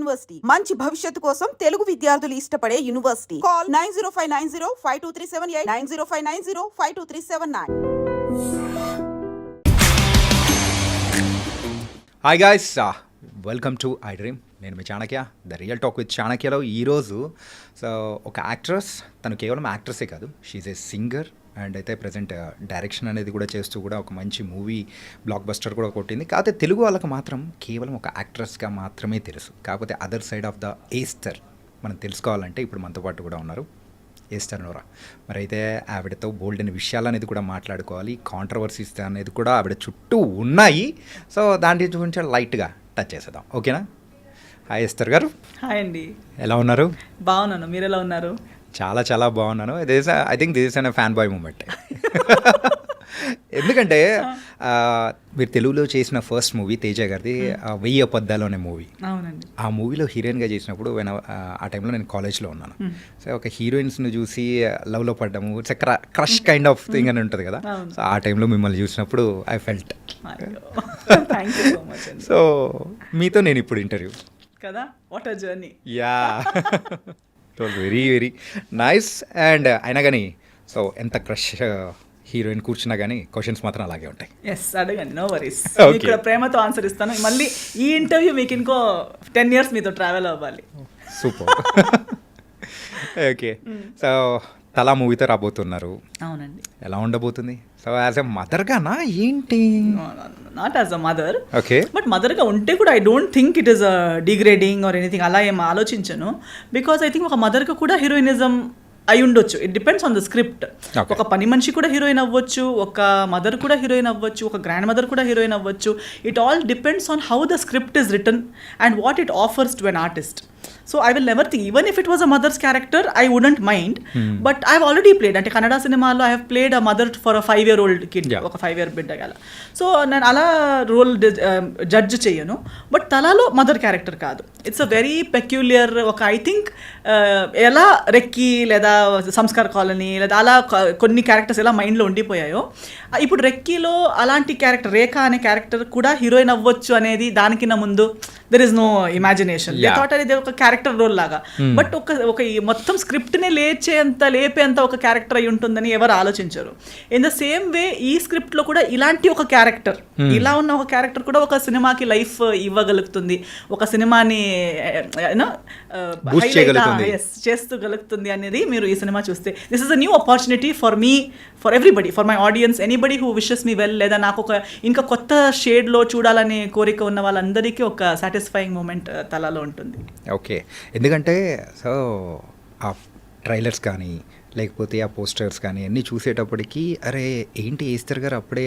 University మంచి భవిష్యత్తు కోసం తెలుగు విద్యార్థులు ఇష్టపడే university. Call 905905237 905905237. Hi guys, welcome to I Dream. నేను మీ Chanakya, the real talk with చాణక్యలో ఈరోజు ఒక యాక్ట్రెస్, తను కేవలం యాక్ట్రెసే కాదు, షీఈ్ ఏ సింగర్ అండ్ అయితే ప్రజెంట్ డైరెక్షన్ అనేది కూడా చేస్తూ కూడా ఒక మంచి మూవీ బ్లాక్ బస్టర్ కూడా కొట్టింది. కాకపోతే తెలుగు వాళ్ళకి మాత్రం కేవలం ఒక యాక్ట్రెస్గా మాత్రమే తెలుసు. కాకపోతే other side of the Aster మనం తెలుసుకోవాలంటే ఇప్పుడు మనతో పాటు కూడా ఉన్నారు ఏస్టర్ నోరా. మరి అయితే ఆవిడతో బోల్డ్ అనే విషయాలు అనేది కూడా మాట్లాడుకోవాలి, కాంట్రవర్సీస్ అనేది కూడా ఆవిడ చుట్టూ ఉన్నాయి. సో దాని గురించి లైట్గా టచ్ చేసేద్దాం, ఓకేనా? హాయ్ ఏస్టర్ గారు. హాయ్ అండి, ఎలా ఉన్నారు? బాగున్నాను, మీరు ఎలా ఉన్నారు? చాలా చాలా బాగున్నాను. I think this is a fan boy moment. ఎందుకంటే మీరు తెలుగులో చేసిన ఫస్ట్ మూవీ తేజ గారిది 1000 అబద్ధాలు అనే మూవీ. అవునండి. ఆ మూవీలో హీరోయిన్గా చేసినప్పుడు ఆ టైంలో నేను కాలేజ్లో ఉన్నాను. సో ఒక హీరోయిన్స్ని చూసి లవ్లో పడ్డాము, it's crush kind of thing అని ఉంటుంది కదా. సో ఆ టైంలో మిమ్మల్ని చూసినప్పుడు ఐ ఫెల్ట్. సో మీతో నేను ఇప్పుడు ఇంటర్వ్యూ కదా, what a journey. Yeah, it was very very nice. And అయినా కానీ సో ఎంత క్రష్ హీరోయిన్ కూర్చున్నా కానీ క్వశ్చన్స్ మాత్రం అలాగే ఉంటాయి. ఎస్, అడగండి, నో వరీస్. ఇక్కడ ప్రేమతో ఆన్సర్ ఇస్తాను. మళ్ళీ ఈ ఇంటర్వ్యూ మీకు ఇంకో 10 years మీతో ట్రావెల్ అవ్వాలి. సూపర్. ఓకే, సో తలా మూవీతో రాబోతున్నారు. అవునండి. ఎలా ఉండబోతుంది? సో యాజ్ ఎ మదర్గానా ఏంటి? Not as a mother. Okay, but మదర్గా ఉంటే కూడా I don't think it is degrading or anything, అలా ఏం ఆలోచించను. బికాస్ ఐ థింక్ ఒక మదర్గా కూడా హీరోయినిజం అయి ఉండొచ్చు. It depends on the script. ఒక పని మనిషి కూడా హీరోయిన్ అవ్వచ్చు, ఒక మదర్ కూడా హీరోయిన్ అవ్వచ్చు, ఒక గ్రాండ్ మదర్ కూడా హీరోయిన్ అవ్వచ్చు. It all depends on how the script is return and what it offers to an artist. So I will never think, even if it was a mother's character, I wouldn't mind. But I've already played, అంటే కన్నడ సినిమాలో I have played a mother for a 5-year-old kid, ఒక 5-year బిడ్డ గల. So నేను అలా role judge చేయను. But తలాలో mother character కాదు. It's a very peculiar, ఒక ఐ థింక్ ఎలా రెక్కి లేదా సంస్కార్ కాలనీ లేదా అలా కొన్ని క్యారెక్టర్స్ ఎలా మైండ్లో ఉండిపోయాయో, ఇప్పుడు రెక్కీలో అలాంటి క్యారెక్టర్ రేఖ అనే క్యారెక్టర్ కూడా హీరోయిన్ అవ్వచ్చు అనేది దానికన్నా ముందు there is no imagination. Thought అనేది ఒక క్యారెక్టర్ రోల్ లాగా. బట్ ఒక మొత్తం స్క్రిప్ట్ని లేపేంత ఒక క్యారెక్టర్ అయి ఉంటుందని ఎవరు ఆలోచించరు. ఇన్ ద సేమ్ వే ఈ స్క్రిప్ట్లో కూడా ఇలాంటి ఒక క్యారెక్టర్, ఇలా ఉన్న ఒక క్యారెక్టర్ కూడా ఒక సినిమాకి లైఫ్ ఇవ్వగలుగుతుంది, ఒక సినిమాని చేస్తూగలుగుతుంది అనేది మీరు ఈ సినిమా చూస్తే this is a new opportunity for me, for everybody, for my audience, anybody who wishes me well, లేదా నాకు ఒక ఇంకా కొత్త షేడ్లో చూడాలనే కోరిక ఉన్న వాళ్ళందరికీ ఒక సాటిస్ఫైయింగ్ మూమెంట్ తలాలో ఉంటుంది. ఓకే, ఎందుకంటే సో ఆ ట్రైలర్స్ కానీ లేకపోతే ఆ పోస్టర్స్ కానీ అన్నీ చూసేటప్పటికి అరే ఏంటి ఈస్టర్ గారు అప్పుడే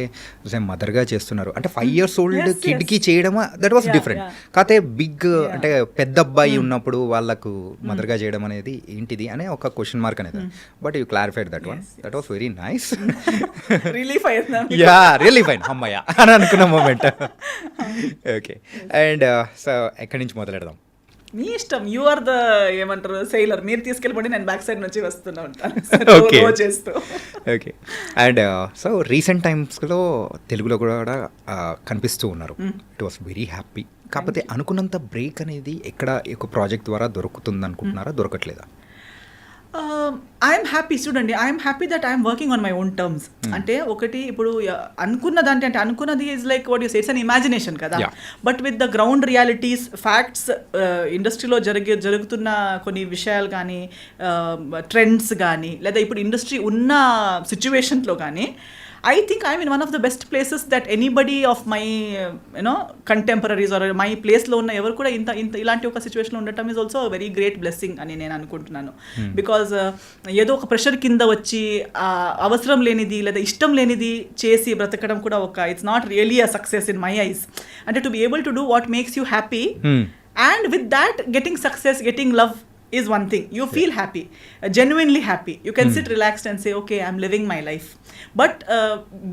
మదర్గా చేస్తున్నారు అంటే 5 years old కిడ్కి చేయడం దట్ వాస్ డిఫరెంట్. కాకపోతే బిగ్ అంటే పెద్ద అబ్బాయి ఉన్నప్పుడు వాళ్ళకు మదర్గా చేయడం అనేది ఏంటిది అనే ఒక క్వశ్చన్ మార్క్ అనేది. But you clarified that one, that was very nice. Yeah, really fine, అమ్మయ్య అని అనుకున్న మూమెంట్. ఓకే, అండ్ సో ఎక్కడి నుంచి మొదలెడదాం? మీ ఇష్టం, యు ఆర్ ద ఏమంటారు సెయిలర్, మీరు తీసుకెళ్ళిపోండి, నేను బ్యాక్ సైడ్ నుంచి వస్తూనే ఉంటాను. ఓకే, అండ్ సో రీసెంట్ టైమ్స్లో తెలుగులో కూడా కనిపిస్తూ ఉన్నారు. It was very happy. కాకపోతే అనుకున్నంత బ్రేక్ అనేది ఎక్కడ ఒక ప్రాజెక్ట్ ద్వారా దొరుకుతుంది అనుకుంటున్నారా, దొరకట్లేదా? ఐఎమ్ హ్యాపీ, చూడండి, I'm happy that I'm working on my own terms. అంటే ఒకటి ఇప్పుడు అనుకున్నది అంటే అనుకున్నది is like what you say, it's an imagination కదా. But with the ground realities, facts, ఇండస్ట్రీలో జరుగుతున్న కొన్ని విషయాలు కానీ, ట్రెండ్స్ కానీ, లేదా ఇప్పుడు ఇండస్ట్రీ ఉన్న సిచ్యువేషన్లో కానీ, I think I'm in one of the best places that anybody of my contemporaries or my ప్లేస్లో ఉన్న ఎవరు కూడా ఇంత ఇలాంటి ఒక సిచ్యువేషన్లో ఉండటం is also very great blessing అని నేను అనుకుంటున్నాను. బికాజ్ ఏదో ఒక ప్రెషర్ కింద వచ్చి అవసరం లేనిది లేదా ఇష్టం లేనిది చేసి బ్రతకడం కూడా ఒక it's not really a success in my eyes. అంటే to be able to do what makes you happy and with that getting success, getting love is one thing. You feel happy, genuinely happy. You can sit relaxed and say, okay, I'm living my life. But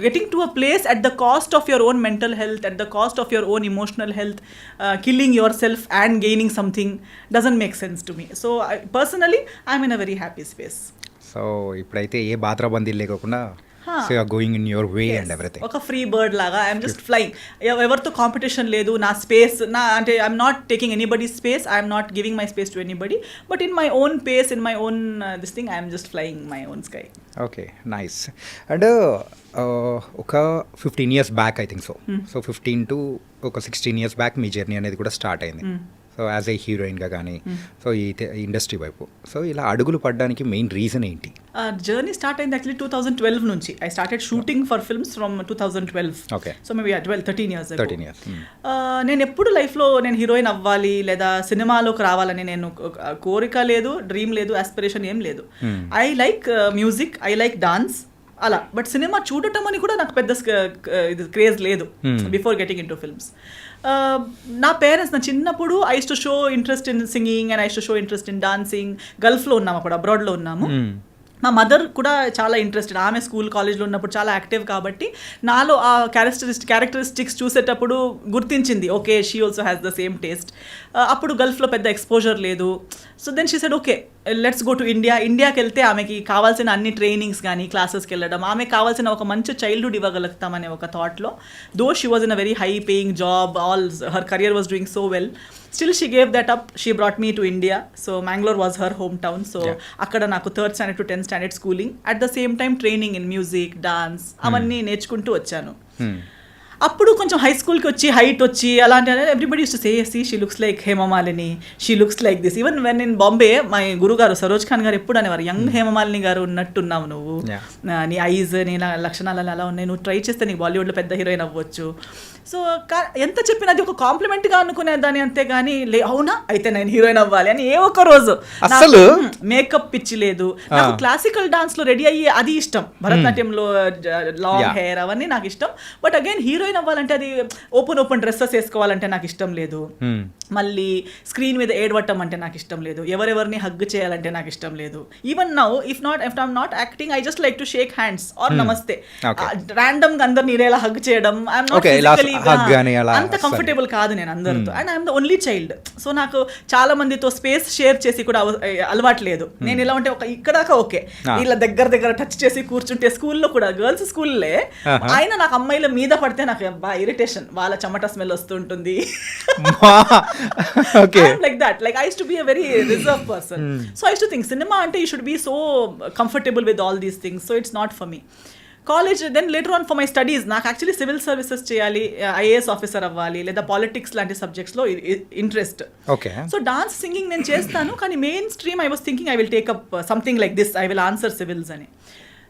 getting to a place at the cost of your own mental health, at the cost of your own emotional health, killing yourself and gaining something doesn't make sense to me. So personally, I'm in a very happy space. So ఇప్పుడైతే ఏ బాత్రబందీ లేకుండా so you're going in your way and everything. ఒక free bird లాగా I'm just flying. ఎవరితో competition లేదు, నా space నా అంటే I'm not taking anybody space, I'm not giving my space to anybody, but in my own pace, in my own this thing I'm just flying my own sky. Okay, nice. And ఒక 15 years back I think so 15 to ఒక 16 years back మీ journey అనేది కూడా start అయింది. So as a హీరోయిన్గా కానీ so ఈ industry వైపు so ఇలా అడుగులు పడడానికి మెయిన్ రీజన్ ఏంటి? జర్నీ స్టార్ట్ అయింది యాక్చువల్లీ 2012 నుంచి. I started shooting for films from 2012. Okay, so maybe 13 years. నేను ఎప్పుడు లైఫ్లో నేను హీరోయిన్ అవ్వాలి లేదా సినిమాలోకి రావాలని నేను కోరిక లేదు, డ్రీమ్ లేదు, ఆస్పిరేషన్ ఏం లేదు. I like music, I like dance అలా. బట్ సినిమా చూడటం అని కూడా నాకు పెద్ద ఇది క్రేజ్ లేదు before getting into films. నా పేరెంట్స్ నా చిన్నప్పుడు I to show interest in singing and I to show interest in dancing. గల్ఫ్లో ఉన్నాము, అప్పుడు అబ్రాడ్లో ఉన్నాము. మా మదర్ కూడా చాలా ఇంట్రెస్టెడ్, ఆమె స్కూల్ కాలేజ్లో ఉన్నప్పుడు చాలా యాక్టివ్ కాబట్టి నాలో ఆ క్యారెక్టరిస్టిక్స్ చూసేటప్పుడు గుర్తించింది, okay she also has the same taste. అప్పుడు గల్ఫ్లో పెద్ద ఎక్స్పోజర్ లేదు. So then she said okay let's go to India. ఇండియాకి వెళ్తే ఆమెకి కావాల్సిన అన్ని ట్రైనింగ్స్ కానీ క్లాసెస్కి వెళ్ళడం, ఆమెకు కావాల్సిన ఒక మంచి చైల్డ్హుడ్ ఇవ్వగలుగుతామనే ఒక థాట్లో, though she was in a very high paying job, all her career was doing so well, still she gave that up. She brought me to India. So Mangalore was her home town. సో అక్కడ నాకు 3rd standard to 10th standard schooling, at the same time training in music, dance అవన్నీ నేర్చుకుంటూ వచ్చాను. అప్పుడు కొంచెం high స్కూల్కి వచ్చి హైట్ వచ్చి అలాంటి everybody use to say see she looks like Hema Malini, she looks like this. Even when in Bombay my గురుగారు సరోజ్ ఖాన్ గారు ఎప్పుడు అనేవారు, యంగ్ హేమమాలిని గారు ఉన్నట్టున్నావు నువ్వు, నీ ఐజ్ నీ లక్షణాలు అలా ఉన్నాయి, నువ్వు ట్రై చేస్తే నీకు బాలీవుడ్లో పెద్ద హీరోయిన్ అవ్వచ్చు. సో ఎంత చెప్పినా అది ఒక కాంప్లిమెంట్గా అనుకునేదాన్ని, అంతేగాని అవునా అయితే నేను హీరోయిన్ అవ్వాలి అని ఏ ఒక్క రోజు అసలు మేకప్ పిచ్చి లేదు. నాకు క్లాసికల్ డాన్స్లో రెడీ అయ్యి అది ఇష్టం, భరతనాట్యంలో లాంగ్ హెయిర్ అవన్నీ నాకు ఇష్టం. బట్ అగైన్ హీరోయిన్ అవ్వాలంటే అది ఓపెన్ డ్రెస్సెస్ వేసుకోవాలంటే నాకు ఇష్టం లేదు. మళ్ళీ స్క్రీన్ మీద ఏడవటం అంటే నాకు ఇష్టం లేదు. ఎవరెవరిని హగ్ చేయాలంటే నాకు ఇష్టం లేదు. Even now if I'm not acting, I just like to shake hands or namaste. Random గా అందరిని ఇలా హగ్ చేయడం అంత కంఫర్టబుల్ కాదు నేను అందరితో. And I'm the only child. So నాకు చాలా మందితో స్పేస్ షేర్ చేసి కూడా అలవాటు లేదు. నేను ఇలా ఉంటే ఒక ఇక్కడాక ఓకే, ఇలా దగ్గర టచ్ చేసి కూర్చుంటే స్కూల్లో కూడా గర్ల్స్ స్కూల్లే ఆయన నాకు అమ్మాయిల మీద పడితే నాకు బాగా ఇరిటేషన్, వాళ్ళ చెమట స్మెల్ వస్తుంటుంది. Like that, like I use to be a very reserve person. So I use to think cinema అంటే you should be so comfortable with all these things. So it's not for me. College then later on for my studies నాకు actually civil services చేయాలి, IAS officer అవ్వాలి లేదా politics లాంటి సబ్జెక్ట్స్లో interest. So dance singing నేను చేస్తాను, కానీ main stream I was thinking I will take up something like this, I will answer civils అని.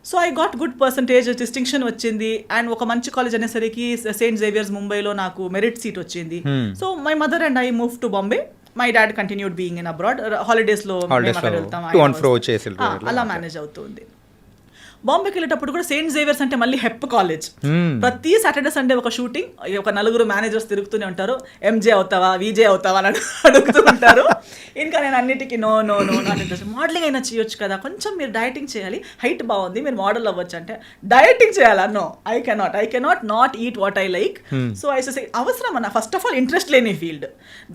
So I got good percentage, distinction వచ్చింది. అండ్ ఒక మంచి కాలేజ్ అనేసరికి సెయింట్ జేవియర్స్ ముంబైలో నాకు మెరిట్ సీట్ వచ్చింది. So my mother and I move to Bombay. My dad continued being in abroad. హాలిడేస్లో అలా మేనేజ్ అవుతుంది. బాంబేకి వెళ్ళేటప్పుడు కూడా సెయింట్ జేవియర్స్ అంటే మళ్ళీ హెప్ కాలేజ్. ప్రతి సాటర్డే సండే ఒక షూటింగ్, ఒక 4 మేనేజర్స్ తిరుగుతూనే ఉంటారు. ఎంజే అవుతావా, విజే అవుతావా అని అడుగుతూ ఉంటారు. ఇంకా నేను అన్నిటికీ నో నాట్ ఇంట్రెస్ట్. మోడలింగ్ అయినా చేయొచ్చు కదా, కొంచెం మీరు డయటింగ్ చేయాలి, హైట్ బాగుంది, మీరు మోడల్ అవ్వచ్చు అంటే డయటింగ్ చేయాలా? No, I cannot not eat what I like. So I say అవసరం అన్న, ఫస్ట్ ఆఫ్ ఆల్ ఇంట్రెస్ట్ లేని ఫీల్డ్,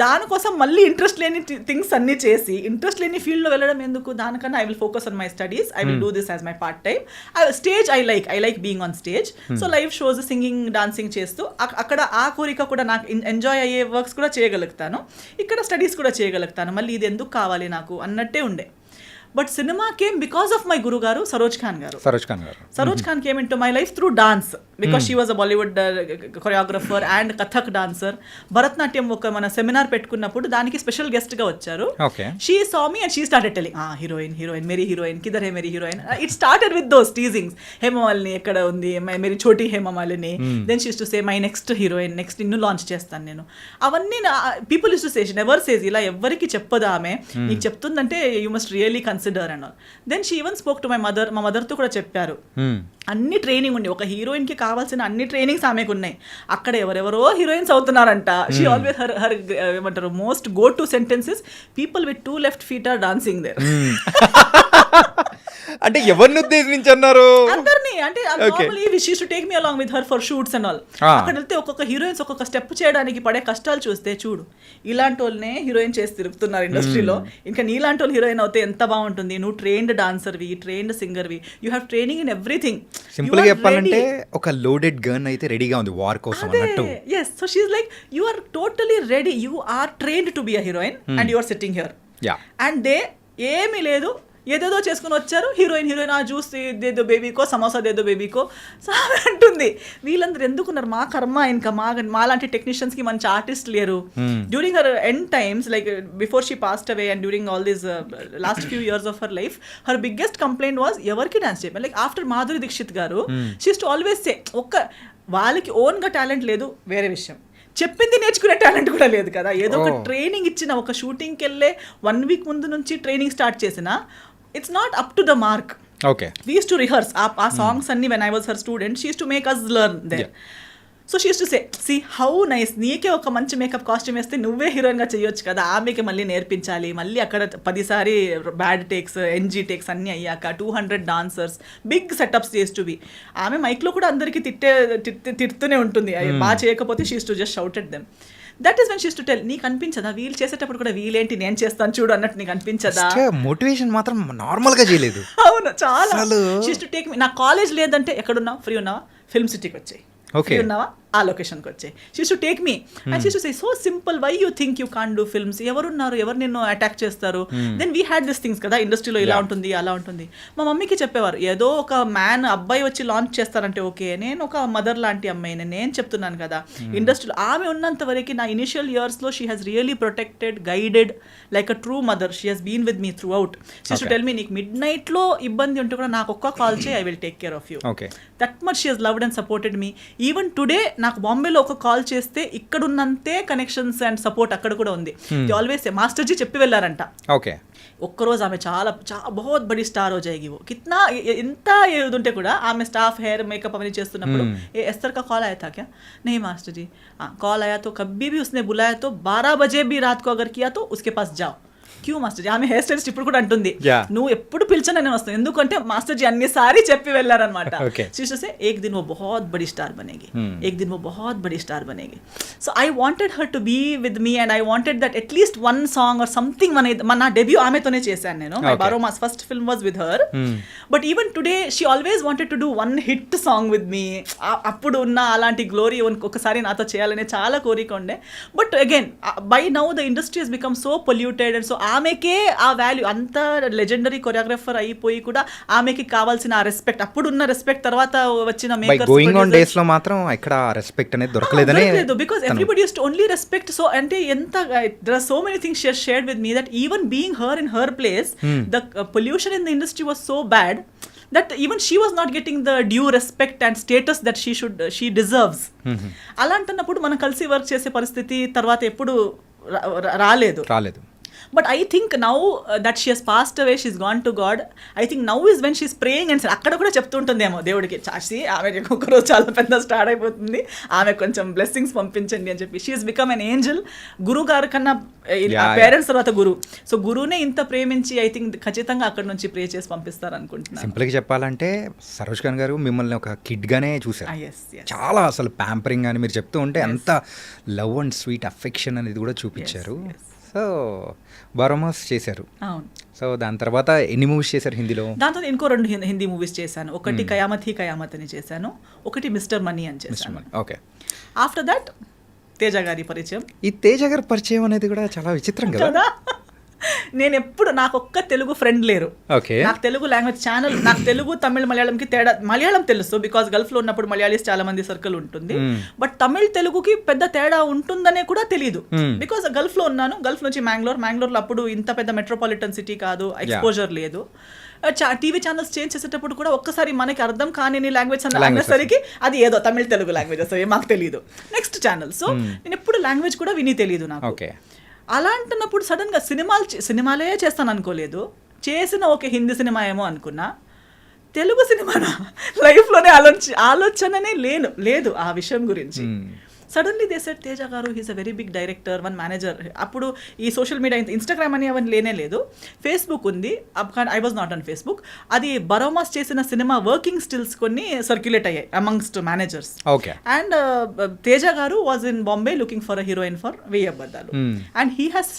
దానికోసం మళ్ళీ ఇంట్రెస్ట్ లేని థింగ్స్ అన్ని చేసి ఇంట్రెస్ట్ లేని ఫీల్డ్లో వెళ్ళడం ఎందుకు? దానికన్నా I will focus on my studies, I will do this as my part time. Stage I like being on stage. So live shows, singing, dancing చేస్తూ అక్కడ ఆ కోరిక కూడా నాకు ఎంజాయ్ అయ్యే వర్క్స్ కూడా చేయగలుగుతాను, ఇక్కడ స్టడీస్ కూడా చేయగలుగుతాను. మళ్ళీ ఇది ఎందుకు కావాలి నాకు అన్నట్టే ఉండే. But cinema came because of my guru గారు సరోజ్ ఖాన్ గారు. Saroj Khan came in to my life through dance, because she was a Bollywood choreographer and Kathak dancer. Bharatanatyam ఒక మన సెమినార్ పెట్టుకున్నప్పుడు దానికి స్పెషల్ గెస్ట్ గా వచ్చారు. She saw me and she started telling heroine మేరీ heroine కిధర్ హే మేరీ heroine. It started with those teasings, Hemamalini ఎక్కడ ఉంది, మేరీ చోటీ Hemamalini. Then she use to say my next heroine, next నిన్ను లాంచ్ చేస్తాను నేను. అవన్నీ people use to say, never says, ఇలా ఎవరికి చెప్పదు ఆమె, నీకు చెప్తుందంటే you must really consider and all. Then she even spoke to my mother. మా మదర్తో కూడా చెప్పారు, అన్ని ట్రైనింగ్ ఉంది, ఒక హీరోయిన్ కి కావాల్సిన అన్ని ట్రైనింగ్స్ ఆమెకు ఉన్నాయి, అక్కడ ఎవరెవరో హీరోయిన్స్ అవుతున్నారంట. షీ ఆల్వేస్ హర్ ఏమంటారు most go to sentences, people with 2 left feet are dancing there. అంటే ఎవరిని ఉద్దేశించి అన్నారు? అందరినీ అంటే Okay. Normally she to take me along with her for shoots and all. Ah. అక్కడ వెళ్తే ఒక్కొక్క హీరోయిన్స్ ఒక్కొక్క స్టెప్ చేయడానికి పడే కష్టాలు చూస్తే చూడు, ఇలాంటి వాళ్ళనే హీరోయిన్ చేసి తిరుగుతున్నారు ఇండస్ట్రీలో. ఇంకా నీలాంటి వాళ్ళు హీరోయిన్ అవుతే ఎంత బాగుంటుంది. నువ్వు ట్రైన్డ్ డాన్సర్వి, ట్రైన్డ్ సింగర్వి, you have training in everything. Simple గా చెప్పాలంటే ఒక లోడెడ్ గన్ అయితే రెడీగా ఉంది వార్ కోసం అన్నట్టు. Yes, so she's like, you are totally ready, you are trained to be a heroine and you are sitting here. Yeah. And they ఏమీ లేదు, ఏదేదో చేసుకుని వచ్చారు. హీరోయిన్ ఆ జ్యూస్ దేదో బేబీకో, సమోసా దేదో బేబీకో అంటుంది. వీళ్ళందరూ ఎందుకున్నారు? మా కర్మ. ఇంకా మాలాంటి టెక్నీషియన్స్కి మంచి ఆర్టిస్ట్ లేరు. During her end times, like before she passed away and during all these last few years of her life, her biggest complaint was ఎవరికి డాన్స్ చేయమని. లైక్ ఆఫ్టర్ మాధురి దీక్షిత్ గారు, షీ టు ఆల్వేస్ సే, వాళ్ళకి ఓన్గా talent లేదు వేరే విషయం, చెప్పింది నేర్చుకునే టాలెంట్ కూడా లేదు కదా. ఏదో ఒక ట్రైనింగ్ ఇచ్చిన, ఒక షూటింగ్కి వెళ్ళే 1 week ముందు నుంచి ట్రైనింగ్ స్టార్ట్ చేసిన, it's not up to the mark. Okay, we use to rehearse ఆ సాంగ్స్ అన్ని. When I was her student, she use to make us learn there. So she use to say, see how nice, నీకే ఒక మంచి makeup costume వేస్తే నువ్వే హీరోయిన్గా చేయొచ్చు కదా, ఆమెకి మళ్ళీ నేర్పించాలి. మళ్ళీ అక్కడ 10 సారి బ్యాడ్ టేక్స్, NG టేక్స్ అన్నీ అయ్యాక 200 డాన్సర్స్, బిగ్ సెటప్స్ చేస్ టు బి. ఆమె మైక్లో కూడా అందరికీ తిడుతూనే ఉంటుంది. బాగా చేయకపోతే she use to just shout at them. That is when she use to tell, నీకు అనిపించదా వీళ్ళు చేసేటప్పుడు కూడా వీళ్ళేంటి నేను చేస్తాను చూడు అన్నట్టు నీకు అనిపించదా? మోటివేషన్ మాత్రం నార్మల్ గా చేయలేదు. అవును, చాలా. షీ యూస్ టు టేక్ మీ. నా కాలేజ్ లేదంటే ఎక్కడున్నావు, ఫ్రీ ఉన్నావా, ఫిల్మ్ సిటీకి వచ్చాయి, ఓకే ఉన్నావా ఆ లొకేషన్కి వచ్చాయి. She to take me and she to say, so simple, why you think you can do films, ఎవరున్నారు, ఎవరు నిన్ను అటాక్ చేస్తారు. Then we had this things కదా, ఇండస్ట్రీలో ఇలా ఉంటుంది అలా ఉంటుంది. మా మమ్మీకి చెప్పేవారు, ఏదో ఒక అబ్బాయి వచ్చి లాంచ్ చేస్తారంటే ఓకే, నేను ఒక మదర్ లాంటి అమ్మాయిని, నేను చెప్తున్నాను కదా ఇండస్ట్రీలో. ఆమె ఉన్నంత వరకు నా ఇనిషియల్ ఇయర్స్లో she has really protected, guided like a true mother. She has been with me throughout. She to tell me, నీకు మిడ్ నైట్లో ఇబ్బంది ఉంటే కూడా నాకు ఒక్క కాల్ చేయి, I will take care of you. That much she has loved and supported me. Even today నాకు బాంబేలో ఒక కాల్ చేస్తే ఇక్కడ ఉన్నంతే కనెక్షన్స్ అండ్ సపోర్ట్ అక్కడ కూడా ఉంది. ఆల్వేస్ మాస్టర్ జీ చెప్పి వెళ్ళారంట. ఓకే, ఒక్కరోజు ఆమె చాలా బహుత్ బడి స్టార్ హో జాయేగి वो, కిतना ఎంత ఏదుంటే కూడా ఆమె స్టాఫ్ హెయిర్ మేకప్ అవన్నీ చేస్తున్నప్పుడు, ఏ ఎస్తర్ का कॉल आया था क्या? नहीं मास्टर जी, कॉल आया तो कभी भी उसने बुलाया तो 12 बजे भी रात को अगर किया तो उसके पास जाओ. క్యూ మాస్టర్ జీ, ఆమె హెయిర్ స్టైలిస్ట్ ఇప్పుడు కూడా అంటుంది, నువ్వు ఎప్పుడు పిలిచినా నేను వస్తాను, ఎందుకంటే మాస్టర్ జీ అన్నిసారి చెప్పి వెళ్ళారనమాట. శిష్యుసే ఏక్ దిన్ वो बहुत बड़ी स्टार बनेगी, एक दिन वो बहुत बड़ी स्टार बनेगी. So I wanted her to be with me and I wanted that at least 1 song or something. నా డెబ్యూ ఆమెతోనే చేశాను నేను. My Baromas first film was with her. But even today she always wanted to do 1 hit song with me. అప్పుడు ఉన్న అలాంటి glory ఒకసారి నాతో చేయాలనే చాలా కోరిక ఉండే. But again by now the industry has become so polluted and so ఆమెకే ఆ వాల్యూ, అంత లెజెండరీ కొరియోగ్రాఫర్ అయిపోయి కూడా ఆమెకి కావాల్సిన ఆ రెస్పెక్ట్, అప్పుడున్న రెస్పెక్ట్ తర్వాత వచ్చిన మేకర్స్ గోయింగ్ ఆన్ డేస్ లో మాత్రం ఇక్కడ రెస్పెక్ట్ అనేది దొరకలేదని. Because everybody use to only respect. So అంటే ఎంత there are so many things she has shared with me that even being her in her place, the pollution in the industry was so bad that even she was not getting the due respect and status that she deserves. అలాంటన్నప్పుడు మనం కలిసి work చేసే పరిస్థితి తర్వాత ఎప్పుడు రాలేదు. But I think now that she has passed away, she's gone to God. I think now is when she's praying and అక్కడ కూడా చెప్తుంటుందేమో దేవుడికి, చాసి ఆమె ఒక్కరోజు చాలా పెద్ద స్టార్ట్ అయిపోతుంది, ఆమె కొంచెం బ్లెస్సింగ్స్ పంపించండి అని చెప్పి. She has become an Angel. గురువు గారు కన్నా పేరెంట్స్ తర్వాత గురువు. సో గురువునే ఇంత ప్రేమించి ఐ థింక్ ఖచ్చితంగా అక్కడ నుంచి ప్రే చేసి పంపిస్తారు అనుకుంటున్నాను. సింపుల్గా చెప్పాలంటే సరోజ్ ఖాన్ గారు మిమ్మల్ని ఒక కిడ్ గానే చూసారు. చాలా అసలు ప్యాంపరింగ్ అని మీరు చెప్తూ ఉంటే అంత లవ్ అండ్ స్వీట్ అఫెక్షన్ అనేది కూడా చూపించారు. సో బారోమాస్ చేశారు. అవును. సో దాని తర్వాత ఎన్ని మూవీస్ చేశారు హిందీలో? దాంతో ఇంకో 2 హిందీ మూవీస్ చేశాను. ఒకటి కయామత్ హీ కయామత్ అని చేశాను, ఒకటి మిస్టర్ మనీ అని చేశాను. ఓకే. ఆఫ్టర్ దట్ తేజ గారి పరిచయం. ఈ తేజ గారి పరిచయం అనేది కూడా చాలా విచిత్రం కదా. నేను ఎప్పుడు, నాకు ఒక్క తెలుగు ఫ్రెండ్ లేరు. నాకు తెలుగు లాంగ్వేజ్ ఛానల్, నాకు తెలుగు తమిళ్ మలయాళంకి తేడా, మలయాళం తెలుసు బికాస్ గల్ఫ్ లో ఉన్నప్పుడు మలయాళీస్ చాలా మంది సర్కిల్ ఉంటుంది. బట్ తమిళ్ తెలుగుకి పెద్ద తేడా ఉంటుందనే కూడా తెలియదు బికాస్ గల్ఫ్ లో ఉన్నాను. గల్ఫ్ నుంచి మ్యాంగ్లూర్లో అప్పుడు ఇంత పెద్ద మెట్రోపాలిటన్ సిటీ కాదు, ఎక్స్పోజర్ లేదు. టీవీ ఛానల్స్ చేంజ్ చేసేటప్పుడు కూడా ఒక్కసారి మనకి అర్థం కాని లాంగ్వేజ్ అనేసరికి అది ఏదో తమిళ్ తెలుగు లాంగ్వేజ్ అసలు మాకు తెలియదు. Next channel. సో నేను ఎప్పుడు లాంగ్వేజ్ కూడా విని తెలియదు నాకు. అలా అంటున్నప్పుడు సడన్గా సినిమాలే చేస్తాను అనుకోలేదు. చేసిన ఒక హిందీ సినిమా ఏమో అనుకున్నా, తెలుగు సినిమానా లైఫ్లోనే ఆలోచననే లేదు ఆ విషయం గురించి. సడన్లీ దే సెడ్ తేజ గారు he's a very big director, one manager. అప్పుడు ఈ సోషల్ మీడియా ఇన్స్టాగ్రామ్ అని అవన్నీ లేనే లేదు, ఫేస్బుక్ ఉంది. I was not on Facebook. అది బరోమాస్ చేసిన సినిమా వర్కింగ్ స్టిల్స్ కొన్ని సర్క్యులేట్ అయ్యాయి amongst managers. Okay. And Teja గారు was in Bombay looking for a heroine for Veyyi Abaddalu. And he has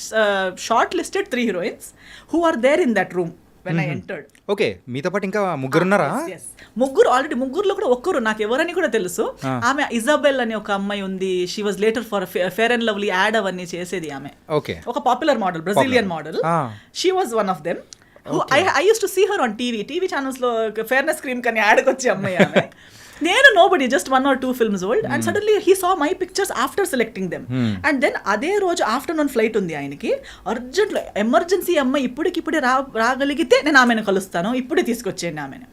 short listed 3 heroines who are there in that room when I entered. Okay, మీతో పాటు ఇంకా ముగ్గురున్నారా? Yes. ముగ్గురు already, ముగ్గురులో కూడా ఒక్కరు నాకు ఎవరని కూడా తెలుసు. ఆమె ఇజాబెల్ అనే ఒక అమ్మాయి ఉంది. She was later for fair and lovely ad అవన్నీ చేసేది ఆమె. ఓకే. ఒక popular model, Brazilian model. She was one of them. I use to see her on TV channels లో ఫేర్నెస్ క్రీమ్ కానీ యాడ్కి వచ్చే అమ్మాయి ఆమె. నేను nobody, just 1 or 2 films old, and suddenly he saw my pictures after selecting them. And then అదే రోజు afternoon flight ఉంది ఆయనకి, అర్జెంట్లో ఎమర్జెన్సీ అమ్మాయి ఇప్పుడే రాగలిగితే నేను ఆమెను కలుస్తాను, ఇప్పుడే తీసుకొచ్చేయండి ఆమెను.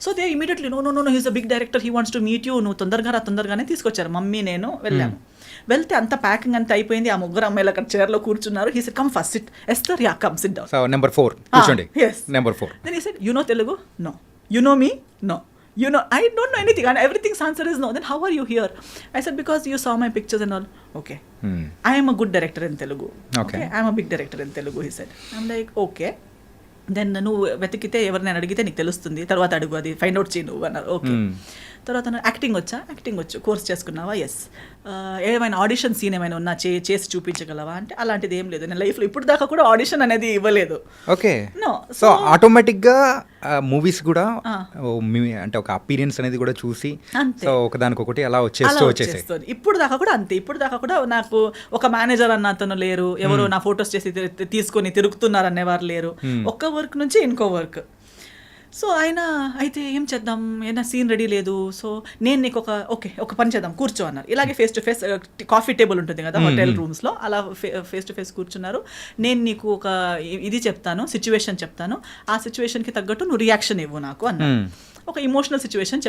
So they immediately know he's a big director, he wants to meet you, నువ్వు తొందరగానే తీసుకొచ్చారు. మమ్మీ నేను వెళ్ళాము. వెళ్తే అంత ప్యాకింగ్ అంతా అయిపోయింది. ఆ ముగ్గురు అమ్మాయిలు అక్కడ చైర్లో కూర్చున్నారు. He said come first SIT. Esther yeah come SIT down. So number 4 కూర్చోండి. Yes. Number 4. Then he said, you know Telugu? No. You know me? No. You know, I don't know anything, and everything's answer is no. Then how are you here? I said, because you saw my pictures and all. Okay. I am a good director in Telugu. Okay. I am a big director in Telugu, he said. I'm like, okay. Then నువ్వు వెతికితే ఎవరినైనా అడిగితే నీకు తెలుస్తుంది, తర్వాత అడుగు, అది find out చేయి నువ్వు అన్నారు. ఓకే. తర్వాత యాక్టింగ్ వచ్చు, కోర్స్ చేసుకున్నావా? ఎస్. ఏమైనా ఆడిషన్ సీన్ ఏమైనా ఉన్నా చేసి చూపించగలవా అంటే అలాంటిది ఏం లేదు. నేను లైఫ్లో ఇప్పుడు దాకా కూడా ఆడిషన్ అనేది ఇవ్వలేదు. ఓకే. నో. సో ఆటోమేటిక్గా మూవీస్ కూడా అంటే ఒక అపీరియన్స్ అనేది కూడా చూసి సో ఒకదానికొకటి అలా వచ్చేస్తుంది. ఇప్పుడు దాకా కూడా అంతే. ఇప్పుడు దాకా కూడా నాకు ఒక మేనేజర్ అన్న అతను లేరు, ఎవరో నా ఫొటోస్ చేసి తీసుకొని తిరుగుతున్నారు అనేవారు లేరు. ఒక్క వర్క్ నుంచి ఇంకో వర్క్. సో ఆయన అయితే ఏం చేద్దాం, ఏదైనా సీన్ రెడీ లేదు, సో నేను నీకు ఒక పని చేద్దాం, కూర్చో అన్నారు. ఇలాగే face to face coffee table ఉంటుంది కదా హోటల్ రూమ్స్లో, అలా ఫేస్ టు ఫేస్ కూర్చున్నారు. నేను నీకు ఒక ఇది చెప్తాను, సిచ్యువేషన్ చెప్తాను, ఆ సిచ్యువేషన్కి తగ్గట్టు నువ్వు రియాక్షన్ ఇవ్వు నాకు అన్నారు. ఒక ఇమోషనల్ సిచ్యువేషన్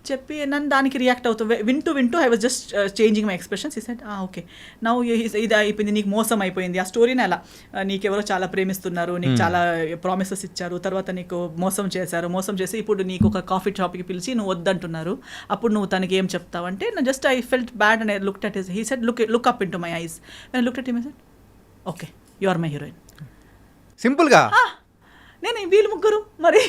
చెప్పి నన్ను దానికి రియాక్ట్ అవుతూ వింటూ I was just changing my expressions. ఈ సెడ్ ఓకే నౌ ఇది అయిపోయింది, నీకు మోసం అయిపోయింది. ఆ స్టోరీని అలా, నీకెవరో చాలా ప్రేమిస్తున్నారు, నీకు చాలా ప్రామిసెస్ ఇచ్చారు, తర్వాత నీకు మోసం చేసి ఇప్పుడు నీకు ఒక కాఫీ షాప్కి పిలిచి నువ్వు వద్దంటున్నారు, అప్పుడు నువ్వు తనకి ఏం చెప్తావు అంటే just I felt bad and I looked at his. He said look up in to my eyes. I looked at him. I said okay you are my heroine. సింపుల్గా. నేను వీళ్ళు ముగ్గురు, మరి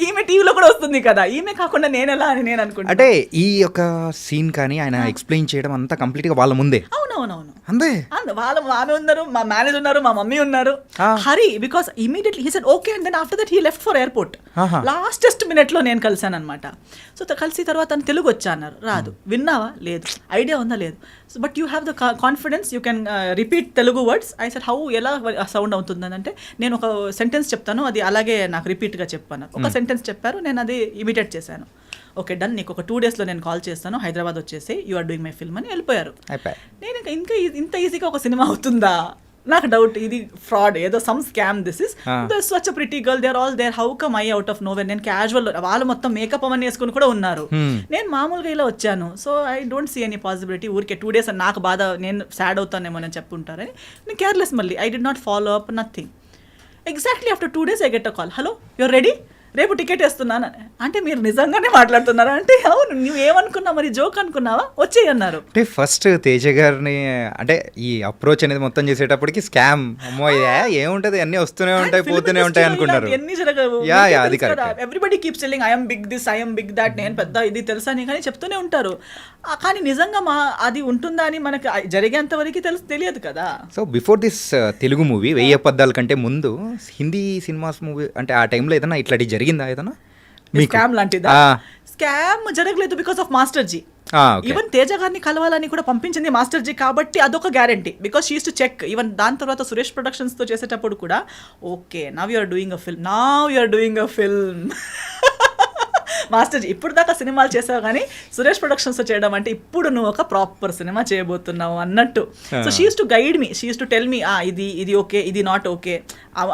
ఈమె టీవీలో కూడా వస్తుంది కదా, ఈమె కాకుండా నేను ఎలా అని నేను అనుకుంటా. అంటే ఈ యొక్క సీన్ కానీ ఆయన ఎక్స్ప్లెయిన్ చేయడం అంతా కంప్లీట్గా వాళ్ళ ముందే. అవునవునవును అంతే. ఆమె ఉన్నారు, మా మేనేజర్ ఉన్నారు, మా మమ్మీ ఉన్నారు. Hurry because immediately he said okay and then after that he left for airport. Lastest మినిట్లో నేను కలిసాను అనమాట. సో కలిసి తర్వాత తను తెలుగు వచ్చా అన్నారు. రాదు. విన్నావా? లేదు. ఐడియా ఉందా? లేదు. So but you have the confidence, you can repeat Telugu words. I said how, ఎలా సౌండ్ అవుతుందని అంటే నేను ఒక సెంటెన్స్ చెప్తాను, అది అలాగే నాకు రిపీట్గా చెప్పాను. ఒక సెంటెన్స్ చెప్పారు, నేను అది ఇమిటేట్ చేశాను. ఓకే డన్, నీకు ఒక 2 daysలో నేను కాల్ చేస్తాను, హైదరాబాద్ వచ్చేసి you are doing my film అని వెళ్ళిపోయారు. నేను ఇంకా ఇంత ఈజీగా ఒక సినిమా అవుతుందా నాకు డౌట్. ఇది ఫ్రాడ్, ఏదో some scam. This is such a pretty girl, they are all there, how come I out of nowhere. నేను క్యాజువల్, వాళ్ళు మొత్తం మేకప్ అవన్నీ వేసుకుని కూడా ఉన్నారు, నేను మామూలుగా ఇలా వచ్చాను. So I don't see any possibility. ఊరికే 2 days అని నాకు బాధ, నేను సాడ్ అవుతానేమో అని చెప్పుంటారని నేను కేర్లెస్. మళ్ళీ I did not follow up nothing. Exactly after 2 days I get a call, hello your ready, రేపు టికెట్ వేస్తున్నాను. అంటే మీరు నిజంగానే మాట్లాడుతున్నారా అంటే అవును. నువ్వు ఏమనుకున్నావు, మరి జోక్ అనుకున్నావా, వచ్చేయి అన్నారు. అంటే ఫస్ట్ తేజ గారిని అంటే ఈ అప్రోచ్ అనేది మొత్తం చేసేటప్పటికి స్కామ్, అమ్మో ఏముంటది, అన్ని వస్తూనే ఉంటాయి పోతూనే ఉంటాయి అనుకున్నారు. ఎన్ని జరగవు. Everybody keeps telling I'm big this, I'm big that, నేను పెద్ద ఇది తెలుసా అని కానీ చెప్తూనే ఉంటారు. కానీ నిజంగా అది ఉంటుందా అని మనకి జరిగేంత వరకు తెలియదు కదా. So before this Telugu movie 1000 అబద్ధాల కంటే ముందు హిందీ సినిమాస్ మూవీ అంటే ఆ టైంలో ఏదైనా ఇట్లాంటి జరిగిందా ఏదైనా? స్కామ్ లాంటిదా? స్కామ్ జరగలేదు because of master ji. Even Teja గారిని కలవాలని కూడా పంపించింది మాస్టర్ జీ కాబట్టి అదొక guarantee. Because she use to check. Even దాని తర్వాత సురేష్ ప్రొడక్షన్స్ తో చేసేటప్పుడు కూడా okay now you are doing a film master ji ఇప్పుడు దాకా సినిమాలు చేసావు కానీ సురేష్ ప్రొడక్షన్స్ తో చేయడం అంటే ఇప్పుడు నువ్వు ఒక ప్రాపర్ సినిమా చేయబోతున్నావు అన్నట్టు. So she use to guide me, she use to tell మీ ఇది ఓకే, ఇది నాట్ ఓకే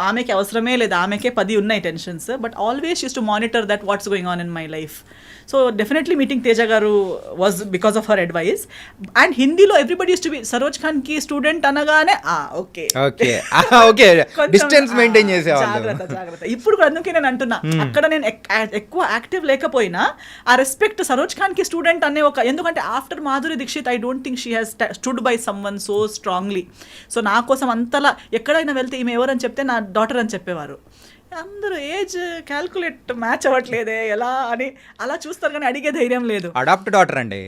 ఆమెకి అవసరమే లేదు, ఆమెకే 10 ఉన్నాయి tensions, but always use to monitor that what's going on in my life. So definitely meeting Teja గారు was because of her advice. And హిందీలో everybody use to be Saroj Khan కి స్టూడెంట్ అనగానే okay okay okay distance maintain చేసేవాళ్ళు. జాగ్రత్త. ఇప్పుడు కూడా అందుకే నేను అంటున్నా, అక్కడ నేను ఎక్కువ యాక్టివ్ లేకపోయినా ఆ రెస్పెక్ట్ సరోజ్ ఖాన్ కి స్టూడెంట్ అనే ఒక, ఎందుకంటే after Madhuri Dixit I don't think she has stood by someone so strongly. So నా కోసం అంతలా ఎక్కడైనా వెళ్తే ఈమె ఎవరని చెప్తే నా డాటర్ అని చెప్పేవారు. అందరూ ఏజ్ క్యాల్కులేట్ మ్యాచ్ అవ్వట్లేదే ఎలా అని అలా చూస్తారు, కానీ అడిగే ధైర్యం లేదు. అడాప్ట్ డాటర్ అండి,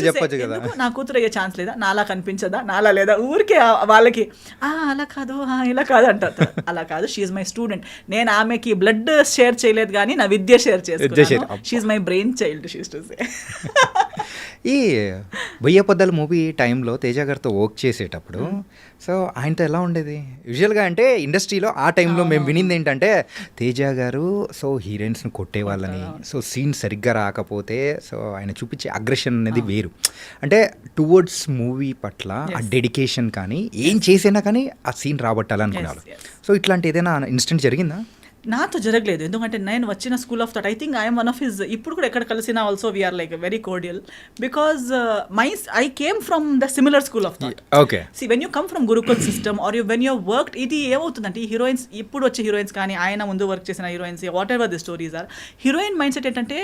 చెప్పొచ్చు కదా. నా కూతురు అయ్యే ఛాన్స్ లేదా, నాలా కనిపించదా, నాలా లేదా, ఊరికే వాళ్ళకి అలా కాదు ఇలా కాదు అంటారు. అలా కాదు, షీఈ్ మై స్టూడెంట్. నేను ఆమెకి బ్లడ్ షేర్ చేయలేదు కానీ నా విద్య షేర్ చేసుకున్నాను. She's my brain child, she's to say. ఈ వెయ్యి పొద్దల మూవీ టైంలో తేజ గారితో వర్క్ చేసేటప్పుడు సో ఆయనతో ఎలా ఉండేది? యూజువల్గా అంటే ఇండస్ట్రీలో ఆ టైంలో మేము వినింది ఏంటంటే తేజ గారు సో హీరోయిన్స్ని కొట్టేవాళ్ళని, సో సీన్ సరిగ్గా రాకపోతే సో ఆయన చూపించే అగ్రెషన్ అనేది వేరు. అంటే టువర్డ్స్ మూవీ పట్ల ఆ డెడికేషన్ కానీ ఏం చేసినా కానీ ఆ సీన్ రాబట్టాలనుకున్నారు. సో ఇట్లాంటి ఏదైనా ఇన్సిడెంట్ జరిగిందా? నాతో జరగలేదు, ఎందుకంటే నేను వచ్చిన school of thought, I think I'm one of his, ఇప్పుడు కూడా ఎక్కడ కలిసినా also we're like very cordial because I came from the similar school of thought. Okay, see when you come from gurukul system or you when you worked, ఇది ఏమవుతుందంటే ఈ heroines, ఇప్పుడు వచ్చే heroines కానీ ఆయన ముందు వర్క్ చేసిన heroines, whatever the stories are, heroine mind set ఏంటంటే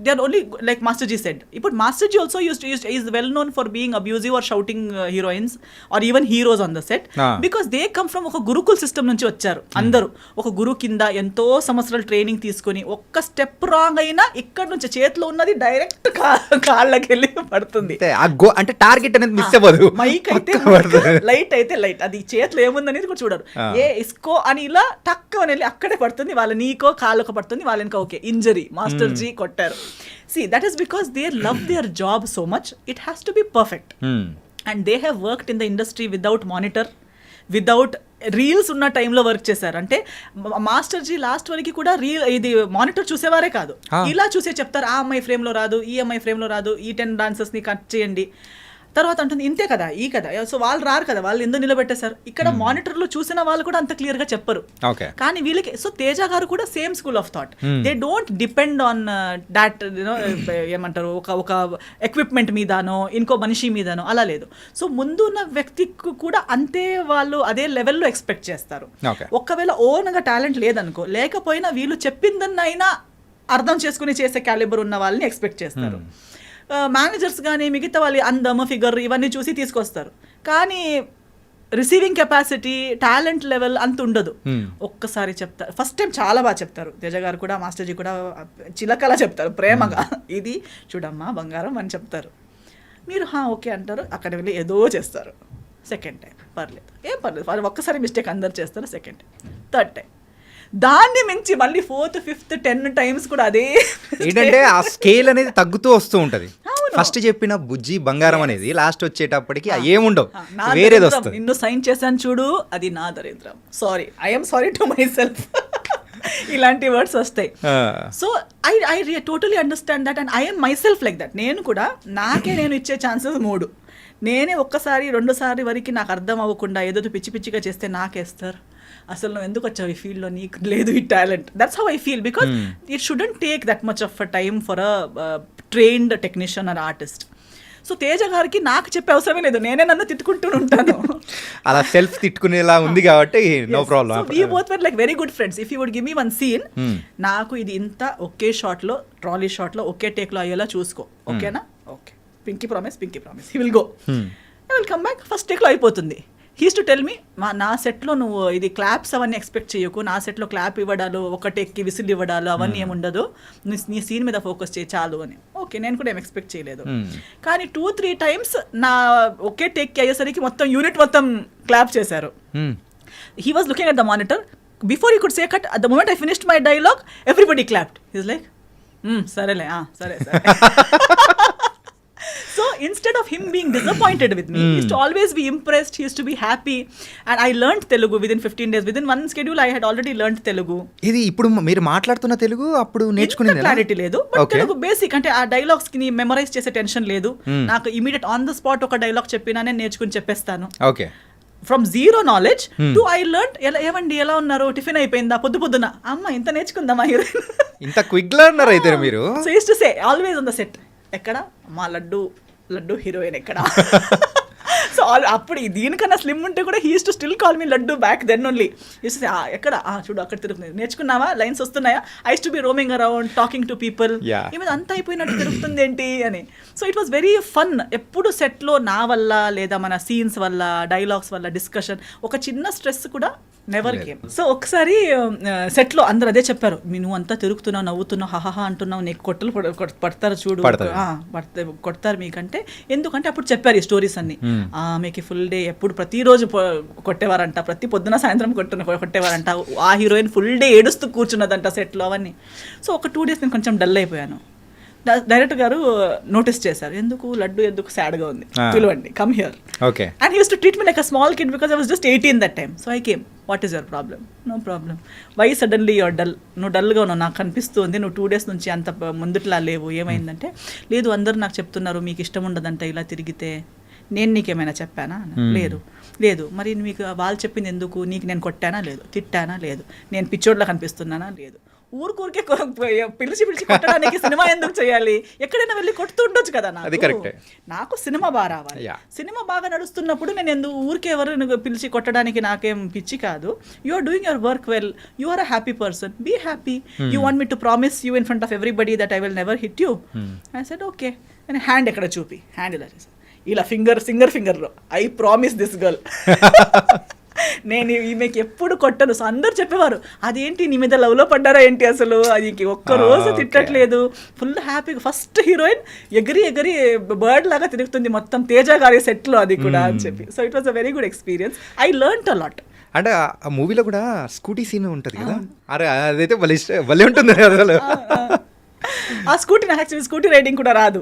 they are only like master ji said. ఇప్పుడు master ji also is well known for being abusive or shouting heroines or even heroes on the set, because they come from ఒక gurukul system నుంచి వచ్చారు అందరూ. ఒక గురు కింద ఎంతో సంవత్సరాలు ట్రైనింగ్ తీసుకొని ఒక్క స్టెప్ రాంగ్ అయినా ఇక్కడ నుంచి చేతిలో ఉన్నది డైరెక్ట్ కాళ్ళకి వెళ్ళి పడుతుంది. అంటే టార్గెట్ అనేది మిస్ అవ్వదు. మైక్ అయితే లైట్ అయితే లైట్, అది చేతిలో ఏముందనేది కూడా చూడరు. ఏ ఇస్కో అని ఇలా టక్ అని వెళ్ళి అక్కడే పడుతుంది, వాళ్ళ నీకో కాళ్ళకు పడుతుంది, వాళ్ళ ఇంకా ఓకే ఇంజరీ, మాస్టర్ జీ కొట్టారు. See, that is because they love their job so much, it has to be perfect. And they have worked in the industry without monitor, without reels ఉన్న టైంలో వర్క్ చేశారు. అంటే master G last వరకు కూడా ఇది monitor చూసేవారే కాదు, ఇలా చూసే చెప్తారు ఆ అమ్మాయి ఫ్రేమ్లో రాదు, ఈ అమ్మాయి ఫ్రేమ్లో రాదు, ఈ 10 డాన్సర్స్ని కట్ చేయండి. తర్వాత అంటుంది ఇంతే కదా ఈ కదా, సో వాళ్ళు రారు కదా, వాళ్ళు ఎందుకు నిలబెట్టేశారు. ఇక్కడ మానిటర్లో చూసిన వాళ్ళు కూడా అంత క్లియర్గా చెప్పరు, కానీ వీళ్ళకి. సో తేజ గారు కూడా same school of thought, they don't depend on that ఏమంటారు ఒక ఎక్విప్మెంట్ మీదనో ఇంకో మనిషి మీదనో, అలా లేదు. సో ముందు ఉన్న వ్యక్తికి కూడా అంతే వాళ్ళు అదే లెవెల్లో ఎక్స్పెక్ట్ చేస్తారు. ఒకవేళ ఓన్గా టాలెంట్ లేదనుకో, లేకపోయినా వీళ్ళు చెప్పిందన్నైనా అర్థం చేసుకుని చేసే క్యాలిబర్ ఉన్న వాళ్ళని ఎక్స్పెక్ట్ చేస్తారు. మేనేజర్స్ కానీ మిగతా వాళ్ళు అందమ ఫిగర్ ఇవన్నీ చూసి తీసుకొస్తారు, కానీ రిసీవింగ్ కెపాసిటీ టాలెంట్ లెవెల్ అంత ఉండదు. ఒక్కసారి చెప్తారు, ఫస్ట్ టైం చాలా బాగా చెప్తారు. తేజ గారు కూడా మాస్టర్ జీ కూడా చిలకలా చెప్తారు ప్రేమగా, ఇది చూడమ్మా బంగారం అని చెప్తారు. మీరు ఓకే అంటారు, అక్కడ వెళ్ళి ఏదో చేస్తారు. సెకండ్ టైం పర్లేదు, ఏం పర్లేదు, ఒక్కసారి మిస్టేక్ అందరు చేస్తారు. సెకండ్ టైం, థర్డ్ టైం, దాన్ని మించి మళ్ళీ 4th 5th 10 టైమ్స్ కూడా అదే ఏంటంటే ఆ స్కేల్ అనేది తగ్గుతూ వస్తూ ఉంటది. ఫస్ట్ చెప్పిన బుజ్జి బంగారం అనేది లాస్ట్ వచ్చేటప్పటికి ఏముండవు, వేరేది వస్తుంది. నిన్ను సైన్ చేశాను చూడు, అది నా దరిద్రం, sorry, I'm sorry to my self, ఇలాంటి వర్డ్స్ వస్తాయి. So I totally understand that and I'm my self like that. నేను కూడా నేను ఇచ్చే ఛాన్సెస్ 3, నేనే ఒక్కసారి 2 సార్లు వరకు నాకు అర్థం అవ్వకుండా ఏదో పిచ్చి పిచ్చిగా చేస్తే నాకేస్తారు, అసలు నువ్వు ఎందుకు వచ్చావు ఈ ఫీల్డ్లో, నీకు లేదు ఈ talent. That's how I feel, because it shouldn't take that much of a time for a trained technician are artist. So Teja గారికి నాకు చెప్పే అవసరమే లేదు, నేనే నన్ను తిట్టుకుంటూ ఉంటాను. అలా సెల్ఫ్ తిట్టుకునేలా ఉంది కాబట్టి no problem. We both were like very good friends. If you would give me one scene, నాకు ఇది ఇంత ఒకే షాట్లో, ట్రాలీ షాట్లో ఒకే టేక్లో అయ్యేలా చూసుకో, ఓకేనా? Okay, pinky promise, he will go, I will come back, first టేక్లో అయిపోతుంది. హీస్ టు టెల్ మీ, నా సెట్లో నువ్వు ఇది క్లాప్స్ అవన్నీ ఎక్స్పెక్ట్ చేయకు, నా సెట్లో క్లాప్ ఇవ్వడాలు, ఒక టేక్కి విసిల్ ఇవ్వడాలు అవన్నీ ఏముండదు, నీ సీన్ మీద ఫోకస్ చేయి చాలు అని. ఓకే, నేను కూడా ఏం ఎక్స్పెక్ట్ చేయలేదు. కానీ 2-3 టైమ్స్ నా ఒకే టేక్కి అయ్యేసరికి మొత్తం యూనిట్ మొత్తం క్లాప్ చేశారు. He was looking at the monitor, before you could say cut, at the moment I finished my dialogue everybody clapped. He's like సరేలే, సరే. So instead of him being disappointed with me, he used to always be impressed, he used to be happy, and I learned Telugu within 15 days. Within one schedule I had already learned Telugu. ఇది ఇప్పుడు మీరు మాట్లాడుతున్న తెలుగు అప్పుడు నేర్చుకునేది clarity లేదు, but Telugu basic, అంటే ఆ dialogues కి మెమరైజ్ చేసే టెన్షన్ లేదు నాకు. ఇమీడియట్ ఆన్ ద స్పాట్ ఒక డైలాగ్ చెప్పినా నేను నేర్చుకుని చెప్పేస్తాను. Okay, from zero knowledge to I learn ఎలా ఏమండి ఎలా ఉన్నారు టిఫిన్ అయిపోయిందా పొద్దున అమ్మ ఇంత నేర్చుకుందామా హీరోయిన్ ఇంత క్విక్గా ఉన్నారు అయితే మీరు. So use to say always on the set ఎక్కడ మా లడ్డు హీరోయిన్ ఎక్కడ. సో అప్పుడు దీనికన్నా స్లిమ్ ఉంటే కూడా he used to still call me laddu back then only. Used to ఎక్కడ చూడు అక్కడ తిరుగుతుంది నేర్చుకున్నావా లైన్స్ వస్తున్నాయా I to be roaming around talking to people ఏమైనా అంత అయిపోయినట్టు తిరుగుతుంది ఏంటి అని. So it was very fun. ఎప్పుడు సెట్లో నా వల్ల లేదా మన సీన్స్ వల్ల డైలాగ్స్ వల్ల డిస్కషన్ ఒక చిన్న స్ట్రెస్ కూడా నెవర్ గేమ్. సో ఒకసారి సెట్లో అందరు అదే చెప్పారు నువ్వు అంతా తిరుగుతున్నావు నవ్వుతున్నావు హహహా అంటున్నావు నీకు కొట్టలు పడతారు చూడు కొడతారు మీకంటే ఎందుకంటే అప్పుడు చెప్పారు ఈ స్టోరీస్ అన్ని. మీకు ఫుల్ డే ఎప్పుడు ప్రతిరోజు కొట్టేవారంట ప్రతి పొద్దున సాయంత్రం కొట్టేవారంట ఆ హీరోయిన్ ఫుల్ డే ఏడుస్తూ కూర్చున్నదంట సెట్లో అవన్నీ. సో ఒక 2 days నేను కొంచెం డల్ అయిపోయాను. డైరెక్టర్ గారు నోటీస్ చేశారు ఎందుకు లడ్డు ఎందుకు సాడ్గా ఉంది పిలవండి come here. Okay. And he used to treat me like a small kid because I was just 18 that time. So I came what is your problem no problem why suddenly your dull నువ్వు డల్గా ఉన్నావు నాకు కనిపిస్తుంది నువ్వు 2 days నుంచి అంత ముందుట్లా లేవు ఏమైందంటే లేదు అందరూ నాకు చెప్తున్నారు మీకు ఇష్టం ఉండదంట ఇలా తిరిగితే నేను నీకేమైనా చెప్పానా లేదు మరి మీకు వాళ్ళు చెప్పింది ఎందుకు నీకు నేను కొట్టానా లేదు తిట్టానా లేదు నేను పిచ్చోడ్లా కనిపిస్తున్నానా లేదు ఊరికే పిలిచి కొట్టడానికి సినిమా ఎందుకు చేయాలి ఎక్కడైనా వెళ్ళి కొడుతూ ఉండొచ్చు కదా నాకు సినిమా బాగా రావాలి సినిమా బాగా నడుస్తున్నప్పుడు నేను ఎందుకు ఊరికే ఎవరు పిలిచి కొట్టడానికి నాకేం పిచ్చి కాదు. You are doing your work well you are a happy person be happy you want me to promise you in front of everybody that I will never hit you. I said okay and hand ఎక్కడ చూపి hand ఇలా ఫింగర్లో I promise this girl నేను ఈమెకి ఎప్పుడు కొట్టను. So అందరు చెప్పేవారు అదేంటి నీ మీద లవ్లో పడ్డారా ఏంటి అసలు అది ఒక్కరోజు తిట్టట్లేదు ఫుల్ హ్యాపీగా ఫస్ట్ హీరోయిన్ ఎగిరి బర్డ్ లాగా తిరుగుతుంది మొత్తం తేజ గారి సెట్లో అది కూడా అని చెప్పి. So it was a very good experience I learned a lot. అంటే ఆ మూవీలో కూడా స్కూటీ సీన్ ఉంటుంది కదా అరే అదైతే భలే ఉంటుంది అసలు. ఆ స్కూటీ నాకు యాక్చువల్లీ స్కూటీ రైడింగ్ కూడా రాదు.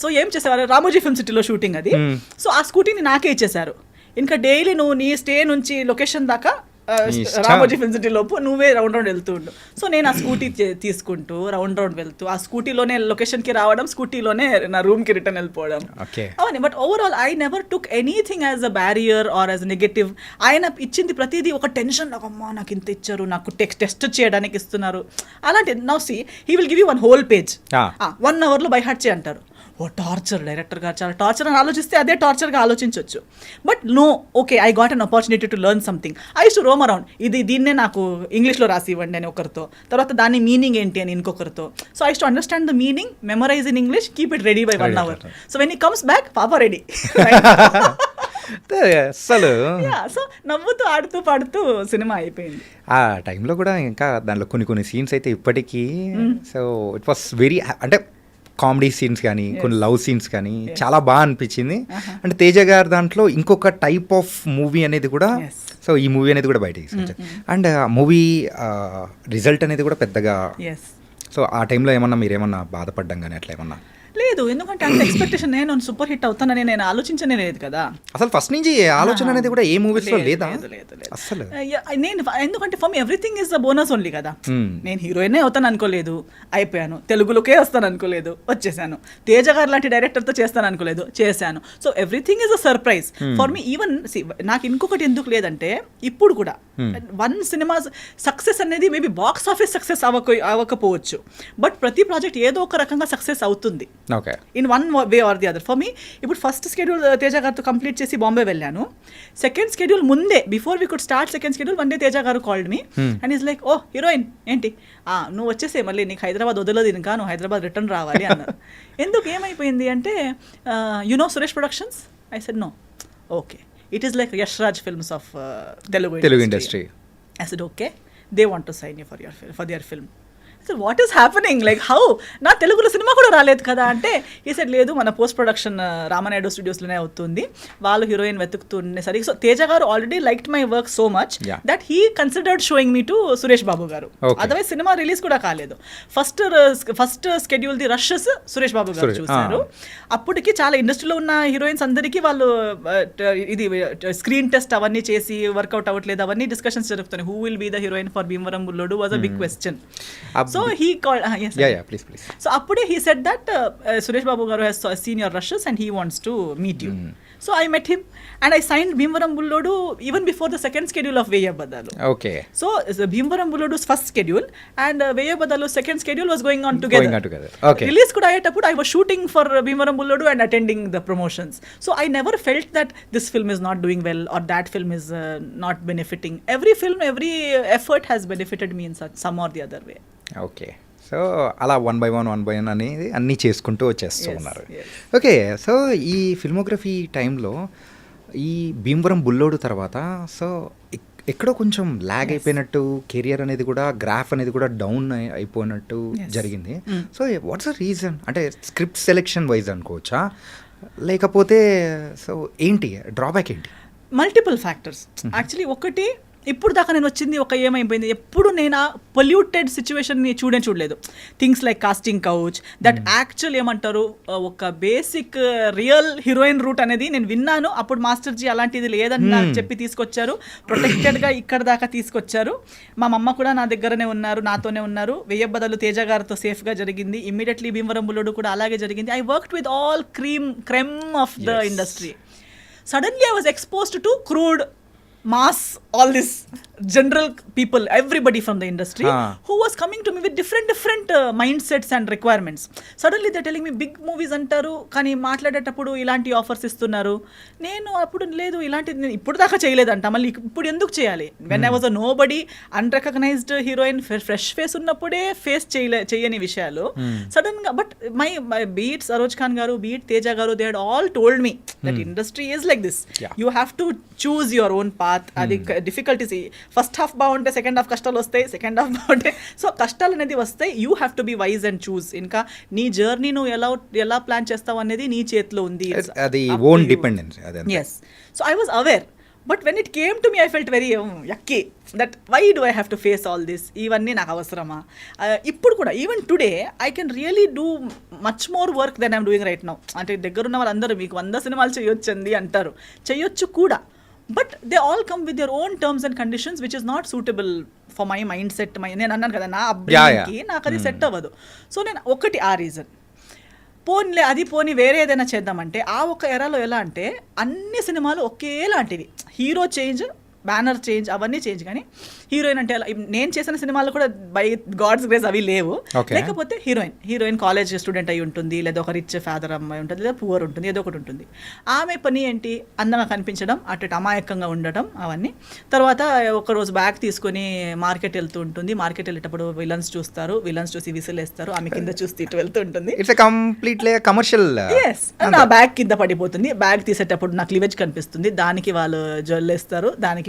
సో ఏం చేసేవారు రామోజీ ఫిల్మ్ సిటీలో షూటింగ్ అది. సో ఆ స్కూటీని నాకే ఇచ్చేసారు. ఇంకా డైలీ నువ్వు నీ స్టే నుంచి లొకేషన్ దాకా రామోజీ ఫిల్మ్ సిటీ లోపు నువ్వే రౌండ్ వెళ్తూ ఉండు. సో నేను ఆ స్కూటీ తీసుకుంటూ రౌండ్ వెళ్తూ ఆ స్కూటీలోనే లొకేషన్కి రావడం స్కూటీలోనే నా రూమ్కి రిటర్న్ వెళ్ళిపోవడం అవన్నీ. But overall I never took anything as a barrier or as negative. ఆయన ఇచ్చింది ప్రతిదీ ఒక టెన్షన్ అమ్మా నాకు ఇంత ఇచ్చారు నాకు టెస్ట్ చేయడానికి ఇస్తున్నారు అలాంటి. Now see he will give you 1 whole page 1 hourలో బై హార్ట్ చేయి అంటారు. ఓ టార్చర్ డైరెక్టర్ గారు చాలా టార్చర్ అని ఆలోచిస్తే అదే టార్చర్గా ఆలోచించవచ్చు. But no okay I got an opportunity to learn something. I to roam around దీన్నే నాకు ఇంగ్లీష్లో రాసి ఇవ్వండి అని ఒకరితో తర్వాత దాని మీనింగ్ ఏంటి అని ఇంకొకరితో. So I to understand the meaning memorize in English keep it ready by 1 hour. So when he comes back papa ready. అసలు సో నవ్వుతూ ఆడుతూ పాడుతూ సినిమా అయిపోయింది. ఆ టైంలో కూడా ఇంకా దాంట్లో కొన్ని సీన్స్ అయితే ఇప్పటికీ సో ఇట్ వాస్ వెరీ అంటే కామెడీ సీన్స్ కానీ కొన్ని లవ్ సీన్స్ కానీ చాలా బాగా అనిపించింది. అంటే తేజ గారు దాంట్లో ఇంకొక టైప్ ఆఫ్ మూవీ అనేది కూడా సో ఈ మూవీ అనేది కూడా బయటకి తీసుకొచ్చారు. అండ్ మూవీ రిజల్ట్ అనేది కూడా పెద్దగా సో ఆ టైంలో ఏమన్నా మీరేమన్నా బాధపడ్డం కానీ అట్లా ఏమన్నా లేదు ఎందుకంటే అంత ఎక్స్పెక్టేషన్ నేను సూపర్ హిట్ అవుతానని నేను ఆలోచించనే లేదు కదా అసలు ఫస్ట్ నుంచి ఆలోచన అనేది కూడా ఏ మూవీస్లో లేదా అసలు నేను ఎందుకంటే for me everything is the bonus only కదా. నేను హీరోయిన్ అవుతాను అనుకోలేదు అయిపోయాను తెలుగులోకే వస్తాను అనుకోలేదు వచ్చేసాను తేజ గారు లాంటి డైరెక్టర్తో చేస్తాను అనుకోలేదు చేశాను. So everything is a surprise for me. Even నాకు ఇంకొకటి ఎందుకు లేదంటే ఇప్పుడు కూడా 1 సినిమా సక్సెస్ అనేది మేబీ బాక్స్ ఆఫీస్ సక్సెస్ అవ్వకపోవచ్చు బట్ ప్రతి ప్రాజెక్ట్ ఏదో ఒక రకంగా సక్సెస్ అవుతుంది in 1 way or the other. For me ఇప్పుడు ఫస్ట్ స్కెడ్యూల్ తేజ గారితో కంప్లీట్ చేసి బాంబే వెళ్ళాను. సెకండ్ స్కెడ్యూల్ ముందే before we could start second schedule one day Teja గారు called me and is like oh heroine ఏంటి నువ్వు వచ్చేసే మళ్ళీ నీకు హైదరాబాద్ వదలదు ఇంకా నువ్వు హైదరాబాద్ రిటర్న్ రావాలి అన్నారు. ఎందుకు ఏమైపోయింది అంటే no Suresh productions. I said no okay it is like Yash Raj films of Telugu industry. I said okay they want to sign you for their film. So what is happening like how నా తెలుగులో సినిమా కూడా రాలేదు కదా అంటే ఈ సెడ్ లేదు మన post production Rama Naidu స్టూడియోస్లోనే అవుతుంది వాళ్ళు హీరోయిన్ వెతుకుతుండేసరికి. సో తేజ గారు already liked my work so much that he considered showing me to Suresh Babu గారు. అదర్వైజ్ సినిమా రిలీజ్ కూడా కాలేదు. First schedule the rushes Suresh Babu గారు చూశారు. అప్పటికి చాలా ఇండస్ట్రీలో ఉన్న హీరోయిన్స్ అందరికీ వాళ్ళు ఇది స్క్రీన్ టెస్ట్ అవన్నీ చేసి వర్కౌట్ అవ్వట్లేదు అవన్నీ డిస్కషన్స్ జరుగుతున్నాయి. Who will be the heroine for Bhimavaram Bullodu was a big question. So he called yes please so appude he said that Suresh Babu garu has seen your rushes and he wants to meet you. So I met him and I signed Bhimavaram Bullodu even before the second schedule of Veyyi Abaddalu. Okay. So Bhimavaram Bullodu's first schedule and Veyyi Abaddalu second schedule was going on together. Okay. Release కూడా అయ్యేటప్పుడు I was shooting for Bhimavaram Bullodu and attending the promotions. So I never felt that this film is not doing well or that film is not benefiting. Every film, every effort has benefited me in some or the other way. Okay. So అలా one by one అనేది అన్నీ చేసుకుంటూ వచ్చేస్తూ ఉన్నారు. yes. Okay. So ఈ filmography టైంలో ఈ భీమవరం బుల్లోడు తర్వాత సో ఎక్కడో కొంచెం ల్యాగ్ అయిపోయినట్టు, కెరియర్ అనేది కూడా, గ్రాఫ్ అనేది కూడా డౌన్ అయిపోయినట్టు జరిగింది. So what's the reason? అంటే స్క్రిప్ట్ సెలెక్షన్ వైజ్ అనుకోవచ్చా, లేకపోతే సో ఏంటి డ్రాబ్యాక్ ఏంటి? Multiple factors actually. ఒకటి, ఇప్పుడు దాకా నేను వచ్చింది ఒక ఏమైపోయింది, ఎప్పుడు నేను ఆ పొల్యూటెడ్ సిచ్యువేషన్ని చూడలేదు. Things like casting couch, that actual ఏమంటారు, ఒక బేసిక్ రియల్ హీరోయిన్ రూట్ అనేది నేను విన్నాను. అప్పుడు మాస్టర్జీ అలాంటిది లేదని నాకు చెప్పి తీసుకొచ్చారు, ప్రొటెక్టెడ్గా ఇక్కడ దాకా తీసుకొచ్చారు. మా మమ్మ కూడా నా దగ్గరనే ఉన్నారు, నాతోనే ఉన్నారు. వెయ్యబ్బదలు తేజ గారితో సేఫ్గా జరిగింది. ఇమ్మీడియట్లీ భీమవరం బుల్లోడు కూడా అలాగే జరిగింది. I worked with all cream of the industry. Suddenly I was exposed to crude, mass, all this general people, everybody from the industry who was coming to me with different mindsets and requirements. Suddenly they're telling me big movies అంటారు, కానీ మాట్లాడేటప్పుడు ఇలాంటి offers ఇస్తున్నారు. నేను అప్పుడు లేదు, ఇలాంటి నేను ఇప్పుడు దాకా చేయలేదంట, మళ్ళీ ఇప్పుడు ఎందుకు చేయాలి? When I was a nobody, unrecognized heroine, fresh face ఉన్నప్పుడే ఫేస్ చేయని విషయాలు సడన్ గా. But my be it Saroj Khan గారు, బీట్ తేజ గారు, they had all told me that industry is like this, you have to choose your own path. అది difficulties, first half బాగుంటే second half కష్టాలు వస్తాయి, సెకండ్ హాఫ్ బాగుంటే సో కష్టాలు అనేది వస్తాయి. You have to be wise and choose. ఇంకా నీ జర్నీ నువ్వు ఎలా ప్లాన్ చేస్తావు అనేది నీ చేతిలో ఉంది. అది own dependence. Yes. So I was aware, but when it came to me I felt very yucky that why do I have to face all this. ఇవన్నీ నాకు అవసరమా? ఇప్పుడు కూడా even today I can really do much more work than I'm doing right now. అంటే దగ్గరున్న వాళ్ళందరూ మీకు 100 సినిమాలు చేయొచ్చండి అంటారు, చేయొచ్చు కూడా. But they all come with your own terms and conditions which is not suitable for my mind set. నేను అన్నాను కదా, నా అబ్బాయికి నాకు అది సెట్ అవ్వదు. సో నేను ఒకటి ఆ రీజన్. పోనీ వేరే ఏదైనా చేద్దామంటే ఆ ఒక ఎరాలో ఎలా అంటే అన్ని సినిమాలు ఒకేలాంటివి, హీరో చేంజ్, బ్యానర్ చేంజ్, అవన్నీ చేంజ్, కానీ హీరోయిన్ అంటే నేను చేసిన సినిమాలు కూడా బై గాడ్స్ గ్రేస్ అవి లేవు. లేకపోతే హీరోయిన్ కాలేజ్ స్టూడెంట్ అయి ఉంటుంది, లేదా ఒక రిచ్ ఫాదర్ అమ్మాయి ఉంటుంది, లేదా పువర్ ఉంటుంది, ఏదో ఒకటి ఉంటుంది. ఆమె పని ఏంటి? అందంగా కనిపించడం, అటు అమాయకంగా ఉండటం, అవన్నీ. తర్వాత ఒకరోజు బ్యాగ్ తీసుకొని మార్కెట్ వెళ్తూ ఉంటుంది. మార్కెట్ వెళ్ళేటప్పుడు విలన్స్ చూస్తారు, విలన్స్ చూసి విసిలేస్తారు, ఆమె కింద చూసి ఇటు వెళ్తూ ఉంటుంది. It's completely commercial. ఎస్. నా బ్యాగ్ కింద పడిపోతుంది, బ్యాగ్ తీసేటప్పుడు నాకు క్లీవేజ్ కనిపిస్తుంది, దానికి వాళ్ళు జల్లేస్తారు, దానికి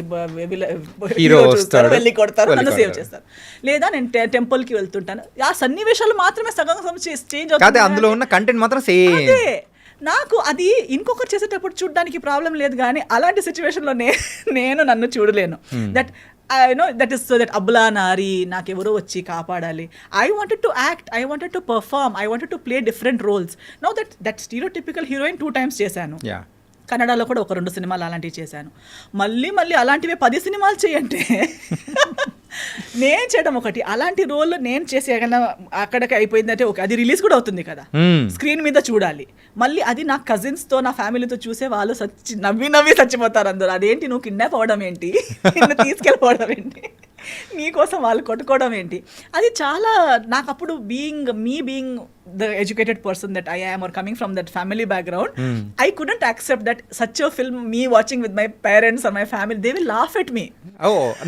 హీరో చూస్తారు, వెళ్ళి కొడతారు, నన్ను సేవ్ చేస్తారు. లేదా నేను టెంపుల్కి వెళ్తుంటాను, ఆ సన్నివేశాలు మాత్రమే సగం చేంజ్ అవుతుంది, అందులో ఉన్న కంటెంట్ మాత్రం సేమ్. నాకు అది ఇంకొకరు చేసేటప్పుడు చూడడానికి ప్రాబ్లం లేదు, కానీ అలాంటి సిచ్యువేషన్లో నేను నన్ను చూడలేను. That I know that is so that abla nari nakevaru vachi kapadali. I wanted to act, I wanted to perform, I wanted to play different roles. Now that stereotypical heroine 2 times chesanu. Yeah. కన్నడలో కూడా ఒక 2 సినిమాలు అలాంటివి చేశాను. మళ్ళీ అలాంటివే 10 సినిమాలు చేయంటే నేను చేయడం ఒకటి, అలాంటి రోల్ నేను చేసి అక్కడికి అయిపోయిందంటే ఓకే, అది రిలీజ్ కూడా అవుతుంది కదా, స్క్రీన్ మీద చూడాలి. మళ్ళీ అది నా కజిన్స్తో, నా ఫ్యామిలీతో చూసే వాళ్ళు నవ్వి చచ్చిపోతారు అందరూ. అదేంటి నువ్వు కిడ్నాప్ అవ్వడం ఏంటి, నిన్ను తీసుకెళ్ళిపోవడం ఏంటి, నీకోసం వాళ్ళు కొట్టుకోవడం ఏంటి. అది చాలా నాకు అప్పుడు being the educated person that I am or coming from that family background, I couldn't accept that such a film me watching with my parents or my family, they will laugh at me.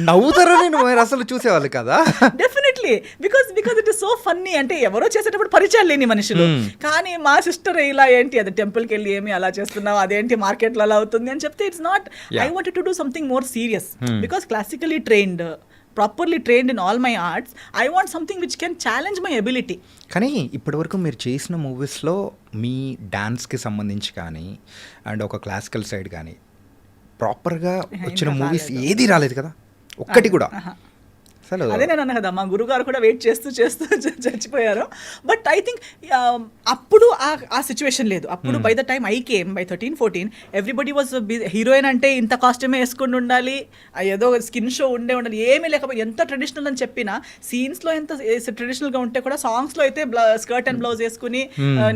నవ్వుతారని నువ్వు అసలు చూసేవాళ్ళు కదా. Definitely, because it is so funny. అంటే ఎవరో చేసేటప్పుడు పరిచయాలు లేని మనుషులు, కానీ మా సిస్టర్ ఇలా ఏంటి అది టెంపుల్కి వెళ్ళి ఏమి అలా చేస్తున్నావు, అదేంటి మార్కెట్లో అలా అవుతుంది అని చెప్తే it's not. I wanted to do something more serious because classically trained, properly trained in all my arts, I want something which can challenge my ability. కానీ ఇప్పటివరకు మీరు చేసిన మూవీస్లో మీ డాన్స్కి సంబంధించి కానీ అండ్ ఒక క్లాసికల్ సైడ్ కానీ ప్రాపర్గా వచ్చిన మూవీస్ ఏది రాలేదు కదా, ఒక్కటి కూడా. అసలు అదే నేను అన్నా కదా మా గురుగారు కూడా వెయిట్ చేస్తూ చచ్చిపోయారు. బట్ ఐ థింక్ అప్పుడు ఆ సిచ్యువేషన్ లేదు. అప్పుడు by the time I came by 13-14 everybody was heroine అంటే ఇంత కాస్ట్యూమే వేసుకుని ఉండాలి, ఏదో స్కిన్ షో ఉండాలి, ఏమీ లేకపోతే ఎంత ట్రెడిషనల్ అని చెప్పినా సీన్స్లో ఎంత ట్రెడిషనల్గా ఉంటే కూడా సాంగ్స్లో అయితే స్కర్ట్ అండ్ బ్లౌజ్ వేసుకుని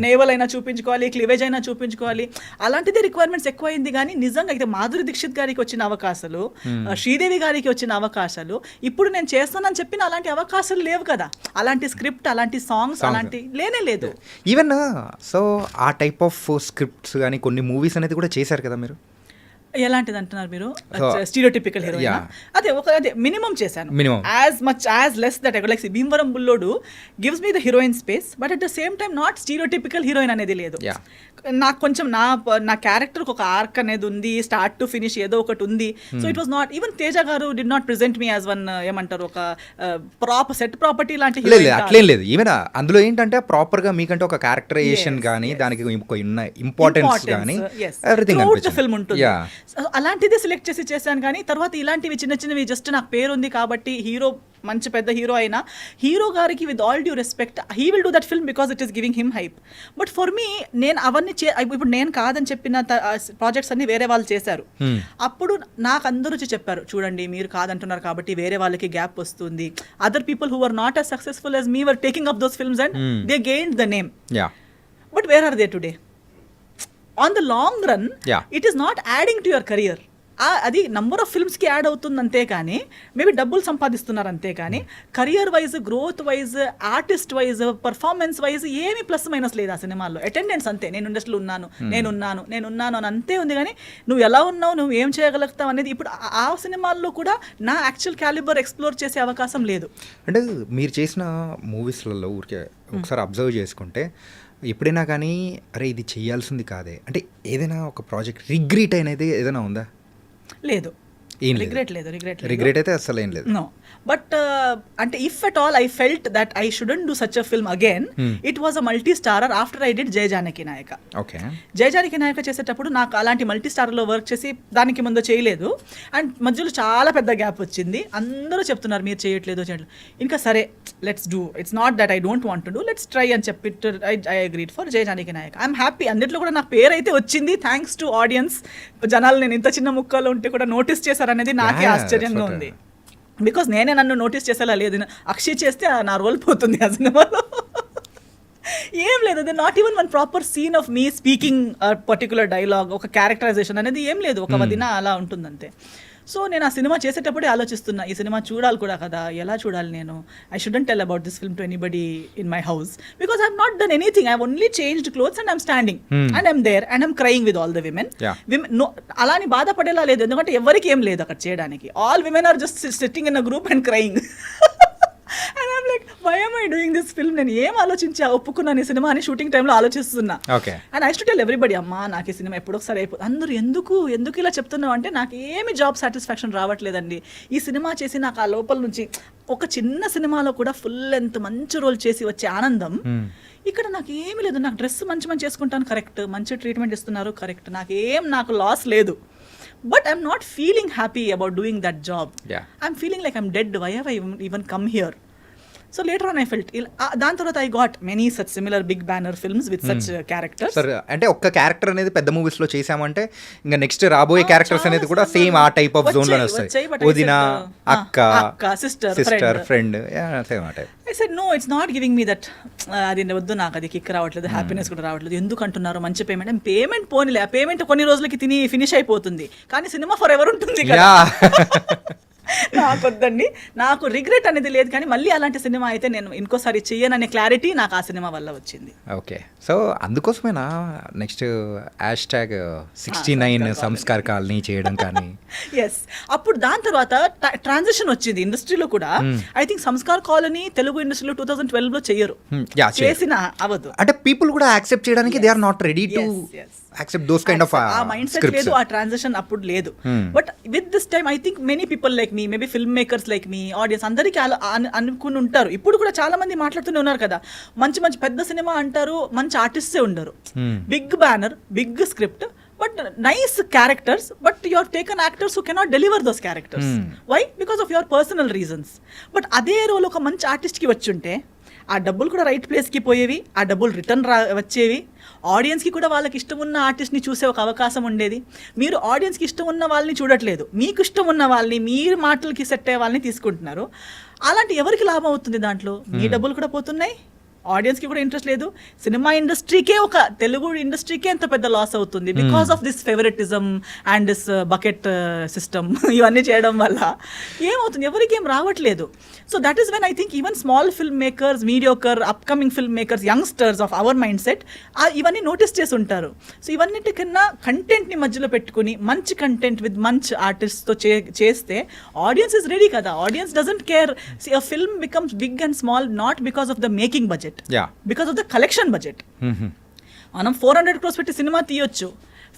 నేవల్ అయినా చూపించుకోవాలి, క్లివేజ్ అయినా చూపించుకోవాలి, అలాంటిది రిక్వైర్మెంట్స్ ఎక్కువైంది. కానీ నిజంగా అయితే మాధురి దీక్షిత్ గారికి వచ్చిన అవకాశాలు, శ్రీదేవి గారికి వచ్చిన అవకాశాలు, ఇప్పుడు నేను చేస్తానని చెప్పిన అలాంటి అవకాశాలు లేవు కదా. అలాంటి స్క్రిప్ట్, అలాంటి సాంగ్స్ అలాంటి లేనే లేదు. ఈవెన్ సో ఆ టైప్ ఆఫ్ స్క్రిప్ట్స్ కానీ కొన్ని మూవీస్ అనేది కూడా చేశారు కదా మీరు. ఎలాంటిది అంటున్నారు మీరు? స్టీరియోటిపికల్ హీరోయిన్ అదే మినిమం చేశాను. As much as less that like Bhimavaram Bullodu gives me the heroine space, but at the same time not stereotypical heroine అనేది లేదు. నాకు కొంచెం నా క్యారెక్టర్కి ఒక ఆర్క్ అనేది ఉంది, స్టార్ట్ టు ఫినిష్ ఏదో ఒకటి ఉంది. So it was not even Teja garu did not present me as one ఏమంటారు ఒక సెట్ ప్రాపర్టీ లాంటి అట్లేం లేదు. ఈవెన్ అందులో ఏంటంటే ప్రాపర్ గా మీకంటే ఒక క్యారెక్టరైజేషన్ కానీ దానికి ఇంపార్టెన్స్ కానీ ఎవ్రీథింగ్ ఫిల్మ్ ఉంటుంది. అలాంటిది సెలెక్ట్ చేశాను. కానీ తర్వాత ఇలాంటివి చిన్న చిన్నవి జస్ట్ నాకు పేరు ఉంది కాబట్టి హీరో మంచి పెద్ద హీరో అయినా హీరో గారికి with all due respect he will do that film because it is giving him hype. But for me నేను అవన్నీ ఇప్పుడు నేను కాదని చెప్పిన ప్రాజెక్ట్స్ అన్ని వేరే వాళ్ళు చేశారు. అప్పుడు నాకు అందరూ వచ్చి చెప్పారు, చూడండి మీరు కాదంటున్నారు కాబట్టి వేరే వాళ్ళకి గ్యాప్ వస్తుంది. Other people who are not as successful as me were taking up those films and they gained the name. But where are they today? On the long run, it is not adding to your career. అది number of ఫిల్మ్స్కి add అవుతుంది అంతే కానీ maybe డబ్బులు సంపాదిస్తున్నారు అంతే కానీ career wise, growth wise, artist wise, performance wise ఏమీ plus minus లేదు ఆ సినిమాల్లో. అటెండెన్స్ అంతే, నేను ఇండస్ట్రీలో నేనున్నాను అని అంతే ఉంది. కానీ నువ్వు ఎలా ఉన్నావు, నువ్వు ఏం చేయగలుగుతావు అనేది ఇప్పుడు ఆ సినిమాల్లో కూడా నా యాక్చువల్ క్యాలిబర్ ఎక్స్ప్లోర్ చేసే అవకాశం లేదు. అంటే మీరు చేసిన మూవీస్లలో ఊరికే ఒకసారి అబ్జర్వ్ చేసుకుంటే ఎప్పుడైనా కానీ అరే ఇది చేయాల్సింది కాదే అంటే ఏదైనా ఒక ప్రాజెక్ట్ రిగ్రెట్ అనేది ఏదైనా ఉందా? లేదు, రిగ్రెట్ అయితే అసలు ఏం లేదు. నో, బట్ అంటే if at all I felt that I shouldn't do such a film again, it was a multi starrer after I did Jaya Janaki Nayaka. Jaya Janaki నాయక చేసేటప్పుడు నాకు అలాంటి మల్టీ స్టారర్లో వర్క్ చేసి దానికి ముందు చేయలేదు. అండ్ మధ్యలో చాలా పెద్ద గ్యాప్ వచ్చింది. అందరూ చెప్తున్నారు మీరు చేయట్లేదు. ఇంకా సరే let's do, it's not that I don't want to do, let's try అని చెప్పి I agreed for Jaya Janaki Nayaka. I'm happy. అన్నిట్లో కూడా నాకు పేరు అయితే వచ్చింది థ్యాంక్స్ టు ఆడియన్స్. జనాలు నేను ఇంత చిన్న ముక్కలో ఉంటే కూడా నోటీస్ చేశారనేది నాకే ఆశ్చర్యంగా ఉంది. బికాస్ నేనే నన్ను నోటీస్ చేసేలా లేదు. అక్షయ్ చేస్తే నా రోల్ పోతుంది ఆ సినిమాలో. ఏం లేదు, అది not even one proper scene of me speaking particular dialogue, ఒక క్యారెక్టరైజేషన్ అనేది ఏం లేదు. ఒక వదిన అలా ఉంటుందంతే. సో నేను ఆ సినిమా చేసేటప్పుడే ఆలోచిస్తున్నా, ఈ సినిమా చూడాలి కూడా కదా, ఎలా చూడాలి నేను. I shouldn't tell about this film to anybody in my house because I have not done anything. I have only changed clothes and I'm standing and I'm there and I'm crying with all the women. అలా అని బాధపడేలా లేదు, ఎందుకంటే ఎవరికి ఏం లేదు అక్కడ చేయడానికి. All women are just sitting in a group and crying. And I'm like why am I doing this film? నేను ఏం ఆలోచించా ఒప్పుకున్నాను ఈ సినిమా అని షూటింగ్ టైంలో ఆలోచిస్తున్నా. And I to tell everybody, అమ్మా నాకు ఈ సినిమా ఎప్పుడొకసారి అయిపోతుంది. అందరూ ఎందుకు ఇలా చెప్తున్నావు అంటే నాకు ఏమి జాబ్ సాటిస్ఫాక్షన్ రావట్లేదండి. ఈ సినిమా చేసి నాకు ఆ లోపల నుంచి ఒక చిన్న సినిమాలో కూడా ఫుల్ లెంత్ మంచి రోల్ చేసి వచ్చే ఆనందం ఇక్కడ నాకు ఏమీ లేదు. నాకు డ్రెస్ మంచి చేసుకుంటాను, కరెక్ట్. మంచి ట్రీట్మెంట్ ఇస్తున్నారు, కరెక్ట్. నాకు లాస్ లేదు. But I'm not feeling happy about doing that job. I'm feeling like I'm dead. Why have I even come here? So later on I felt దాని తర్వాత I got many such similar big banner films with such characters. సరే, అంటే ఒక్క character అనేది పెద్ద movies లో చేసామంటే ఇంకా నెక్స్ట్ రాబోయే క్యారెక్టర్స్ అనేది కూడా సేమ్ ఆ టైప్ ఆఫ్ జోన్ లోనే వస్తాయి. వదిన, అక్క, సిస్టర్, ఫ్రెండ్, సేమ్ ఆ type. I said no, it's not giving me that. అది వద్దు, నాకు అది కిక్ రావట్లేదు, హ్యాపీనెస్ కూడా రావట్లేదు. ఎందుకు అంటున్నారు మంచి పేమెంట్ పోనీలే, ఆ పేమెంట్ కొన్ని రోజులకి తిని ఫినిష్ అయిపోతుంది, కానీ సినిమా ఫర్ ఎవర్ ఉంటుంది కదా. నాకు వద్దండి, నాకు రిగ్రెట్ అనేది లేదు. కానీ మళ్ళీ అలాంటి సినిమా అయితే నేను ఇంకోసారి చెయ్యననే క్లారిటీ నాకు ఆ సినిమా వల్ల వచ్చింది. ఓకే, సో అందుకోసమేనా నెక్స్ట్ #69 సంస్కార్ కాలనీ చేయడం కానీ. ఎస్, అప్పుడు దాని తర్వాత ట్రాన్సిషన్ వచ్చింది ఇండస్ట్రీలో కూడా. I think Sanskar colony Telugu ఇండస్ట్రీలో 2012లో చెయ్యరు, చేసిన అవదు. అంటే పీపుల్ కూడా యాక్సెప్ట్ చేయడానికి they are not ready to accept those kind of ఆ మైండ్ సెట్ లేదు, ఆ ట్రాన్సిషన్ అప్పుడు లేదు. But with this time I think many people like me, maybe film makers like me, audience అందరికీ అనుకుని ఉంటారు. ఇప్పుడు కూడా చాలా మంది మాట్లాడుతూనే ఉన్నారు కదా, మంచి పెద్ద సినిమా అంటారు, మంచి ఆర్టిస్టే ఉండరు. Big banner, big script, but nice characters, but you are taken actors who cannot deliver those characters. Why? Because of your personal reasons. But అదే రోల్ ఒక మంచి ఆర్టిస్ట్కి వచ్చుంటే ఆ డబ్బులు కూడా రైట్ ప్లేస్కి పోయేవి, ఆ డబ్బులు రిటర్న్ వచ్చేవి, ఆడియన్స్కి కూడా వాళ్ళకి ఇష్టం ఉన్న ఆర్టిస్ట్ని చూసే ఒక అవకాశం ఉండేది. మీరు ఆడియన్స్కి ఇష్టం ఉన్న వాళ్ళని చూడట్లేదు, మీకు ఇష్టం ఉన్న వాళ్ళని, మీరు మాటలకి సెట్ అయ్యే వాళ్ళని తీసుకుంటున్నారు. అలాంటి ఎవరికి లాభం అవుతుంది దాంట్లో? మీ డబ్బులు కూడా పోతున్నాయి, ఆడియన్స్కి కూడా ఇంట్రెస్ట్ లేదు, సినిమా ఇండస్ట్రీకే, ఒక తెలుగు ఇండస్ట్రీకే ఎంత పెద్ద లాస్ అవుతుంది because of this favouritism and this bucket system. ఇవన్నీ చేయడం వల్ల ఏమవుతుంది? ఎవరికి ఏం రావట్లేదు. So that is when I think even small film makers, mediocre, upcoming film makers, youngsters of our mind set ఇవన్నీ నోటీస్ చేసి ఉంటారు. సో ఇవన్నిటికన్నా కంటెంట్ని మధ్యలో పెట్టుకుని మంచి కంటెంట్ విత్ మంచి ఆర్టిస్ట్తో చేస్తే ఆడియన్స్ ఇస్ రెడీ కదా. Audience doesn't care. A film becomes big and small not because of the making budget, because of the collection budget. మనం 400 crores పెట్టి సినిమా తీయొచ్చు,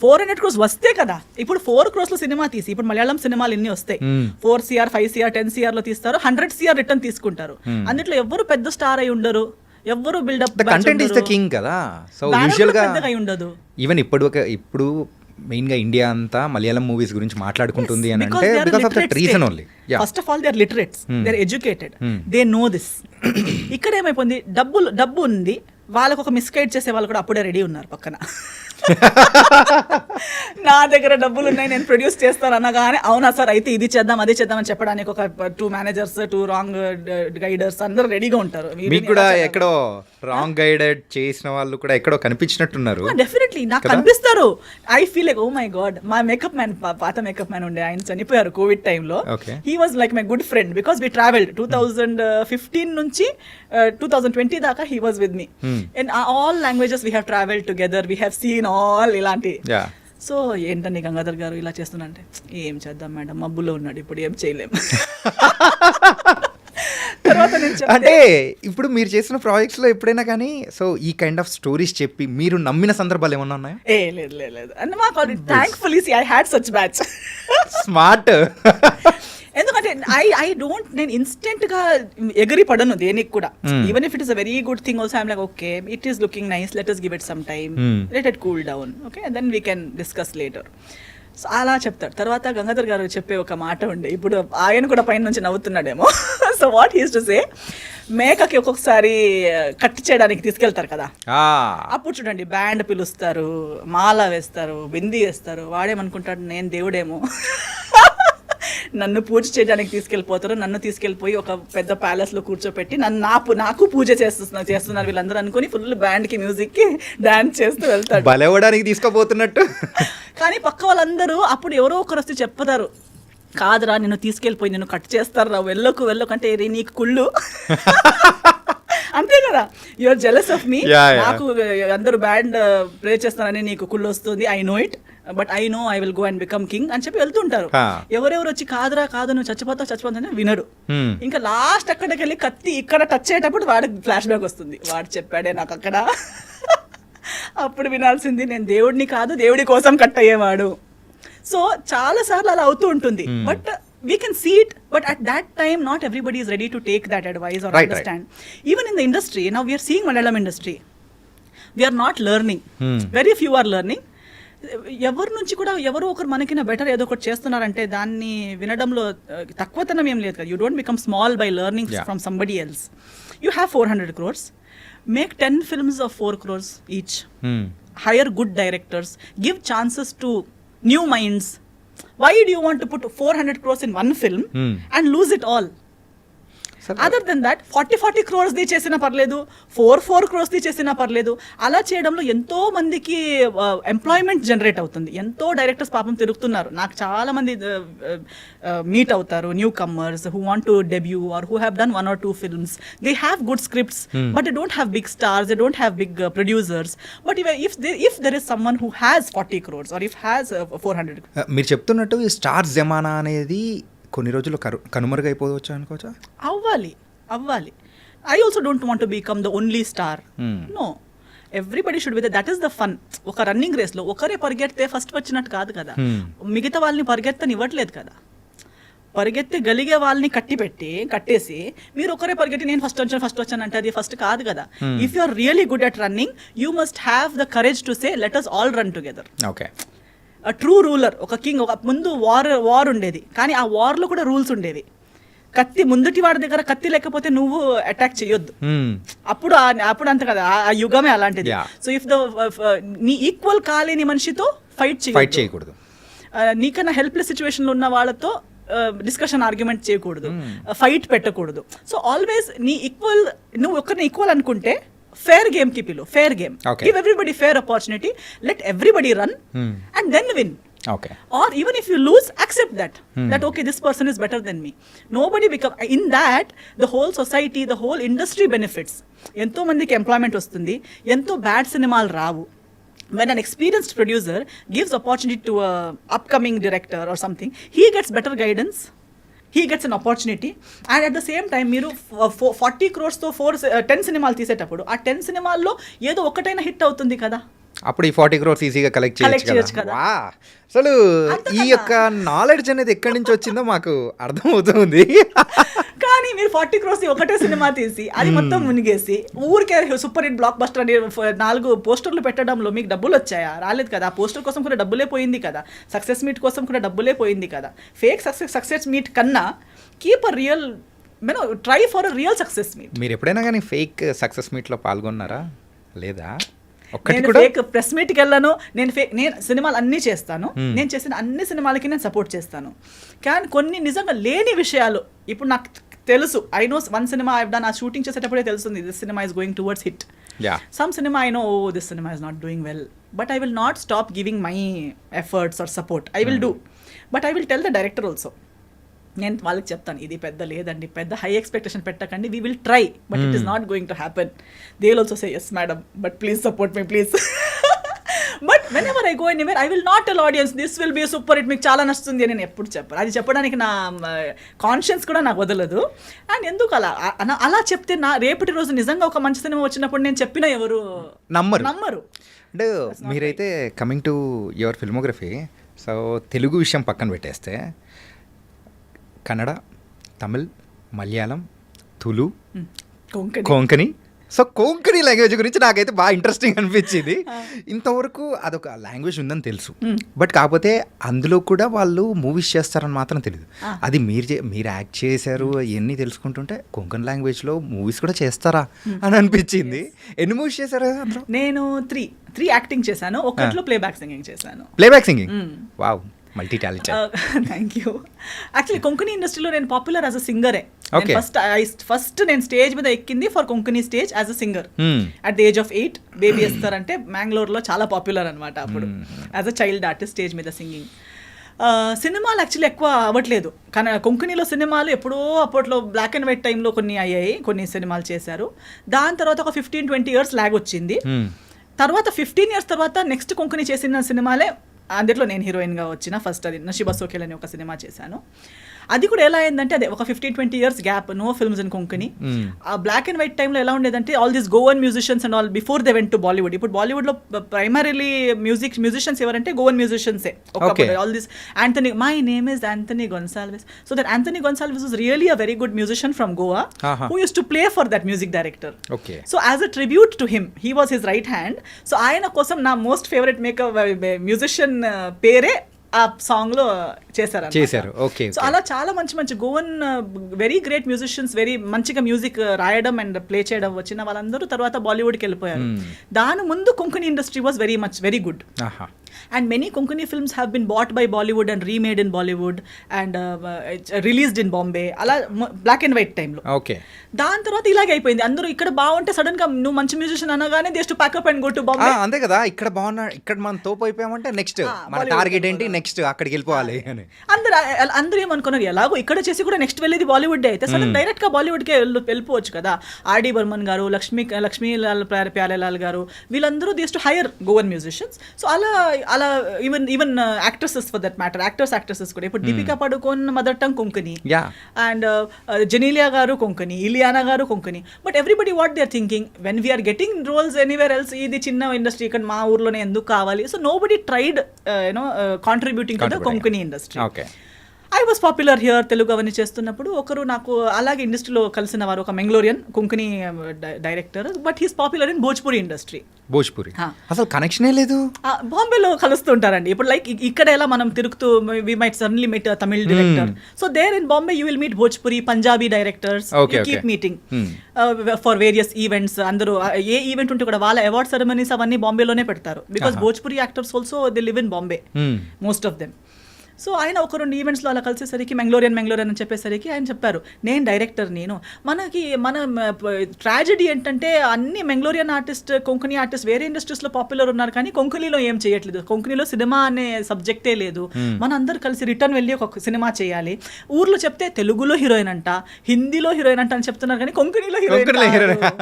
400 crores వస్తే కదా. ఇప్పుడు 4 crores లో సినిమా తీసి, ఇప్పుడు మలయాళం సినిమాలు ఎన్ని వస్తాయి, 4 CR 5 CR 10 CR లో తీస్తారు, 100 CR రిటర్న్ తీసుకుంటారు. అందులో ఎవరు పెద్ద స్టార్ అయి ఉండరు, ఎవరు buildup, content is the king కదా. సో యూజువల్ గా ఉండదు. ఈవెన్ ఇప్పుడు మెయిన్ గా ఇండియా అంతా మలయాళం మూవీస్ గురించి మాట్లాడుకుంటుంది అని అంటే because of that reason only. First of all they are literates, they are educated, they know this. ఇక్కడ ఏమైపోయింది, డబ్బు ఉంది, వాళ్ళకు ఒక మిస్గైడ్ చేసే వాళ్ళు కూడా అప్పుడే రెడీ ఉన్నారు పక్కన. నా దగ్గర డబ్బులు ఉన్నాయి, నేను ప్రొడ్యూస్ చేస్తాను అనగానే అవునా సార్ అయితే ఇది చేద్దాం అది చేద్దాం అని చెప్పడానికి ఒక 2 మేనేజర్స్, 2 రాంగ్ గైడర్స్ అందరూ రెడీగా ఉంటారు. మీకు కూడా ఎక్కడో రాంగ్ గైడెడ్ చేసిన వాళ్ళు కూడా ఎక్కడో కనిపించినట్టున్నారు. డెఫినెట్లీ నాకు కనిపిస్తారు. I feel like oh my god, మా మేకప్ మ్యాన్, పాత మేకప్ మ్యాన్ ఉండే, ఆయన చనిపోయారు కోవిడ్ టైంలో. He was like my good friend because we travelled 2015 నుంచి 2020 దాకా he was with me. In all languages we have travelled together, we have seen all ఇలాంటి. So ఏంటండి గంగాధర్ గారు ఇలా చేస్తున్నా అంటే, ఏం చేద్దాం మేడం, మబ్బులో ఉన్నాడు, ఇప్పుడు ఏం చేయలేం. తర్వాత అంటే ఇప్పుడు మీరు చేసిన ప్రాజెక్ట్స్ లో ఎప్పుడైనా కానీ సో ఈ కైండ్ ఆఫ్ స్టోరీస్ చెప్పి మీరు నమ్మిన సందర్భాలు ఏమన్నా ఉన్నాయా? లేదు అంటే మాకు thankfully I had such batch. Smart. ఎందుకంటే ఐ డోంట్, నేను ఇన్స్టెంట్ గా ఎగిరి పడను దేనికి కూడా. Even if it is a very good thing also I'm like okay it is looking nice, let us give it some time, let it cool down, okay, and then we can discuss later. So అలా చెప్తాడు. తర్వాత గంగాధర్ గారు చెప్పే ఒక మాట ఉండే, ఇప్పుడు ఆయన కూడా పైన నుంచి నవ్వుతున్నాడేమో. So what he's to say, మేకకి ఒక్కొక్కసారి కట్ చేయడానికి తీసుకెళ్తారు కదా, అప్పుడు చూడండి బ్యాండ్ పిలుస్తారు, మాల వేస్తారు, బిందీ వేస్తారు, వాడేమనుకుంటాడు నేను దేవుడేమో, నన్ను పూజ చేయడానికి తీసుకెళ్ళిపోతారు, నన్ను తీసుకెళ్ళిపోయి ఒక పెద్ద ప్యాలెస్ లో కూర్చోపెట్టి నాకు పూజ చేస్తున్నారు వీళ్ళందరూ అనుకుని ఫుల్ బ్యాండ్ కి మ్యూజిక్ కి డాన్స్ చేస్తూ వెళ్తాడు, బలవడానికి తీసుకోపోతున్నట్టు. కానీ పక్క వాళ్ళందరూ అప్పుడు ఎవరో ఒకరు వస్తే చెప్తారు, కాదురా నిన్ను తీసుకెళ్ళిపోయి నిన్ను కట్ చేస్తారు రా, వెళ్ళకంటే నీకు కుళ్ళు. అంతే కదా, యూఆర్ జెలస్ ఆఫ్ మీ, నాకు అందరూ బ్యాండ్ ప్లే చేస్తారని నీకు కుళ్ళు వస్తుంది, I know it, but I know I will go and become king అని చెప్పి వెళ్తుంటారు. ఎవరెవరు వచ్చి కాదు నువ్వు చచ్చిపోతావు వినరు. ఇంకా లాస్ట్ అక్కడికి వెళ్ళి కత్తి ఇక్కడ టచ్ అయ్యేటప్పుడు వాడికి ఫ్లాష్ బ్యాక్ వస్తుంది, వాడు చెప్పాడే నాకు అక్కడ. అప్పుడు వినాల్సింది నేను దేవుడిని కాదు, దేవుడి కోసం కట్ అయ్యేవాడు. సో చాలా సార్లు అలా అవుతూ ఉంటుంది, but we can see it, but at that time not everybody is ready to take that advice or understand. Even in the industry now we are seeing Malayalam industry, we are not learning, very few are learning. ఎవరి నుంచి కూడా ఎవరో ఒకరు మనకిన better ఏదో ఒకటి చేస్తున్నారంటే దాన్ని వినడంలో తక్కువతనం ఏం లేదు కదా. You don't become small by learning from somebody else. You have 400 crores, make 10 films of 4 crores each, hire good directors, give chances to new minds. Why do you want to put 400 crores in one film and lose it all? Other than that 40 crores the చేసినా పర్లేదు, 4 crores the చేసినా పర్లేదు. అలా చేయడంలో ఎంతో మందికి employment generate అవుతుంది. ఎంతో డైరెక్టర్స్ పాపం తిరుగుతున్నారు, నాకు చాలా మంది మీట్ అవుతారు, newcomers who want to debut or who have done 1 or 2 films. They have good scripts but they don't have big stars, they don't have big producers. But if there is someone who has 40 crores or if has 400. మీరు చెప్తున్నట్టు ఈ star జమానా అనేది కొన్ని రోజులు కనుమరుగైపోవచ్చు అనుకోవచ్చా? అవ్వాలి. I also don't want to become the only star. No, everybody should be that is the fun. ఒక రన్నింగ్ రేస్ లో ఒకరే పరిగెడితే ఫస్ట్ వచ్చినట్టు కాదు కదా, మిగతా వాళ్ళని పరిగెత్తనివ్వట్లేదు కదా. పరిగెత్తగలిగే వాళ్ళని కట్టేసి మీరు ఒకరే పరిగెట్టి నేను ఫస్ట్ వచ్చాను అంటే అది ఫస్ట్ కాదు కదా. If you are really good at running you must have the courage to say let us all run together. Okay, true ruler, ఒక కింగ్. ఒక ముందు వార్ ఉండేది, కానీ ఆ వార్లో కూడా రూల్స్ ఉండేవి. కత్తి ముందుటి వాడి దగ్గర కత్తి లేకపోతే నువ్వు అటాక్ చేయొద్దు. అప్పుడు అంత కదా, ఆ యుగమే అలాంటిది. సో ఇఫ్ నీ ఈక్వల్ కాలేని మనిషితో ఫైట్ చేయకూడదు, నీకన్నా హెల్ప్లెస్ సిచ్యువేషన్లో ఉన్న వాళ్ళతో డిస్కషన్ ఆర్గ్యుమెంట్ చేయకూడదు, ఫైట్ పెట్టకూడదు. సో ఆల్వేస్ నీ ఈక్వల్, నువ్వు ఒకరిని ఈక్వల్ అనుకుంటే ఫేర్ గేమ్ కి పిలు, fair game, give everybody fair opportunity, let everybody run and then win. Okay. Or even if you lose, accept that okay, this person is better than me. Nobody become, in that the whole society, the whole industry benefits. Ento mandiki employment vastundi, ento bad cinemalu ravu. When an experienced producer gives opportunity to a upcoming director or something, he gets better guidance, he gets an opportunity, and at the same time మీరు 40 crores తో 10 సినిమాలు తీసేటప్పుడు ఆ 10 సినిమాల్లో ఏదో ఒకటైనా hit అవుతుంది కదా, అప్పుడు ఈ 40 crores ఈజీగా కలెక్ట్ చేయొచ్చు కదా. అసలు ఈ యొక్క నాలెడ్జ్ అనేది ఎక్కడి నుంచి వచ్చిందో మాకు అర్థమవుతుంది. కానీ మీరు 40 crores ఒకటే సినిమా తీసి అది మొత్తం మునిగేసి ఊరికే సూపర్ హిట్ బ్లాక్ బస్టర్ అని 4 పోస్టర్లు పెట్టడంలో మీకు డబ్బులు వచ్చాయా? రాలేదు కదా. ఆ పోస్టర్ కోసం కూడా డబ్బులే పోయింది కదా, సక్సెస్ మీట్ కోసం కూడా డబ్బులే పోయింది కదా. ఫేక్ సక్సెస్ మీట్ కన్నా keep a real, try for a real success meet. మీరు ఎప్పుడైనా కానీ ఫేక్ సక్సెస్ మీట్లో పాల్గొన్నారా? లేదా? నేను ఫేక్ ప్రెస్ మీట్కి వెళ్ళాను, నేను సినిమాలు అన్నీ చేస్తాను, నేను చేసిన అన్ని సినిమాలకి నేను సపోర్ట్ చేస్తాను. కానీ కొన్ని నిజంగా లేని విషయాలు ఇప్పుడు నాకు తెలుసు. ఐ నో వన్ సినిమా ఐ డన్, ఆ షూటింగ్ చేసేటప్పుడే తెలుస్తుంది దిస్ సినిమా is going towards hit. Some సినిమా ఐ నో దిస్ సినిమా is not doing well, but I will not stop giving my efforts or support. I will do, but I will tell the director also. నేను వాళ్ళకి చెప్తాను, ఇది పెద్ద లేదండి, పెద్ద high expectation పెట్టకండి, we will try, but it is not going to happen. They will also say yes madam, but please support me please. But whenever I go anywhere I will not tell audience this will be super hit, మీకు చాలా నచ్చుతుంది అని నేను ఎప్పుడు చెప్పను. అది చెప్పడానికి నా కాన్షియన్స్ కూడా నాకు వదలదు. అండ్ ఎందుకు అలా చెప్తే నా రేపటి రోజు నిజంగా ఒక మంచి సినిమా వచ్చినప్పుడు నేను చెప్పిన ఎవరు నమ్మరు. అంటే మీరైతే coming to your filmography, so Telugu విషయం పక్కన పెట్టేస్తే కన్నడ, తమిళ్, మలయాళం, తులు, కొంకణి. సో కొంకణి లాంగ్వేజ్ గురించి నాకైతే బాగా ఇంట్రెస్టింగ్ అనిపించింది. ఇంతవరకు అదొక లాంగ్వేజ్ ఉందని తెలుసు, బట్ కాకపోతే అందులో కూడా వాళ్ళు మూవీస్ చేస్తారని మాత్రం తెలియదు. అది మీరు యాక్ట్ చేశారు ఇవన్నీ తెలుసుకుంటుంటే కొంకణి లాంగ్వేజ్లో మూవీస్ కూడా చేస్తారా అని అనిపించింది. ఎన్ని మూవీస్ చేశారు అందులో? నేను త్రీ యాక్టింగ్ చేశాను, ఒకటిలో ప్లేబ్యాక్ సింగింగ్ చేశాను. Playback singing, wow, multi talented. Thank you. Actually Konkani ఇండస్ట్రీలో నేను పాపులర్ యాజ్ అ సింగరే. ఫస్ట్ నేను స్టేజ్ మీద ఎక్కింది for Konkani stage as a singer at the age of 8. Baby Esther అంటే మ్యాంగ్లూర్లో చాలా పాపులర్ అనమాట అప్పుడు, as a child artist stage మీద సింగింగ్. సినిమాలు యాక్చువల్లీ ఎక్కువ అవ్వట్లేదు, కానీ కొంకణిలో సినిమాలు ఎప్పుడో అప్పట్లో బ్లాక్ అండ్ వైట్ టైంలో కొన్ని అయ్యాయి, కొన్ని సినిమాలు చేశారు. దాని తర్వాత ఒక 15-20 years లాగ్ వచ్చింది. తర్వాత 15 years తర్వాత నెక్స్ట్ కొంకణి చేసిన సినిమాలే, అందులో నేను హీరోయిన్గా వచ్చిన ఫస్ట్ అది నషీబా సోకేల్ అని ఒక సినిమా చేశాను. అది కూడా ఎలా అయిందంటే అదే ఒక 15-20 years gap, no films in Konkani. ఆ బ్లాక్ అండ్ వైట్ టైంలో ఎలా ఉండేదంటే all these Goan musicians and all before they went to Bollywood. ఇప్పుడు బాలీవుడ్లో ప్రైమరీలీ మ్యూజిషియన్స్ ఎవరంటే గోవన్ మ్యూజిషియన్సే. All this Anthony, my name is Anthony Gonsalves. So that Anthony Gonsalves was really a very good musician from Goa who used to play for that music director. So as a tribute to him, he was his right hand. So ఆయన కోసం నా most favourite makeup musician పేరే ఆ song లో చేశారు. Okay. So అలా చాలా మంచి Goan very great musicians, very మంచిగా మ్యూజిక్ రాయడం అండ్ ప్లే చేయడం వచ్చిన వాళ్ళందరూ తర్వాత బాలీవుడ్కి వెళ్ళిపోయారు. దాని ముందు Konkani industry was very good. And many Konkani films have been bought by Bollywood and remade in Bollywood and released in Bombay. అలా బ్లాక్ అండ్ వైట్ టైంలో. ఓకే. దాని తర్వాత ఇలాగే అయిపోయింది. అందరూ ఇక్కడ బాగుంటే సడన్ గా నువ్వు మంచి మ్యూజిషియన్ అనగానే they to pack up and go to Bombay. అంతే కదా, ఇక్కడ బాగున్నా, ఇక్కడ మనం తోపు అయిపోయామంటే నెక్స్ట్ మన టార్గెట్ ఏంటి, నెక్స్ట్ అక్కడికి వెళ్ళిపోవాలి అని అందరూ ఏమనుకున్నారు, ఎలాగో ఇక్కడ చేసి కూడా నెక్స్ట్ వెళ్ళేది బాలీవుడ్ అయితే సడన్ డైరెక్ట్ గా బాలీవుడ్కే వెళ్ళిపోవచ్చు కదా. ఆర్డి బర్మన్ గారు, లక్ష్మీలాల్ ప్యారేలాల్ గారు, వీళ్ళందరూ they to hire Goan musicians. So అలా even actresses for that matter, actors కూడా ఇప్పుడు Deepika Padukone mother tongue Konkani, and Genelia గారు కొంకణి, ఇలియానా గారు Konkani. But everybody what they are thinking when we are getting roles anywhere else, ఇది చిన్న ఇండస్ట్రీ ఇక్కడ మా ఊర్లోనే ఎందుకు కావాలి. So nobody tried contributing to the Konkani industry. I was popular here Telugu అవన్నీ చేస్తున్నప్పుడు ఒకరు నాకు అలాగే ఇండస్ట్రీలో కలిసిన వారు ఒక Mangalorean Konkani director, but he's popular in Bhojpuri industry. Bhojpuri అసలు కనెక్షనే లేదు. బాంబేలో కలుస్తుంటారండి. ఇప్పుడు లైక్ ఇక్కడ ఎలా మనం తిరుగుతూ we might suddenly meet Tamil director, so there in Bombay you will meet Bhojpuri Punjabi directors, keep meeting for various events. అందరూ ఏ ఈవెంట్ ఉంటే కూడా వాళ్ళ అవార్డ్ సెరమనీస్ అవన్నీ బాంబేలోనే పెడతారు, because Bhojpuri actors also they live in Bombay most of them. So ఆయన ఒక 2 ఈవెంట్స్లో అలా కలిసేసరికి మెంగ్లోరియన్ అని చెప్పేసరికి ఆయన చెప్పారు, నేను డైరెక్టర్, మన ట్రాజెడీ ఏంటంటే అన్ని మెంగ్లోరియన్ ఆర్టిస్ట్, కొంకణి ఆర్టిస్ట్ వేరే ఇండస్ట్రీస్లో పాపులర్ ఉన్నారు, కానీ కొంకణిలో ఏం చేయట్లేదు. కొంకణిలో సినిమా అనే సబ్జెక్టే లేదు. మన అందరు కలిసి రిటర్న్ వెళ్ళి ఒక సినిమా చేయాలి. ఊర్లో చెప్తే తెలుగులో హీరోయిన్ అంట, హిందీలో హీరోయిన్ అంట అని చెప్తున్నారు, కానీ కొంకణిలో హీరోయిన్.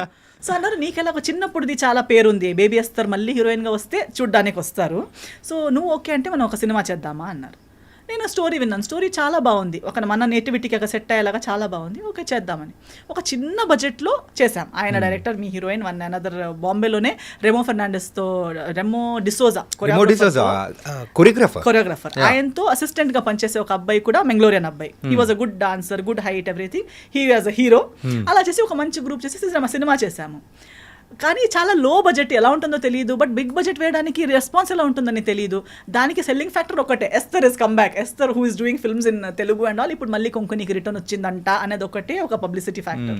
సో అన్నారు, నీకెలా ఒక చిన్నప్పుడుది చాలా పేరుంది, బేబీ ఎస్తర్ మళ్ళీ హీరోయిన్గా వస్తే చూడ్డానికి వస్తారు, సో నువ్వు ఓకే అంటే మనం ఒక సినిమా చేద్దామా అన్నారు. నేను స్టోరీ విన్నాను, స్టోరీ చాలా బాగుంది, ఒక మన నేటివిటీకి ఒక సెట్ అయ్యేలాగా చాలా బాగుంది, ఓకే చేద్దామని ఒక చిన్న బడ్జెట్లో చేశాం. ఆయన director, me heroine one another బాంబేలోనే రెమో డిసోజా కొరియోగ్రాఫర్, ఆయనతో అసిస్టెంట్గా పనిచేసే ఒక అబ్బాయి కూడా మెంగ్లోరియన్ అబ్బాయి. He was a good dancer, good height, everything, he was a hero. అలా చేసి ఒక మంచి గ్రూప్ చేసి సినిమా చేశాము. కానీ చాలా లో బడ్జెట్, ఎలా ఉంటుందో తెలియదు, బట్ బిగ్ బడ్జెట్ వేయడానికి రెస్పాన్స్ ఎలా ఉంటుందని తెలియదు. దానికి సెల్లింగ్ ఫ్యాక్టర్ ఒకటే, Esther is come back, Esther who is doing films in Telugu and all, ఇప్పుడు మళ్ళీ కొంకణికి రిటర్న్ వచ్చిందంట అనేది ఒకటే ఒక పబ్లిసిటీ ఫ్యాక్టర్.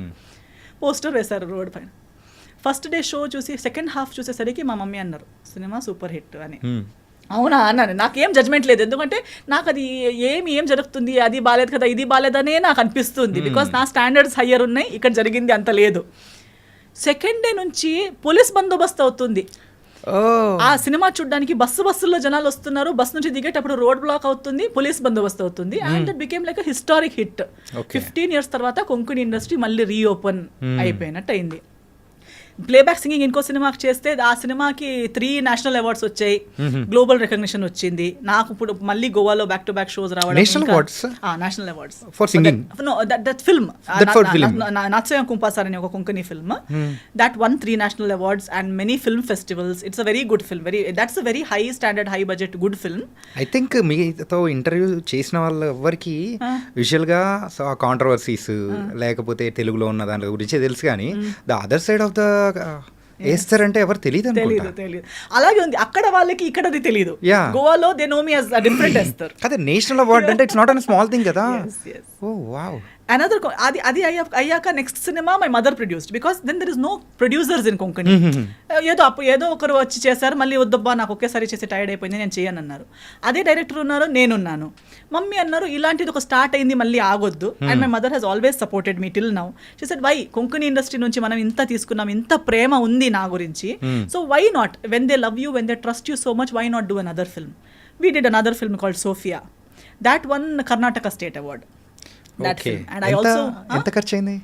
పోస్టర్ వేశారు రోడ్ పైన. ఫస్ట్ డే షో చూసి సెకండ్ హాఫ్ చూసేసరికి మా మమ్మీ అన్నారు, సినిమా సూపర్ హిట్ అని. అవునా అన్నాను. నాకేం జడ్జ్మెంట్ లేదు, ఎందుకంటే నాకు అది ఏం జరుగుతుంది, అది బాలేదు కదా, ఇది బాలేదనే నాకు అనిపిస్తుంది, బికాస్ నా స్టాండర్డ్స్ హయ్యర్ ఉన్నాయి, ఇక్కడ జరిగింది అంత లేదు. సెకండ్ డే నుంచి పోలీస్ బందోబస్తు అవుతుంది. ఆ సినిమా చూడడానికి బస్సుల్లో జనాలు వస్తున్నారు, బస్ నుంచి దిగేటప్పుడు రోడ్ బ్లాక్ అవుతుంది, పోలీస్ బందోబస్తు అవుతుంది. And it became like historic hit. 15 years తర్వాత కొంకణి ఇండస్ట్రీ మళ్ళీ రీఓపెన్ అయిపోయినట్టు అయింది. ప్లేబ్యాక్ సింగింగ్ ఇంకో సినిమాకి చేస్తే ఆ సినిమాకి 3 నేషనల్ అవార్డ్స్ వచ్చాయి, గ్లోబల్ రికగ్నిషన్ వచ్చింది. నాకు ఇప్పుడు మళ్ళీ గోవాలో బ్యాక్ టు బ్యాక్ షోస్ రావడం, national awards for singing. No that film Nachomia Kumpasar అనే ఒక Konkani film, that won 3 national awards and many film festivals. It's a very good film, that's a very high standard, high budget, good film. I think మీతో interview చేసిన వాళ్ళ ఎవరికి విజువల్గా controversies లేకపోతే తెలుగులో ఉన్న దాని గురించి తెలుసు, కానీ the other side of the వేస్తారంటే ఎవరు తెలియదు. అలాగే ఉంది అక్కడ వాళ్ళకి, ఇక్కడ అది తెలియదు. గోవాలో they know me as different వేస్తారు. అదే నేషనల్ అవార్డ్ అంటే it's not an small thing కదా. Oh wow. అనదర్ అది అయ్యాక next cinema my mother produced, because then there is no producers in Konkani. ఏదో ఒకరు వచ్చి చేశారు, మళ్ళీ వద్దబ్బా నాకు ఒకేసారి చేసి టైర్డ్ అయిపోయింది, నేను చేయను అన్నారు. అదే డైరెక్టర్ ఉన్నారు, నేనున్నాను. మమ్మీ అన్నారు ఇలాంటిది ఒక స్టార్ట్ అయింది, మళ్ళీ ఆగొద్దు. And my mother has always supported me till now. She said why, Konkani industry నుంచి మనం ఇంత తీసుకున్నాం, ఇంత ప్రేమ ఉంది నా గురించి, so why not, when they love you, when they trust you so much, why not do another film. We did another film called Sofia, that one Karnataka state award. That film. And I also ఎంత ఖర్చు అయింది?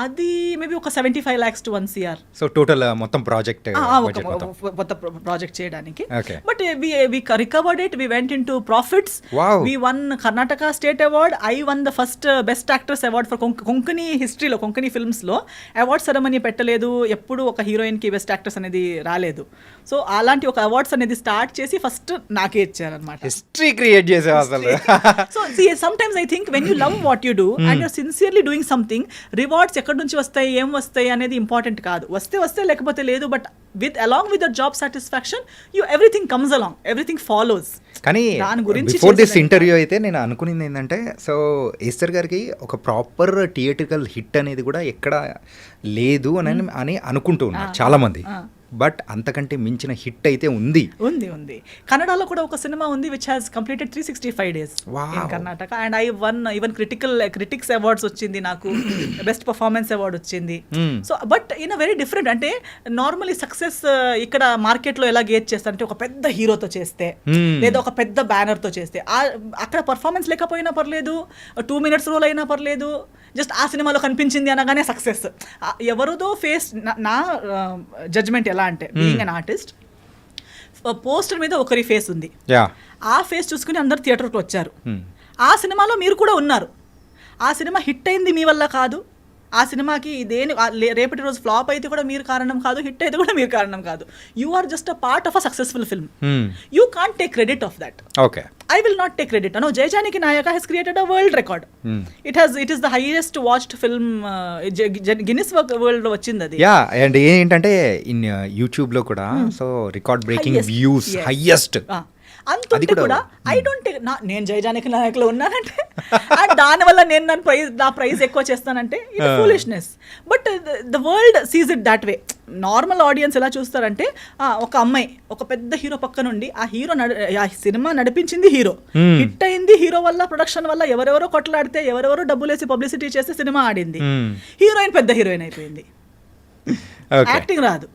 అది maybe ఒక 75 lakhs to 1 crore. So total మొత్తం project project చేయడానికి. But we recovered it, we went into profits. We won Karnataka State Award. I won the first Best Actress Award for Konkani historyలో, Konkani films లో award ceremony పెట్టలేదు, ఎప్పుడు ఒక heroine కి best actress అనేది రాలేదు. సో అలాంటి ఒక అవార్డ్స్ అనేది స్టార్ట్ చేసి ఫస్ట్ నాకే ఇచ్చారనమాట. హిస్టరీ క్రియేట్ చేసే అసలు. So sometimes I think when you love what you do and you're sincerely doing something, rewards ఎక్కడి నుంచి వస్తాయి, ఏం వస్తాయి అనేది ఇంపార్టెంట్ కాదు. వస్తే లేకపోతే లేదు, but along with the job satisfaction, everything comes along, everything follows. కానీ బిఫోర్ దిస్ ఇంటర్వ్యూ అయితే నేను అనుకునేది ఏంటంటే, సో ఎస్తర్ గారికి ఒక ప్రాపర్ థియేట్రికల్ హిట్ అనేది కూడా ఎక్కడ లేదు అని అనుకుంటూ ఉన్నారు చాలా మంది. బట్ అంతకంటే మించిన హిట్ అయితే ఉంది. కన్నడలో కూడా ఒక సినిమా ఉంది which has completed 365 days in Karnataka. And I one even critics awards వచ్చింది నాకు, బెస్ట్ పర్ఫార్మెన్స్ అవార్డ్ వచ్చింది. So but in a very different, అంటే నార్మలీ సక్సెస్ ఇక్కడ మార్కెట్ లో ఎలా గేజ్ చేస్తారంటే ఒక పెద్ద హీరోతో చేస్తే, లేదా ఒక పెద్ద బ్యానర్ తో చేస్తే, అక్కడ పర్ఫార్మెన్స్ లేకపోయినా పర్లేదు, 2 minutes రోల్ అయినా పర్లేదు, జస్ట్ ఆ సినిమాలో కనిపించింది అనగానే సక్సెస్. ఎవరిదో ఫేస్, నా జడ్జ్మెంట్ ఎలా అంటే, బీయింగ్ అన్ ఆర్టిస్ట్, పోస్టర్ మీద ఒకరి ఫేస్ ఉంది, ఆ ఫేస్ చూసుకుని అందరు థియేటర్కి వచ్చారు. ఆ సినిమాలో మీరు కూడా ఉన్నారు. ఆ సినిమా హిట్ అయింది మీ వల్ల కాదు, ఆ సినిమాకి రేపటి రోజు ఫ్లాప్ అయితే కూడా మీరు కారణం కాదు, హిట్ అయితే కూడా మీరు కారణం కాదు. You are just a part of a successful film. You can't take credit of that. I will not take credit. No, Jai Janaki Nayaka has created a world record. It is the highest watched film. Guinness World లో వచ్చింది అది. Yeah and ఏంటంటే ఇన్ యూట్యూబ్లో కూడా so record breaking Highest. Views Yes. Highest. అంతుంటే కూడా- కూడా ఐ డోంట్ నేను జై జానకి నాయకులో ఉన్నానంటే అండ్ దానివల్ల నేను నా ప్రైజ్ ఎక్కువ చేస్తానంటే ఇది foolishness. But the world seize it that way. Normal audience ఎలా చూస్తారంటే ఒక అమ్మాయి ఒక పెద్ద హీరో పక్క నుండి ఆ సినిమా నడిపించింది హీరో, హిట్ అయింది హీరో వల్ల, ప్రొడక్షన్ వల్ల, ఎవరెవరో కొట్లాడితే ఎవరెవరో డబ్బులేసి పబ్లిసిటీ చేస్తే సినిమా ఆడింది, హీరోయిన్ పెద్ద హీరోయిన్ అయిపోయింది. యాక్టింగ్ రాదు,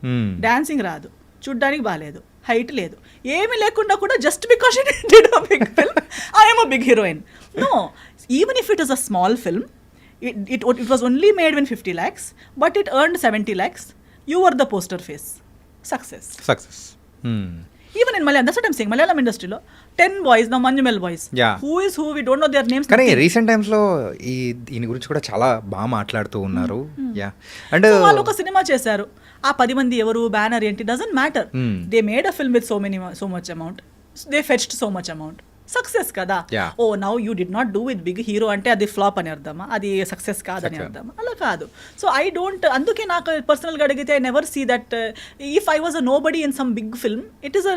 డాన్సింగ్ రాదు, చూడ్డానికి బాగాలేదు, హైట్ లేదు, ఏమీ లేకుండా కూడా just because she did a big film I'm a big heroine. No, even if it is a small film, it was only made when 50 lakhs, but it earned 70 lakhs. You were the poster face. Success. Even in Malayalam, that's what I'm saying. Malayalam industry lo 10 boys, now Manjumal boys. Yeah. Who is who? We don't know their names. కానీ recent టైమ్స్లో దీని గురించి కూడా చాలా బాగా మాట్లాడుతూ ఉన్నారు. Yeah and So, వాళ్ళు ఒక సినిమా చేశారు, ఆ 10 మంది ఎవరు, బ్యానర్ ఏంటి, doesn't matter. They made a film with so much amount, they fetched so much amount. Success కదా. Yeah. Oh now you did not do with big hero అంటే అది ఫ్లాప్ అని అర్థమా, అది సక్సెస్ కాదని అర్థమా? అలా కాదు. సో ఐ డోంట్, అందుకే నాకు పర్సనల్గా అడిగితే I never see that if I was a nobody in some big film, it is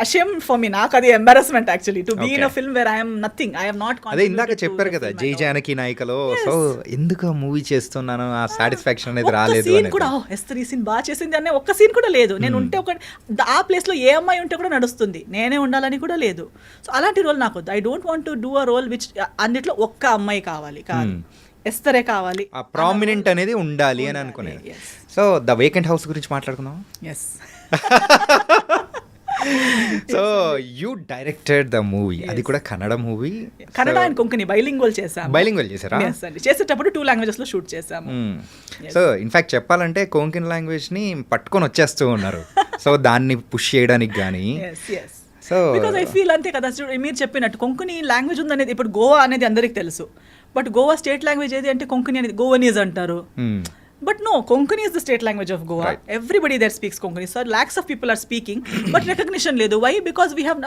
a shame for me. నాకు అది embarrassment actually to be in a film where I'm nothing, I have not. అదే ఇందాక చెప్పారు కదా జై జానకి నాయకలో, so ఎందుకు movie చేస్తున్నాను, ఆ సాటిస్ఫాక్షన్ అనేది రాలేదు సీన్ అనేది. కూడా ఎస్తర్ ఈ సీన్ బాగా చేసింది అనే ఒక్క సీన్ కూడా లేదు. నేను ఉంటే ఆ ప్లేస్ లో ఏ అమ్మాయి ఉంటే కూడా నడుస్తుంది, నేనే ఉండాలని కూడా లేదు. సో అలాంటి రోల్ నాకు I don't want to do a role which అన్నిట్లో ఒక్క అమ్మాయి కావాలి, కాదు ఎస్తరే కావాలి, ఆ ప్రామినెంట్ అనేది ఉండాలి అని అనుకునేది. సో ద వేకెంట్ హౌస్ గురించి మాట్లాడుకుందాం. Yes. So you directed the movie, అది కూడా Kannada movie, Kannada and Konkani bilingual చేసాము. బైలింగ్వల్ చేశారా? Yes అండి, చేసేటప్పుడు 2 languages లో షూట్ చేసాము. సో ఇన్ఫ్యాక్ట్ చెప్పాలంటే కొంకణి లాంగ్వేజ్ని పట్టుకొని వచ్చేస్తూ ఉన్నారు. సో దాన్ని పుష్ చేయడానికి కానీ. సో బికాజ్ ఐ ఫీల్ అంతే కదా, మీరు చెప్పినట్టు కొంకణి లాంగ్వేజ్ ఉందనేది, ఇప్పుడు గోవా అనేది అందరికి తెలుసు, బట్ గోవా స్టేట్ లాంగ్వేజ్ ఏది అంటే కొంకణి అనేది, గోవనీస్ అంటారు. But no, Konkani is the state language of Goa. Right. Everybody there speaks Konkani. So lakhs of people are speaking, but recognition ledu. Why? Because we have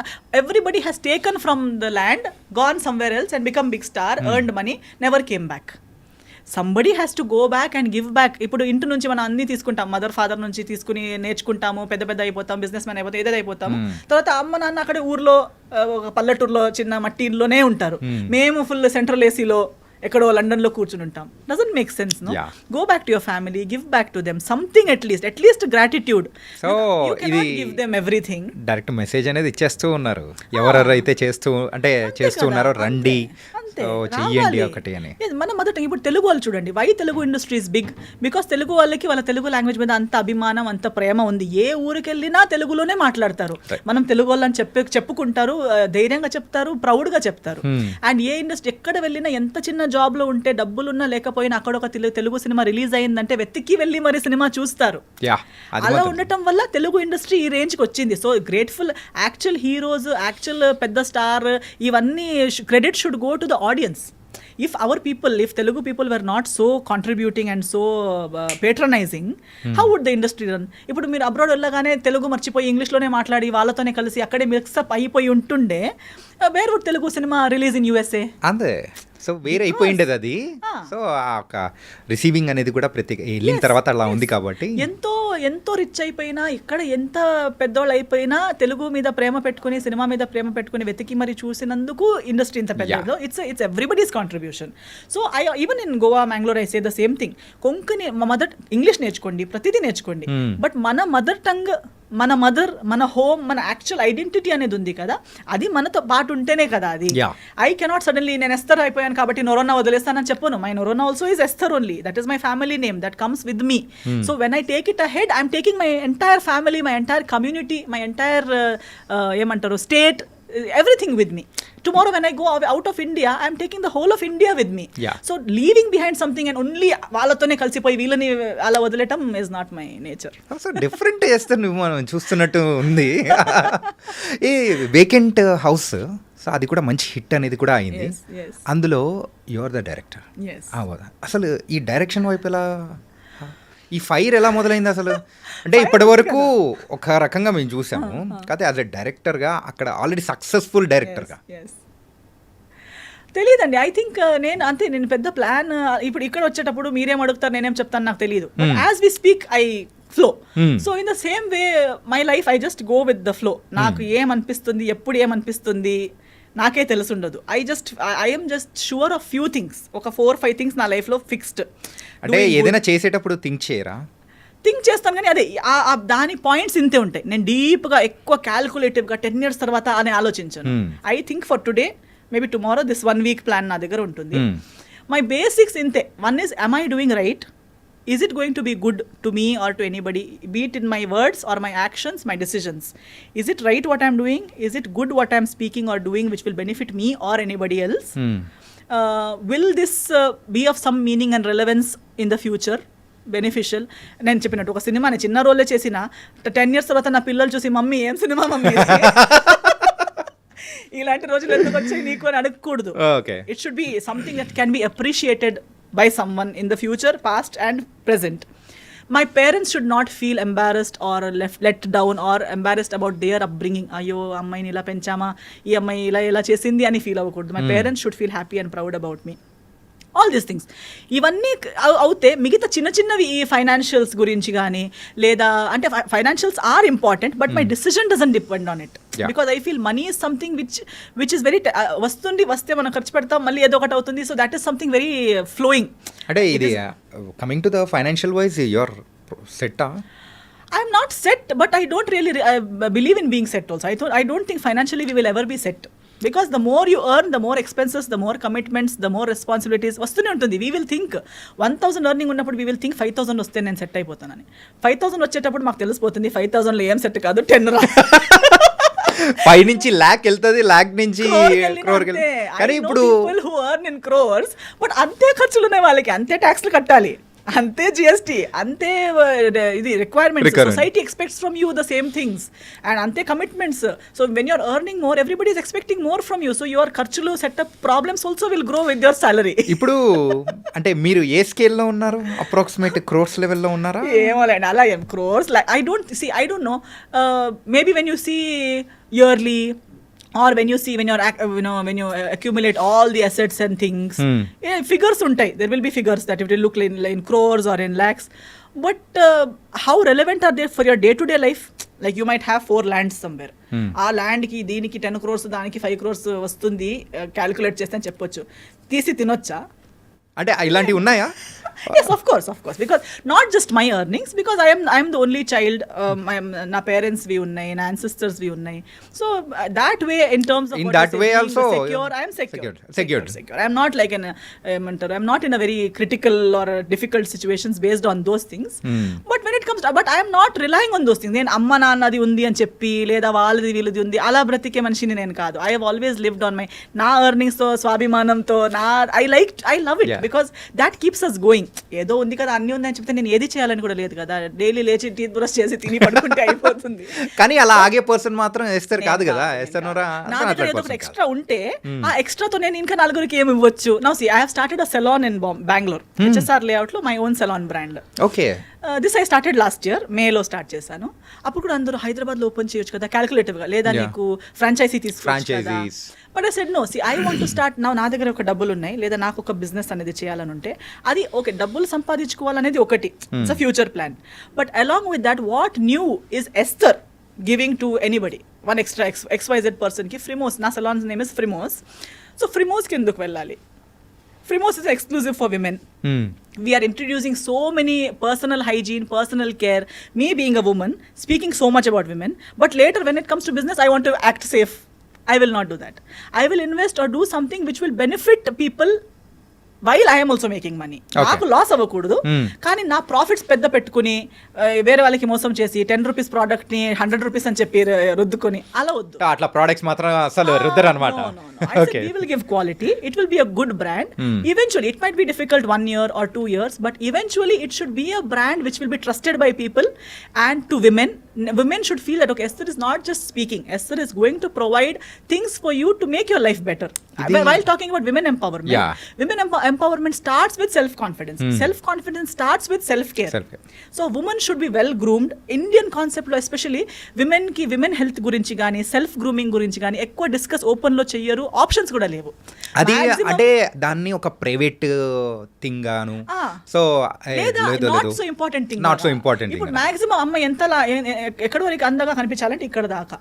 everybody has taken from the land, gone somewhere else and become big star, earned money, never came back. Somebody has to go back and give back. ఇప్పుడు ఇంటి నుంచి మనం అన్ని తీసుకుంటాం, mother father నుంచి తీసుకుని నేర్చుకుంటాము, పెద్ద అయిపోతాం, బిజినెస్ మ్యాన్ అయిపోతాం, ఏదైతే అయిపోతాము. తర్వాత అమ్మ నాన్న అక్కడే ఊర్లో ఒక పల్లెటూరులో చిన్న మట్టి ఇంట్లోనే ఉంటారు. మేము ఫుల్ సెంట్రల్ ఏసీలో ఎక్కడో లండన్ లో కూర్చుని ఉంటాం. Doesn't make sense. No, go back to your family, give back to them something, at least gratitude. So ఇది give them everything. Direct message అనేది ఇచ్చేస్తూ ఉన్నారు, ఎవరెవరైతే చేస్తూ ఉన్నారో రండి, చెయ్యండి ఒకటి అని. మన మదర్ ఇప్పుడు తెలుగు వాళ్ళు చూడండి, why Telugu industry is big, because Telugu వాళ్ళకి వాళ్ళ తెలుగు లాంగ్వేజ్ మీద అంత అభిమానం, అంత ప్రేమ ఉంది. ఏ ఊరికి వెళ్ళినా తెలుగులోనే మాట్లాడతారు. మనం తెలుగు వాళ్ళని చెప్పుకుంటారు, ధైర్యంగా చెప్తారు, ప్రౌడ్ గా చెప్తారు. అండ్ ఏ ఇండస్ట్రీ ఎక్కడ వెళ్ళినా, ఎంత చిన్న జాబ్ లో ఉంటే, డబ్బులున్నా లేకపోయినా, అక్కడ ఒక తెలుగు సినిమా రిలీజ్ అయిందంటే వెతికి వెళ్ళి మరి సినిమా చూస్తారు. అలా ఉండటం వల్ల తెలుగు ఇండస్ట్రీ ఈ రేంజ్కి వచ్చింది. So grateful. Actual heroes, actual పెద్ద స్టార్, ఇవన్నీ credit should go to the audience. If Telugu people were not so contributing and so patronizing, how would the industry run? ఇప్పుడు మీరు అబ్రాడ్ వెళ్ళగానే తెలుగు మర్చిపోయి ఇంగ్లీష్లోనే మాట్లాడి వాళ్ళతోనే కలిసి అక్కడే మిక్సప్ అయిపోయి ఉంటుండే, where would Telugu cinema release in USA? అంతే. సో వేరే అయిపోయిండేది అది. సో ఆ ఒక రిసీవింగ్ అనేది కూడా వెళ్ళిన తర్వాత అలా ఉంది కాబట్టి ఎంతో రిచ్ అయిపోయినా, ఇక్కడ ఎంత పెద్దోళ్ళు అయిపోయినా, తెలుగు మీద ప్రేమ పెట్టుకుని, సినిమా మీద ప్రేమ పెట్టుకుని వెతికి మరి చూసినందుకు ఇండస్ట్రీ ఇంత పెద్దదో. It's everybody's contribution. So even in Goa, Mangalore, I say the same thing. Konkani English నేర్చుకోండి, ప్రతిదీ నేర్చుకోండి, బట్ మన మదర్ టంగ్, మన హోమ్, మన యాక్చువల్ ఐడెంటిటీ అనేది ఉంది కదా, అది మనతో పాటు ఉంటేనే కదా అది. ఐ కెనాట్ సడన్లీ నేను ఎస్తర్ అయిపోయాను కాబట్టి నొరోనా వదిలేస్తానని చెప్పను. My Noronha also is Esther only. That is my family name that comes with me. So when I take it ahead, I'm taking my entire family, my entire community, my entire ఏమంటారు state, everything with me. Tomorrow when I go out of India, I am taking the whole of India with me. So leaving behind something and only వాళ్ళతోనే కలిసిపోయి వీళ్ళని అలా వదిలేయటం is not my nature. So different చేస్తే నువ్వు మనం చూస్తున్నట్టు ఉంది. ఈ వేకెంట్ హౌస్, సో అది కూడా మంచి హిట్ అనేది కూడా అయింది. అందులో యు ఆర్ ద డైరెక్టర్. అసలు ఈ డైరెక్షన్ వైపు ఎలా ఈ ఫైర్ ఎలా మొదలైంది అసలు? అంటే ఇప్పటి వరకు ఒక రకంగా మేము చూసాము, కాకపోతే యాజ్ ఎ డైరెక్టర్గా అక్కడ ఆల్రెడీ సక్సెస్ఫుల్ డైరెక్టర్గా. తెలియదండి. ఐ థింక్ నేను పెద్ద ప్లాన్ ఇప్పుడు ఇక్కడ వచ్చేటప్పుడు మీరేం అడుగుతారు నేనేం చెప్తాను నాకు తెలియదు. As we speak I flow. So in the same way my life I just go with the flow. నాకు ఏమనిపిస్తుంది, ఎప్పుడు ఏమనిపిస్తుంది నాకే తెలుసుండదు. I'm just sure of few things. ఒక 4-5 థింగ్స్ నా లైఫ్లో ఫిక్స్డ్. అంటే ఏదైనా చేసేటప్పుడు థింక్ చేస్తాను కానీ అదే దాని పాయింట్స్ ఇంతే ఉంటాయి. నేను డీప్గా ఎక్కువ క్యాల్కులేటివ్గా 10 years తర్వాత అని ఆలోచించాను. I think for today maybe tomorrow this 1 week plan నా దగ్గర ఉంటుంది. మై బేసిక్స్ ఇంతే. One is am I doing right? Is it going to be good to me or to anybody, be it in my words or my actions, my decisions? Is it right what I'm doing? Is it good what I'm speaking or doing which will benefit me or anybody else? Will this be of some meaning and relevance in the future? Beneficial. నేను చెప్పినట్టు ఒక cinema నేను చిన్న రోలే చేసిన 10 years తర్వాత నా పిల్లలు చూసి మమ్మీ ఏం సినిమా మమ్మీ ఇలాంటి రోజులు ఎందుకు వచ్చాయి నీకు అని అడగకూడదు. It should be something that can be appreciated by someone in the future, past and present. My parents should not feel embarrassed or let down or embarrassed about their upbringing. Ayyo ammayini ila penchama, ee ammayi ila chesindi ani feel avakuddu. My parents should feel happy and proud about me. All these things ఇవన్నీ అవుతే మిగతా చిన్న చిన్నవి ఈ financials గురించి కానీ లేదా అంటే financials are important but my decision doesn't depend on it because I feel money is something which is very వస్తే మనం ఖర్చు పెడతాం మళ్ళీ ఏదో ఒకటి అవుతుంది. So that is something very flowing. అంటే ఇది coming to the financial wise your సెట్టా? I'm not set, but I don't really believe in being set also. I don't think financially we will ever be set. Because the more you earn, the more expenses, the more commitments, the more responsibilities. వస్తూనే ఉంటుంది. We will think 1,000 earning ఉన్నప్పుడు we will think 5,000 వస్తే నేను set అయిపోతానని. 5,000 వచ్చేటప్పుడు మాకు తెలిసిపోతుంది 5,000లో ఏం set కాదు, 10 రా 5 నుంచి lakh వెళ్తుంది, lakh నుంచి crore కానీ ఇప్పుడు people who earn in crores but అంతే ఖర్చులు ఉన్నాయి వాళ్ళకి, అంతే ట్యాక్స్లు కట్టాలి, అంతే జిఎస్టీ, అంతే ఇది requirements. Society expects from you the same things and అంతే commitments. So when you're earning more everybody is expecting more from you. So your ఖర్చులు setup problems also will grow with your salary. ఇప్పుడు అంటే మీరు ఏ స్కేల్లో ఉన్నారు? Approximate crores లెవెల్లో ఉన్నారా? ఏమోలేండి అలా ఏం crores like I don't know. Maybe when you see yearly or when you you accumulate all the assets and things, figures untai, there will be figures that it will look in crores or in lakhs, but how relevant are they for your day to day life? Like you might have 4 lands somewhere, ఆ land కి దీనికి 10 crores దానికి 5 crores వస్తుంది calculate చేస్తే అని చెప్పొచ్చు. తీసి తినొచ్చా? అంటే ఇలాంటివి ఉన్నాయా? Yes, of course, because not just my earnings, because I am the only child. Na parents vi unnai, na ancestors vi unnai. So that way, in terms of in that way also secure, I am secured. I am not like I'm not in a very critical or difficult situations based on those things. But when it comes to, but I am not relying on those things. నేను అమ్మ నాన్నది ఉంది అని చెప్పి లేదా వాళ్ళది వీళ్ళది ఉంది అలా బ్రతికే మనిషిని నేను కాదు. I have always lived on my నా earnings తో స్వాభిమానంతో I love it because that keeps us going. ఏదో ఉంది కదా అన్ని ఉంది అని చెప్తే నేను ఏది చేయాలని కూడా లేదు కదా. డైలీ లేచి టీత్ బ్రష్ చేసి తిని పడుకుంటే అయిపోతుంది. కానీ అలా ఆగే పర్సన్ మాత్రం ఎస్తర్ కాదు కదా. నా దగ్గర ఏదో ఎక్స్ట్రా ఉంటే ఆ ఎక్స్ట్రాతో నేను ఇంకా 4 ఏమి ఇవ్వచ్చు. Now see I have started a salon in Bengaluru, HSR layout లో, my own salon brand. Okay. This I started last year మేలో స్టార్ట్ చేశాను. అప్పుడు కూడా అందరూ హైదరాబాద్ లో ఓపెన్ చేయొచ్చు కదా క్యాలిక్యులేటివ్ గా, లేదా నీకు ఫ్రాంచైజీ తీసుకోవచ్చు కదా. But I said no, see I want to start now. నా దగ్గర ఒక డబ్బులు ఉన్నాయి లేదా నాకు ఒక బిజినెస్ అనేది చేయాలని ఉంటే అది ఓకే, డబ్బులు సంపాదించుకోవాలనేది ఒకటి, it's a future plan. But along with that what new is Esther giving to anybody, one extra XYZ person కి ఫ్రిమోస్, నా సలాన్ నేమ్ ఇస్ ఫ్రిమోస్. సో ఫ్రిమోస్ కి ఎందుకు వెళ్ళాలి? Frimoz is exclusive for women. We are introducing so many personal hygiene, personal care. Me being a woman, speaking so much about women. But later when it comes to business, I want to act safe. I will not do that. I will invest or do something which will benefit people while I am also making money. నాకు loss అవ్వకూడదు, కానీ నా profits పెద్ద పెట్టుకుని వేరే వాళ్ళకి మోసం చేసి 10 రూపీస్ ప్రోడక్ట్ ని 100 రూపీస్ అని చెప్పి రుద్దుకొని అలా వద్దు. అట్లా ప్రొడక్ట్స్ మాత్రం అసలు రుద్దరు అన్నమాట. We will give quality. It will be a good brand. Eventually, it might be difficult 1 year or 2 years, but eventually it should be a brand which will be trusted by people and to women, women should feel that, okay, Esther is not just speaking. Esther is going to provide things for you to make your life better. While talking about women empowerment, women empowerment starts with self-confidence. Self-confidence starts with self-care. So women should be well groomed. Indian concept lo especially women health గురించి గానీ self grooming గురించి గానీ ఎక్కువ discuss open లో చెయ్యరు, options కూడా లేవు. అది అంటే దాన్ని ఒక ప్రైవేట్ థింగ్ గాను, so not so important thing. ఇప్పుడు మాక్సిమం అమ్మ ఎంతలా ఎక్కడి వరకు అందంగా కనిపించాలంటే ఇక్కడ దాకా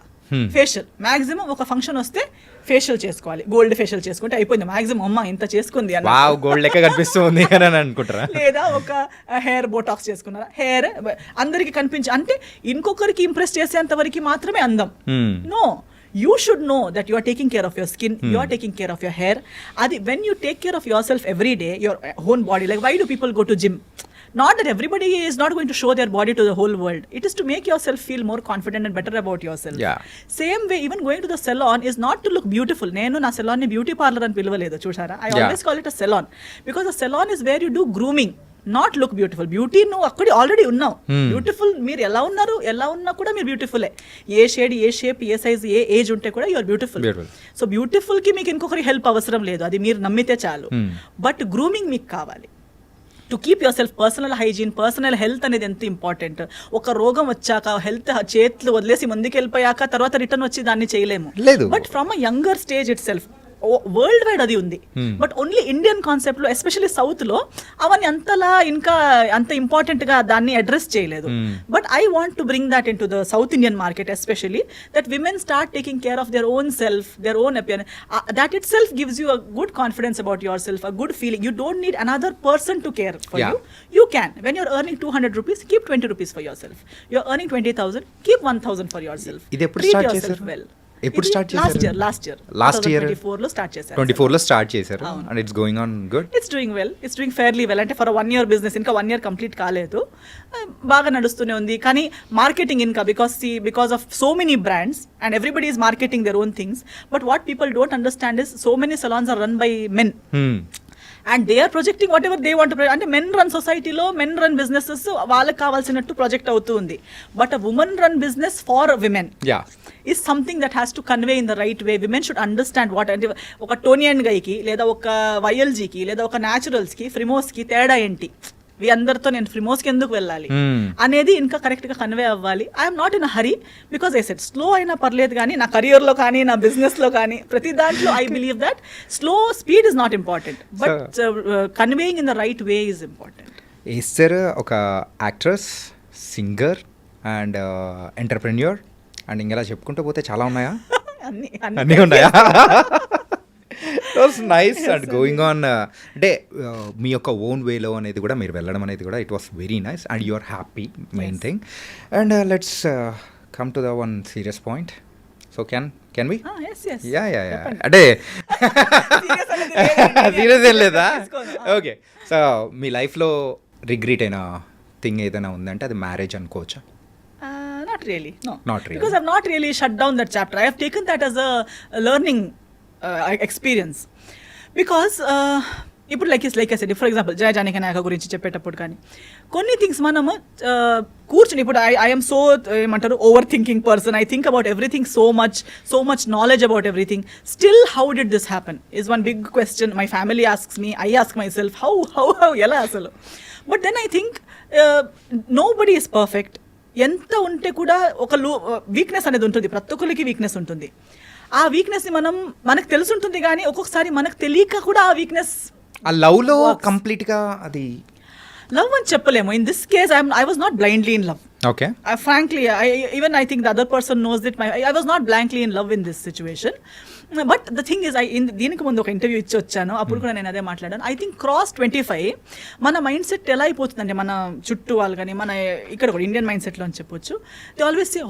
ఫేషియల్. మాక్సిమం ఒక ఫంక్షన్ వస్తే ఫేషియల్ చేసుకోవాలి, గోల్డ్ ఫేషియల్ చేసుకుంటే అయిపోయింది. మాక్సిమం అమ్మ ఇంత చేసుకుంది అని గోల్డ్ లెక్క కనిపిస్తుంది అని అనుకుంటారా? లేదా ఒక హెయిర్ బోటాక్స్ చేసుకున్నారా, హెయిర్ అందరికి కనిపించి అంటే ఇంకొకరికి ఇంప్రెస్ చేసేంత వరకు మాత్రమే అందం. No, you should know that you are taking care of your skin, you are taking care of your hair. Adi when you take care of yourself every day, your own body, like why do people go to gym? Not that everybody is not going to show their body to the whole world. It is to make yourself feel more confident and better about yourself. Same way, even going to the salon is not to look beautiful. Nenu na salon ni beauty parlor ani pilvaledu chusara. I always call it a salon because a salon is where you do grooming, not look beautiful. Beauty నువ్వు అక్కడ already ఉన్నావు. Beautiful మీరు ఎలా ఉన్నారు, ఎలా ఉన్నా కూడా మీరు బ్యూటిఫుల్లే. ఏ షేడ్, ఏ షేప్, ఏ సైజ్, ఏ ఏజ్ ఉంటే కూడా యూఆర్ బ్యూటిఫుల్. సో బ్యూటిఫుల్ కి మీకు ఇంకొకరి హెల్ప్ అవసరం లేదు, అది మీరు నమ్మితే చాలు. బట్ గ్రూమింగ్ మీకు కావాలి to keep your self. Personal hygiene, personal health అనేది ఎంత ఇంపార్టెంట్. ఒక రోగం వచ్చాక హెల్త్ చేతులు వదిలేసి ముందుకు వెళ్ళిపోయాక తర్వాత రిటర్న్ వచ్చి దాన్ని చేయలేము. But from a younger stage it self world wide అది ఉంది. బట్ ఓన్లీ ఇండియన్ కాన్సెప్ట్ లో ఎస్పెషల్లీ సౌత్ లో అవన్నీ అంతలా ఇంకా అంత ఇంపార్టెంట్ గా దాన్ని అడ్రస్ చేయలేదు. But I want to bring that in to the south Indian market especially, that women start taking care of their own self, their own appearance. That itself gives you a good confidence about yourself, a good feeling. You don't need another person to care for you. You can. When you're earning 200 rupees, keep 20 rupees for yourself. You're earning 20,000, keep 1,000 for yourself. Treat yourself well. ఎప్పుడు start చేశారు? Last year 24 లో start చేశారు. 24 లో start చేశారు. And it's going on good. It's doing well, it's doing fairly well. అంటే for 1 year business, ఇంకా 1 year complete కాలేదు, బాగా నడుస్తూనే ఉంది. కానీ మార్కెటింగ్ ఇంకా because of so many brands and everybody is marketing their own things. But what people don't understand is so many salons are run by men. And they are projecting whatever they want. అంటే men run సొసైటీలో men run businesses వాళ్ళకి కావాల్సినట్టు project అవుతూ ఉంది. But a women run business for women is something that has to convey in the right way. Women should understand what అంటే ఒక Tony and గైకి లేదా ఒక వైఎల్జీకి లేదా ఒక న్యాచురల్స్కి ఫ్రిమోస్కి తేడా ఏంటి, అందరితో నేను ఫ్రిమోస్కి ఎందుకు వెళ్ళాలి అనేది ఇంకా కరెక్ట్గా కన్వే అవ్వాలి. I'm not in a hurry because I said slow అయినా పర్లేదు, కానీ నా కెరియర్లో కానీ నా బిజినెస్లో కానీ ప్రతి దాంట్లో I believe that slow speed is not important, but conveying in the right way is important. Esther ఒక actress, singer and entrepreneur and ఇంకా చెప్పుకుంటూ పోతే చాలా ఉన్నాయా? అన్నీ ఉన్నాయా? Was nice and going on. అంటే మీ యొక్క ఓన్ వేలో అనేది కూడా మీరు వెళ్ళడం అనేది కూడా it was very nice and you are happy, main thing. And let's come to the one serious point. So can we? Yeah అంటే సీరియస్ ఏం లేదా? ఓకే. సో మీ లైఫ్లో రిగ్రెట్ అయిన థింగ్ ఏదైనా ఉందంటే అది మ్యారేజ్ అనుకోవచ్చా? Not really. Because I've not really shut down that chapter. I have taken that as a learning experience. Because ఇప్పుడు like I said, for example Jaya Janaki Nayaka గురించి చెప్పేటప్పుడు కానీ కొన్ని థింగ్స్ మనము కూర్చుని, ఇప్పుడు ఐఎమ్ సో ఏమంటారు over thinking person. I think about everything so much knowledge about everything. Still how did this happen is one big question. My family asks me, I ask myself how ఎలా అసలు. But then I think nobody is perfect. ఎంత ఉంటే కూడా ఒక weakness అనేది ఉంటుంది, ప్రతి ఒక్కరికి వీక్నెస్ ఉంటుంది. ఆ వీక్నెస్ని మనకు తెలిసి ఉంటుంది, కానీ ఒక్కొక్కసారి మనకు తెలియక కూడా ఆ వీక్నెస్ ఆ లవ్లో కంప్లీట్గా అది లవ్ అని చెప్పలేము. In this case I was not blindly in love. Okay. Frankly, I think the other person knows that I was not blankly in love in this situation. But the thing is, దీనికి ముందు ఒక interview ఇచ్చి వచ్చాను, అప్పుడు కూడా నేను అదే మాట్లాడాను. ఐ థింక్ క్రాస్ 25 మన మైండ్ సెట్ ఎలా అయిపోతుందంటే, మన చుట్టూ వాళ్ళు కానీ మన ఇక్కడ కూడా ఇండియన్ మైండ్ సెట్లో అని చెప్పొచ్చు. దే ఆల్వేస్ సే,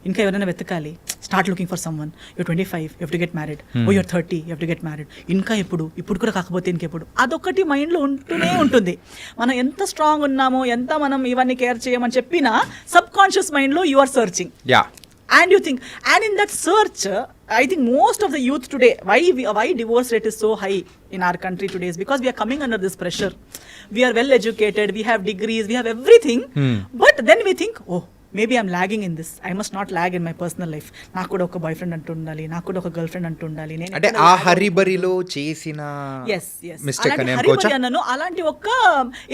ఇంకా ఎవరైనా వెతకాలి, start looking for someone, you're 25, you have to get married, you're 30, you have to get married. ఇంకా ఇప్పుడు కూడా కాకపోతే ఇంకెప్పుడు, అదొకటి మైండ్లో ఉంటూనే ఉంటుంది. మనం ఎంత స్ట్రాంగ్ ఉన్నామో, ఎంత మనం ఇవన్నీ కేర్ చేయమని చెప్పినా సబ్ కాన్షియస్ మైండ్లో you are searching. And you think, and in that search, I think most of the youth today, why divorce rate is so high in our country today is because we are coming under this pressure. We are well educated, we have degrees, we have everything, but then we think, maybe I'm lagging in this, I must not lag in my personal life. నాకు కూడా ఒక boy friend అంటూ ఉండాలి, నాకు కూడా ఒక girl friend అంటూ ఉండాలి. నేను అంటే ఆ హరిబరిలో చేసిన మిస్టేక్ అని అనుకోవచ్చా? అన్నాను అలాంటి ఒక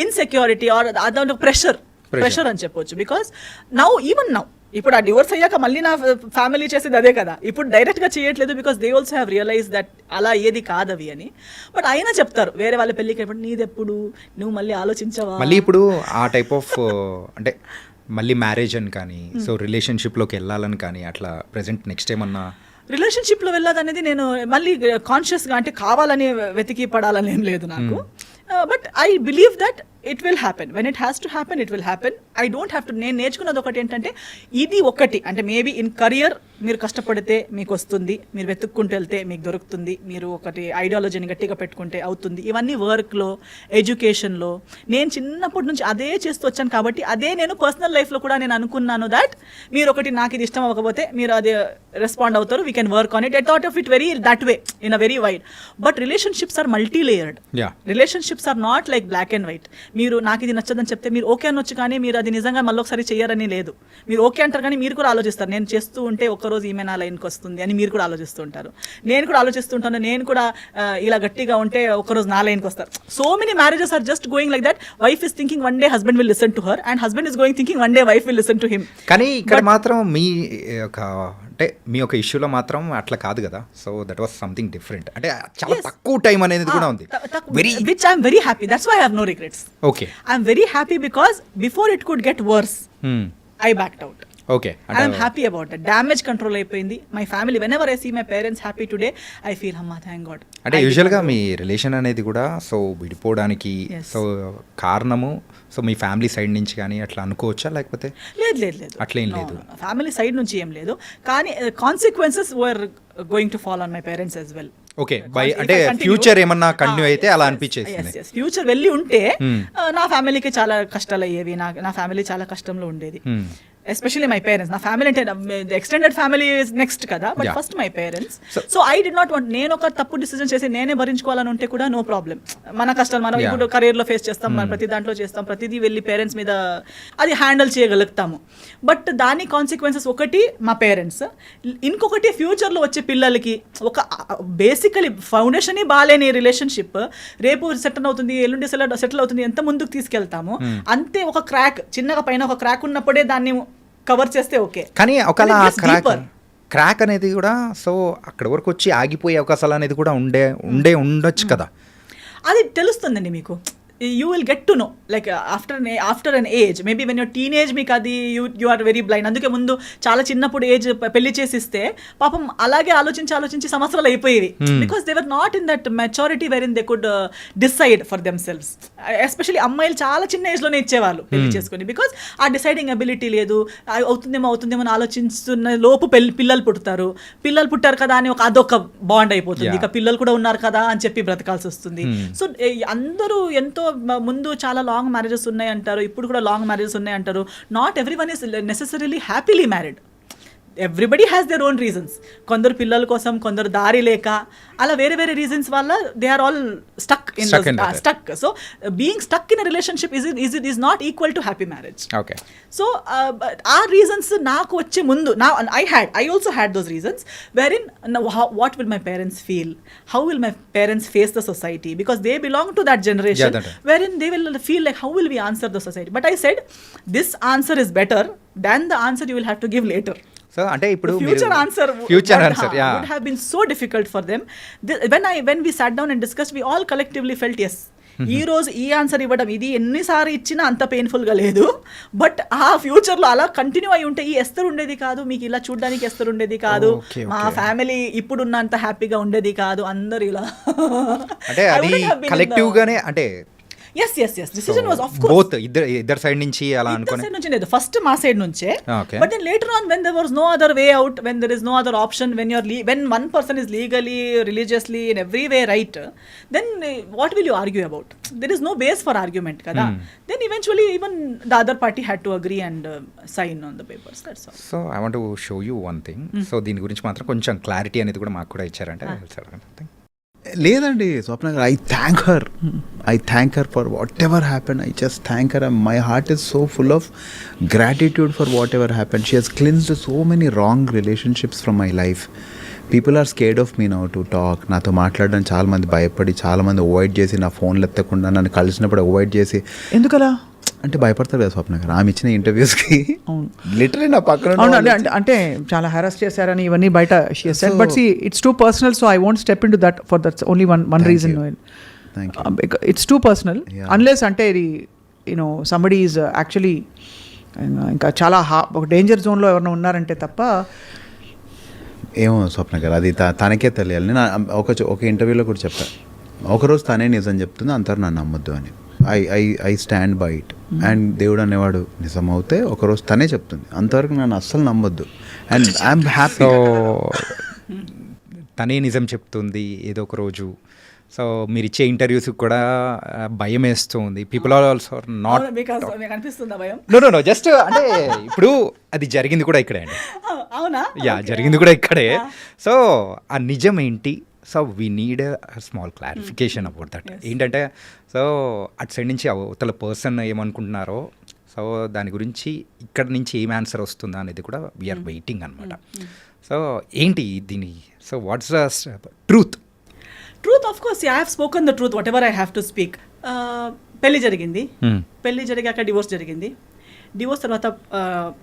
ఇన్సెక్యూరిటీ ఆర్ అదొక ప్రెషర్ అని చెప్పొచ్చు. బికాస్ ఈవెన్ నౌ ఇప్పుడు ఆ డివోర్స్ అయ్యాక మళ్ళీ నా ఫ్యామిలీ చేసేది అదే కదా, ఇప్పుడు డైరెక్ట్గా చేయట్లేదు. Because they also have realize that అలా ఏది కాదవి అని. బట్ అయినా చెప్తారు వేరే వాళ్ళ పెళ్ళికి అయినప్పుడు నీదెప్పుడు నువ్వు మళ్ళీ ఆలోచించవా. మళ్ళీ ఇప్పుడు ఆ టైప్ ఆఫ్ అంటే మళ్ళీ మ్యారేజ్ అని కానీ సో రిలేషన్షిప్లోకి వెళ్ళాలని కానీ అట్లా ప్రెసెంట్ నెక్స్ట్ ఏమన్నా రిలేషన్షిప్లో వెళ్ళాలనేది నేను మళ్ళీ కాన్షియస్గా అంటే కావాలని వెతికి పడాలని ఏం లేదు నాకు. But I believe that it will happen when it has to happen, it will happen. I don't have to. నేను నేర్చుకున్నది ఒకటి ఏంటంటే ఇది ఒకటి అంటే మేబీ ఇన్ కరియర్ మీరు కష్టపడితే మీకు వస్తుంది, మీరు వెతుక్కుంటూ వెళ్తే మీకు దొరుకుతుంది, మీరు ఒకటి ఐడియాలజీని గట్టిగా పెట్టుకుంటే అవుతుంది. ఇవన్నీ వర్క్లో, ఎడ్యుకేషన్లో నేను చిన్నప్పటి నుంచి అదే చేస్తూ వచ్చాను కాబట్టి అదే నేను పర్సనల్ లైఫ్లో కూడా నేను అనుకున్నాను దట్ మీరు ఒకటి నాకు ఇది ఇష్టం అవ్వకపోతే మీరు అదే రెస్పాండ్ అవుతారు, we can work on it. I thought of it very that way in a very wide. But relationships are multi layered. Relationships are not like black and white. మీరు నాకు ఇది నచ్చదని చెప్తే మీరు ఓకే అనొచ్చు, కానీ మీరు అది నిజంగా మళ్ళీ ఒకసారి చేయరని లేదు. మీరు ఓకే అంటారు కానీ మీరు కూడా ఆలోచిస్తారు, నేను చేస్తూ ఉంటే ఒక్కరోజు ఈమె నా లైన్కి వస్తుంది అని మీరు కూడా ఆలోచిస్తూ ఉంటారు. నేను కూడా ఆలోచిస్తుంటాను, నేను కూడా ఇలా గట్టిగా ఉంటే ఒక్కరోజు నా లైన్కి వస్తారు. So many marriages are just going like that. Wife is thinking one day husband will listen to her and husband is going thinking one day wife will listen to him. కానీ ఇక్కడ మాత్రం మీ ఒక అంటే మీ ఒక ఇష్యూలో మాత్రం అట్లా కాదు కదా. So that was something different. అంటే చాలా తక్కువ టైం అనేది కూడా ఉంది. Which I am very happy. That's why I have no regrets. Okay. I am very happy because before it could get worse, I backed out. Okay. I am happy about it. Damage control అయిపోయింది. My family, whenever I see my parents happy today, I feel, Amma, thank God. అంటే యూజువల్గా మీ relation అనేది కూడా so విడిపోవడానికి so కారణము so మీ family side నుంచి కానీ అట్లా అనుకోవచ్చా, లేకపోతే లేదు అట్లేం లేదు, ఫ్యామిలీ సైడ్ నుంచి ఏం లేదు, కానీ consequences were going to fall on my parents as well. Okay by అంటే ఫ్యూచర్ ఏమన్నా కంటిన్యూ అయితే అలా అనిపించేసింది. ఫ్యూచర్ వెళ్ళి ఉంటే నా ఫ్యామిలీకి చాలా కష్టాలు అయ్యేవి, నా ఫ్యామిలీ చాలా కష్టంలో ఉండేది. Especially my parents. నా ఫ్యామిలీ అంటే ఎక్స్టెండెడ్ ఫ్యామిలీ ఇస్ నెక్స్ట్ కదా, but first my parents. So I did not want, నేను ఒక తప్పు డిసిజన్ చేసి నేనే భరించుకోవాలని ఉంటే కూడా నో ప్రాబ్లం. మన కష్టాలు మనం ఇప్పుడు కెరీర్లో ఫేస్ చేస్తాం, మనం ప్రతి దాంట్లో చేస్తాం, ప్రతిదీ వెళ్ళి పేరెంట్స్ మీద అది హ్యాండిల్ చేయగలుగుతాము. బట్ దాని కాన్సిక్వెన్సెస్ ఒకటి మా పేరెంట్స్, ఇంకొకటి ఫ్యూచర్లో వచ్చే పిల్లలకి ఒక బేసికలీ ఫౌండేషన్ బాగాలేని రిలేషన్షిప్ రేపు సెటిల్ అవుతుంది, ఎల్లుండి సెటిల్ అవుతుంది, ఎంత ముందుకు తీసుకెళ్తాము అంతే. ఒక క్రాక్ చిన్నగా పైన ఒక క్రాక్ ఉన్నప్పుడే దాన్ని కవర్ చేస్తే ఓకే, కానీ ఒకవేళ క్రాక్ అనేది కూడా సో అక్కడ వరకు వచ్చి ఆగిపోయే అవకాశాలు అనేది కూడా ఉండొచ్చు కదా. అది తెలుస్తుందండి మీకు. you will get to know like after an age, maybe when you're teenage మీకు అది you are very blind. అందుకే ముందు చాలా చిన్నప్పుడు ఏజ్ పెళ్లి చేసిస్తే పాపం అలాగే ఆలోచించి సంవత్సరాలు అయిపోయేవి, because they were not in that maturity wherein they could decide for themselves. Especially అమ్మాయిలు చాలా చిన్న ఏజ్లోనే ఇచ్చేవాళ్ళు పెళ్లి చేసుకుని, బికాస్ ఆ డిసైడింగ్ అబిలిటీ లేదు. అవుతుందేమో అని ఆలోచిస్తున్న లోపు పిల్లలు పుట్టారు కదా అని అదొక బాండ్ అయిపోతుంది. ఇక పిల్లలు కూడా ఉన్నారు కదా అని చెప్పి బ్రతకాల్సి వస్తుంది. సో అందరూ ఎంతో ముందు చాలా లాంగ్ మ్యారేజెస్ ఉన్నాయి అంటారు, ఇప్పుడు కూడా లాంగ్ మ్యారేజెస్ ఉన్నాయి అంటారు. Not everyone is necessarily happily married. Everybody has their own reasons. కొందరు పిల్లల కోసం, కొందరు దారి లేక, అలా వేరే రీజన్స్ వల్ల they are all stuck. So being stuck in a relationship is not equal to happy marriage. So ఆ రీజన్స్ నాకు వచ్చే ముందు I also had those reasons wherein what will my parents feel, how will my parents face the society, because they belong to that generation wherein they will feel like how will we answer the society. But I said this answer is better than the answer you will have to give later. So అంటే ఇప్పుడు future answer would have been so difficult for them. When we sat down and discussed, we all collectively felt yes, ఈ రోజు ఈ answer ఇవ్వడం ఇది ఎన్నిసార్లు ఇచ్చినా అంత పెయిన్ఫుల్గా లేదు. బట్ ఆ ఫ్యూచర్లో అలా కంటిన్యూ అయి ఉంటే ఈ ఎస్తరు ఉండేది కాదు, మీకు ఇలా చూడడానికి ఎస్తరు ఉండేది కాదు, మా ఫ్యామిలీ ఇప్పుడున్నంత హ్యాపీగా ఉండేది కాదు, అందరు ఇలా అంటే అది కలెక్టివ్ గానే అంటే yes decision was of course both ఇద్దరు సైడ్ నుంచి అలా అనుకోని సైడ్ నుంచి లేదు, ఫస్ట్ మా సైడ్ నుంచే. But then later on when there was no other way out, when there is no other option, when one person is legally, religiously, in every way right, then what will you argue about? There is no base for argument kada. Then eventually even the other party had to agree and sign on the papers. That's all. So I want to show you one thing. So దీని గురించి మాత్రం కొంచెం clarity అనేది కూడా మాకు కూడా ఇచ్చారంటే లేదండి Swapna garu, I thank her for whatever happen. I just thank her. My heart is so full of gratitude for whatever happen. She has cleansed so many wrong relationships from my life. People are scared of me now to talk. నాతో మాట్లాడడం చాలామంది భయపడి, చాలామంది avoid చేసి, నా ఫోన్లు ఎత్తకుండా నన్ను కలిసినప్పుడు అవాయిడ్ చేసి. ఎందుకలా అంటే భయపడతారు కదా స్వప్న గారు, ఆమె ఇచ్చిన ఇంటర్వ్యూస్కి లిటరలీ నా పక్కన అంటే చాలా హెరాస్ చేశారని ఇవన్నీ బయట but see it's too personal, so I won't step in to that for that's only one reason. It's too personal unless అంటే ఇది యూనో సంబడి ఈజ్ యాక్చువల్లీ ఇంకా చాలా ఒక డేంజర్ జోన్లో ఎవరైనా ఉన్నారంటే తప్ప. ఏమో స్వప్న గారు, అది తనకే తెలియాలి. నేను ఒక ఇంటర్వ్యూలో కూడా చెప్పాను, ఒకరోజు తనే నిజం చెప్తుంది, అంతరు నన్ను నమ్మొద్దు అని. I stand by it. And దేవుడు అనేవాడు నిజం అవుతే ఒకరోజు తనే చెప్తుంది, అంతవరకు నన్ను అస్సలు నమ్మొద్దు. And I'm happy. సో తనే నిజం చెప్తుంది ఏదో ఒక రోజు. సో మీరు ఇచ్చే ఇంటర్వ్యూస్ కూడా భయం వేస్తుంది. పీపుల్ ఆర్ ఆల్సో నాట్ అనిపిస్తుందా భయం? నో జస్ట్ అంటే ఇప్పుడు అది జరిగింది కూడా ఇక్కడే అండి. అవునా? యా, జరిగింది కూడా ఇక్కడే. సో ఆ నిజం ఏంటి? So we need small clarification about that. ఏంటంటే సో అటు సైడ్ నుంచి అవతల పర్సన్ ఏమనుకుంటున్నారో, సో దాని గురించి ఇక్కడ నుంచి ఏం ఆన్సర్ వస్తుందా అనేది కూడా వీఆర్ వెయిటింగ్ అనమాట. సో ఏంటి దీని, so what's the truth? Of course I have spoken the truth whatever I have to speak. పెళ్లి జరిగింది, పెళ్లి జరిగాక డివోర్స్ జరిగింది. డివోర్స్ తర్వాత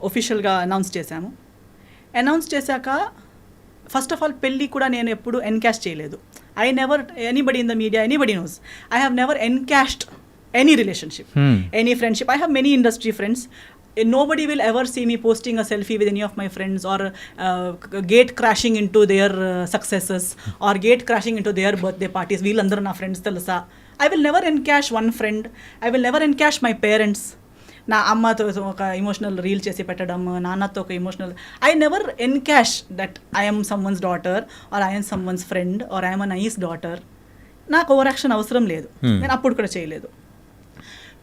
ఒఫిషియల్గా అనౌన్స్ చేశాము. అనౌన్స్ చేశాక ఫస్ట్ ఆఫ్ ఆల్ పెళ్ళి కూడా నేను ఎప్పుడు ఎన్కాష్ చేయలేదు. I never, anybody in the media, anybody knows, I have never encashed any relationship, any friendship. I have many industry friends. Nobody will ever see me posting a selfie with any of my friends or gate crashing into their successes or gate crashing into their birthday parties. Veelandaru na friends telusa. I will never encash one friend. I will never encash my parents. నా అమ్మతో ఒక emotional reel చేసి పెట్టడం, నాన్నతో ఒక emotional. I never encash that I'm someone's daughter or I'm someone's friend or I'm a nice daughter. నాకు over action అవసరం లేదు, నేను అప్పుడు కూడా చేయలేదు.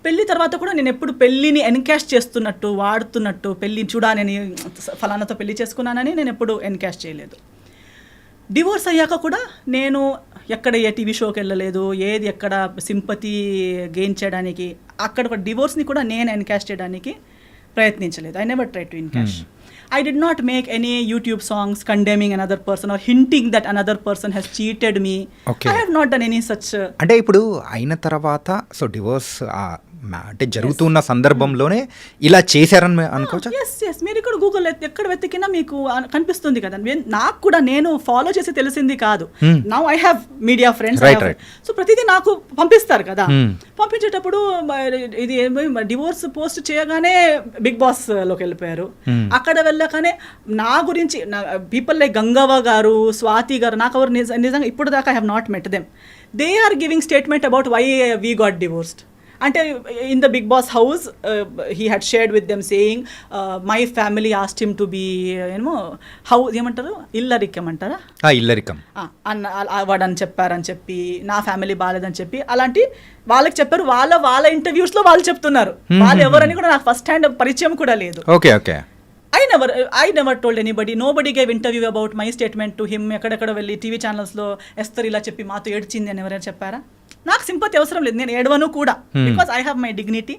పెళ్లి తర్వాత కూడా నేను ఎప్పుడు పెళ్ళిని ఎన్కాష్ చేస్తున్నట్టు, వాడుతున్నట్టు, పెళ్ళి చూడాలని ఫలానాతో పెళ్లి చేసుకున్నానని నేను ఎప్పుడు ఎన్కాష్ చేయలేదు. డివోర్స్ అయ్యాక కూడా నేను ఎక్కడ ఏ టీవీ షోకి వెళ్ళలేదు, ఏది ఎక్కడ సింపతి గెయిన్ చేయడానికి, అక్కడ ఒక డివోర్స్ని కూడా నేను ఎన్కాష్ చేయడానికి ప్రయత్నించలేదు. I never try to encash. I did not make any YouTube songs condemning another person or hinting that another person has cheated me. Okay. I have not done any such. అంటే ఇప్పుడు అయిన తర్వాత so divorce అంటే జరుగుతున్న సందర్భంలోనే ఇలా చేశారని అనుకోవచ్చా? ఎస్ మీరు ఇక్కడ గూగుల్ ఎక్కడ వెతికినా మీకు కనిపిస్తుంది కదా. నాకు కూడా నేను ఫాలో చేసి తెలిసింది కాదు. Now I have media friends, so ప్రతిదీ నాకు పంపిస్తారు కదా. పంపించేటప్పుడు ఇది డివోర్స్ పోస్ట్ చేయగానే బిగ్ బాస్ లోకి వెళ్ళిపోయారు. అక్కడ వెళ్ళగానే నా గురించి పీపుల్ లైక్ గంగవ్వ గారు, స్వాతి గారు, నాకు ఎవరు నిజంగా ఇప్పుడు దాకా I have not met them. They are giving statement about why we got divorced. అంటే in the Bigg Boss house he had shared with them saying my family asked him to be ఏమో house ఏమంటారు, ఇల్లరికం అంటారా, ఇల్లరికం వాడని చెప్పారని చెప్పి, నా ఫ్యామిలీ బాగాలేదని చెప్పి, అలాంటి వాళ్ళకి చెప్పారు. వాళ్ళ ఇంటర్వ్యూస్లో వాళ్ళు చెప్తున్నారు. వాళ్ళు ఎవరని కూడా నాకు ఫస్ట్ హ్యాండ్ పరిచయం కూడా లేదు. Okay okay. I never told anybody. Nobody gave interview about my statement to him. ఎక్కడెక్కడ వెళ్ళి టీవీ ఛానల్స్లో ఎస్తర్ ఇలా చెప్పి మాతో ఏడ్చింది అని ఎవరైనా చెప్పారా? నాకు సింపతి అవసరం లేదు, నేను ఏడవను కూడా. Because I have my dignity.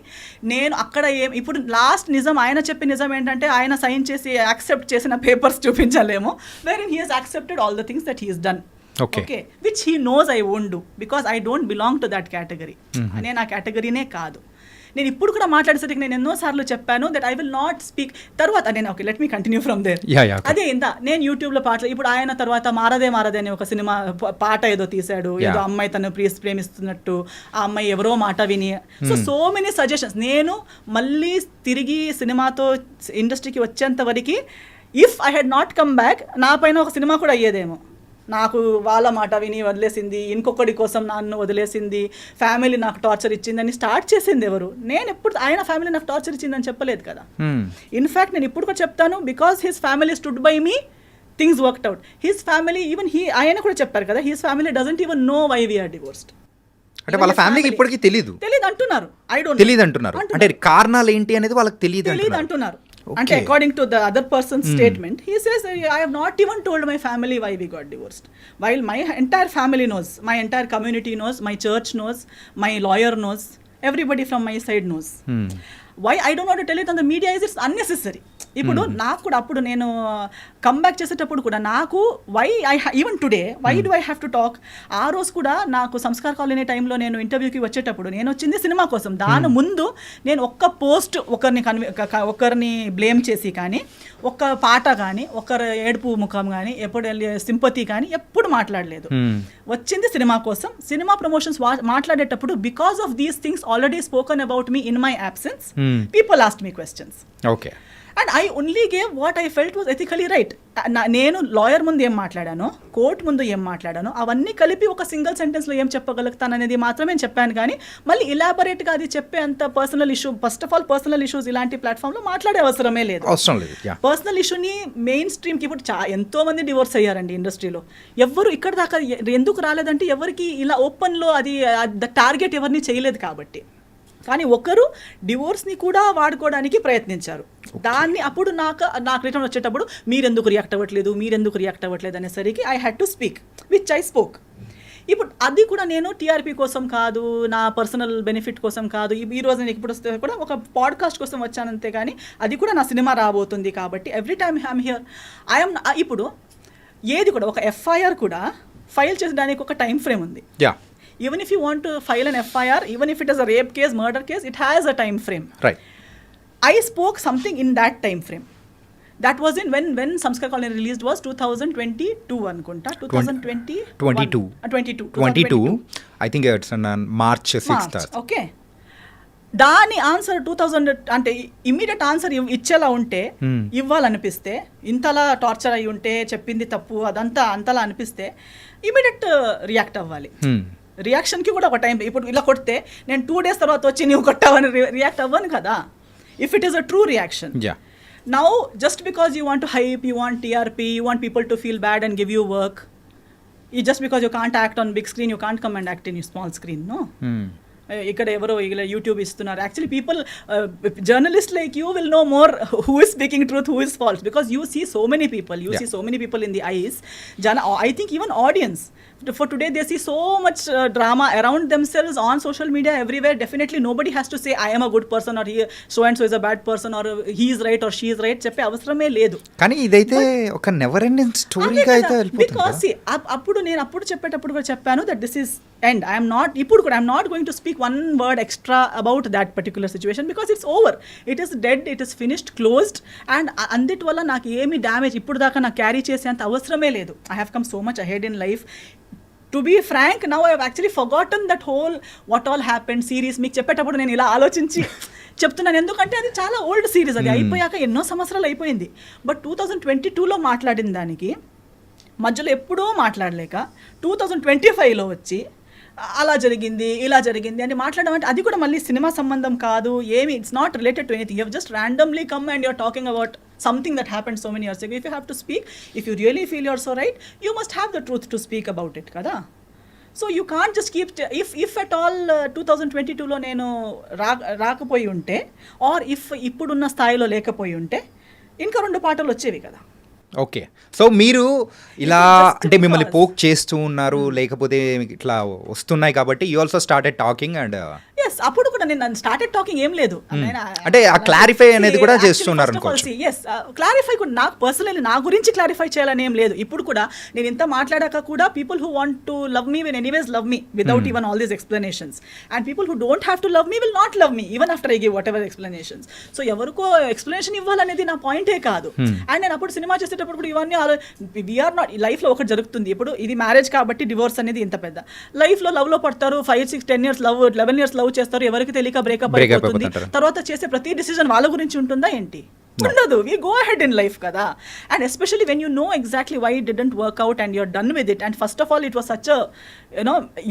నేను అక్కడ ఇప్పుడు లాస్ట్ నిజం, ఆయన చెప్పిన నిజం ఏంటంటే ఆయన సైన్ చేసి యాక్సెప్ట్ చేసిన పేపర్స్ చూపించలేము, where in he has accepted all the things that he has done. Okay, which he knows I won't do because I don't belong to that category. నేను ఆ కేటగిరీనే కాదు. నేను ఇప్పుడు కూడా మాట్లాడేసరికి నేను ఎన్నోసార్లు చెప్పాను that I will not speak. తర్వాత నేను okay let me continue from there. అదే ఇంత నేను యూట్యూబ్లో పాటలు, ఇప్పుడు ఆయన తర్వాత మారదే అని ఒక సినిమా పాట ఏదో తీశాడు, ఏదో అమ్మాయి తను ప్రేమిస్తున్నట్టు, ఆ అమ్మాయి ఎవరో మాట విని, సో మెనీ సజెషన్స్. నేను మళ్ళీ తిరిగి సినిమాతో ఇండస్ట్రీకి వచ్చేంత వరకు if I had not come back, నా పైన ఒక సినిమా కూడా అయ్యేదేమో. నాకు వాళ్ళ మాట విని వదిలేసింది, ఇంకొకటి కోసం నన్ను వదిలేసింది, ఫ్యామిలీ నాకు టార్చర్ ఇచ్చిందని స్టార్ట్ చేసింది ఎవరు? నేను ఎప్పుడు ఆయన ఫ్యామిలీ నాకు టార్చర్ ఇచ్చిందని చెప్పలేదు కదా. ఇన్ఫ్యాక్ట్ నేను ఇప్పుడు కూడా చెప్తాను, because his family stood by me, things worked out. His family even ఆయన కూడా చెప్పారు కదా, his family doesn't even know why we are divorced. అంటే వాళ్ళ ఫ్యామిలీకి ఇప్పటికీ తెలియదు అంటున్నారు. ఐ డోంట్ తెలియదు అంటున్నారు. అంటే కారణాలు ఏంటి అనేది వాళ్ళకి తెలియదు అంటున్నారు. అంటే according to the other person statement he says I have not even told my family why we got divorced while my entire family knows, my entire community knows, my church knows, my lawyer knows, everybody from my side knows. Why I don't want to tell it on the media is it's unnecessary. ఇప్పుడు నాకు కూడా అప్పుడు నేను comeback చేసేటప్పుడు కూడా నాకు why even today why do I have to talk. ఆ రోజు కూడా నాకు సంస్కార్ కాలనీ టైంలో నేను ఇంటర్వ్యూకి వచ్చేటప్పుడు నేను వచ్చింది సినిమా కోసం. దాని ముందు నేను ఒక్క పోస్ట్ ఒకరిని బ్లేమ్ చేసి కానీ, ఒక్క పాట కానీ, ఒకరి ఏడుపు ముఖం కానీ, ఎప్పుడు సింపతి కానీ ఎప్పుడు మాట్లాడలేదు. వచ్చింది సినిమా కోసం. సినిమా ప్రమోషన్స్ మాట్లాడేటప్పుడు because of these things already spoken about me in my absence, people asked me questions. Okay. And I only gave what I felt was ethically right. నేను లాయర్ ముందు ఏం మాట్లాడానో, court ముందు ఏం మాట్లాడానో అవన్నీ కలిపి ఒక సింగిల్ సెంటెన్స్లో ఏం చెప్పగలుగుతాననేది మాత్రమే చెప్పాను. కానీ మళ్ళీ ఇలాబొరేట్గా అది చెప్పే అంత personal issue, first of all personal issues ఇలాంటి ప్లాట్ఫామ్లో మాట్లాడే అవసరమే లేదు. పర్సనల్ ఇష్యూని మెయిన్ స్ట్రీమ్కి ఇప్పుడు ఎంతో మంది డివోర్స్ అయ్యారండి ఇండస్ట్రీలో. ఎవరు ఇక్కడ దాకా ఎందుకు రాలేదంటే ఎవరికి ఇలా ఓపెన్లో అది టార్గెట్ ఎవరిని చేయలేదు కాబట్టి. కానీ ఒకరు డివోర్స్ని కూడా వాడుకోవడానికి ప్రయత్నించారు. దాన్ని అప్పుడు నాకు రిటర్న్ వచ్చేటప్పుడు మీరెందుకు రియాక్ట్ అవ్వట్లేదు అనేసరికి I had to speak which I spoke. ఇప్పుడు అది కూడా నేను టీఆర్పీ కోసం కాదు, నా పర్సనల్ బెనిఫిట్ కోసం కాదు. ఈ రోజు నేను ఇప్పుడు వస్తే కూడా ఒక పాడ్కాస్ట్ కోసం వచ్చానంతే, కానీ అది కూడా నా సినిమా రాబోతుంది కాబట్టి ఎవ్రీ టైమ్ ఐఎమ్ హియర్. ఇప్పుడు ఏది కూడా ఒక ఎఫ్ఐఆర్ కూడా ఫైల్ చేసడానికి ఒక టైం ఫ్రేమ్ ఉంది. Even if you want to file an FIR, even if it is a rape case, murder case, it has a time frame. Right. I spoke something in that time frame. That was in when Samskar Colony released was 2022 anukunta. 22. I think it's on March 6th. Okay. దాని answer 2000 అంటే immediate answer ఇచ్చేలా ఉంటే, ఇవ్వాలనిపిస్తే, ఇంతలా torture అయి ఉంటే, చెప్పింది తప్పు అదంతా అంతలా అనిపిస్తే ఇమ్మీడియట్ రియాక్ట్ అవ్వాలి. రియాక్షన్కి కూడా ఒక టైం. ఇప్పుడు ఇలా కొడితే నేను 2 days తర్వాత వచ్చి నువ్వు కొట్టావని రియాక్ట్ అవ్వను కదా, if it is a true reaction. Now just because you want to hype, you want TRP, you want people to feel bad and give you work, just because you can't act on big screen, you can't come and act in small screen. No, ఇక్కడ ఎవరో ఇలా YouTube ఇస్తున్నారు. Actually people, journalist like you will know more who is speaking truth, who is false, because you see so many people, you see so many people in the eyes. I think even audience for today they see so much drama around themselves on social media everywhere. Definitely nobody has to say I am a good person or he so and so is a bad person or he is right or she is right చెప్పే అవసరమే లేదు. కానీ ఇదైతే ఒక never ending స్టోరీగా అయితే వెళ్ళిపోతుంది. Because అప్పుడు చెప్పేటప్పుడు కూడా చెప్పాను that this is end. I am not going to speak one word extra about that particular situation because it's over. It is dead, it is finished, closed, and అందుటి వల్ల నాకు ఏమి damage ఇప్పుడు దాకా నాకు క్యారీ చేసేంత అవసరమే లేదు. I have come so much ahead in life. To be frank, now I have actually forgotten that whole what all happened series. మీకు చెప్పేటప్పుడు నేను ఇలా ఆలోచించి చెప్తున్నాను, ఎందుకంటే అది చాలా ఓల్డ్ సిరీస్, అది అయిపోయాక ఎన్నో సంవత్సరాలు అయిపోయింది. బట్ 2022లో మాట్లాడిన దానికి మధ్యలో ఎప్పుడూ మాట్లాడలేక 2025లో వచ్చి అలా జరిగింది ఇలా జరిగింది అని మాట్లాడడం అంటే అది కూడా మళ్ళీ సినిమా సంబంధం కాదు ఏమి. It's not related to anything. You have just randomly come and you're talking about something that happened so many years ago. If you have to speak, if you really feel you're so right, you must have the truth to speak about it kada. So you can't just keep if at all 2022లో నేను రాకపోయి ఉంటే or if ఇప్పుడున్న స్థాయిలో లేకపోయి ఉంటే ఇంకా 2 పాటలు వచ్చేవి కదా. ఓకే, సో మీరు ఇలా అంటే మిమ్మల్ని పోక్ చేస్తూ ఉన్నారు, లేకపోతే ఇట్లా వస్తున్నాయి కాబట్టి you also started talking and yes అప్పుడు కూడా నేను స్టార్టెడ్ టాకింగ్ ఏం లేదు, అంటే ఆ క్లారిఫై అనేది కూడా చేస్తున్నారు అనుకోవచ్చు. ఎస్ క్లారిఫై కూడా నాకు పర్సనల్లీ నా గురించి క్లారిఫై చేయాలని ఏం లేదు. ఇప్పుడు కూడా నేను ఇంత మాట్లాడాక కూడా people who want to love me will anyways love me without even all these explanations, and people who don't have to love me will not love me even after I give what ever explanations. So ఎవరికో explanation ఇవ్వాలనేది నా పాయింటే కాదు. And నేను అప్పుడు cinema చేసేటప్పుడు కూడా ఇవన్నీ వీఆర్ నాట్, లైఫ్లో ఒకటి జరుగుతుంది. ఇప్పుడు ఇది మ్యారేజ్ కాబట్టి డివోర్స్ అనేది ఇంత పెద్ద, లైఫ్లో లవ్లో పడతారు, 5, 6, 10 years లవ్, 11 years లవ్ చేస్తారు, ఎవరికి తెలియక బ్రేకప్ అయిపోతుంది. తర్వాత చేసే ప్రతి డిసిజన్ వాళ్ళ గురించి ఉంటుందా ఏంటి? ఉండదు. We go ahead in life kada, and especially when you know exactly why it didn't work out and you're done with it, and first of all it was such a,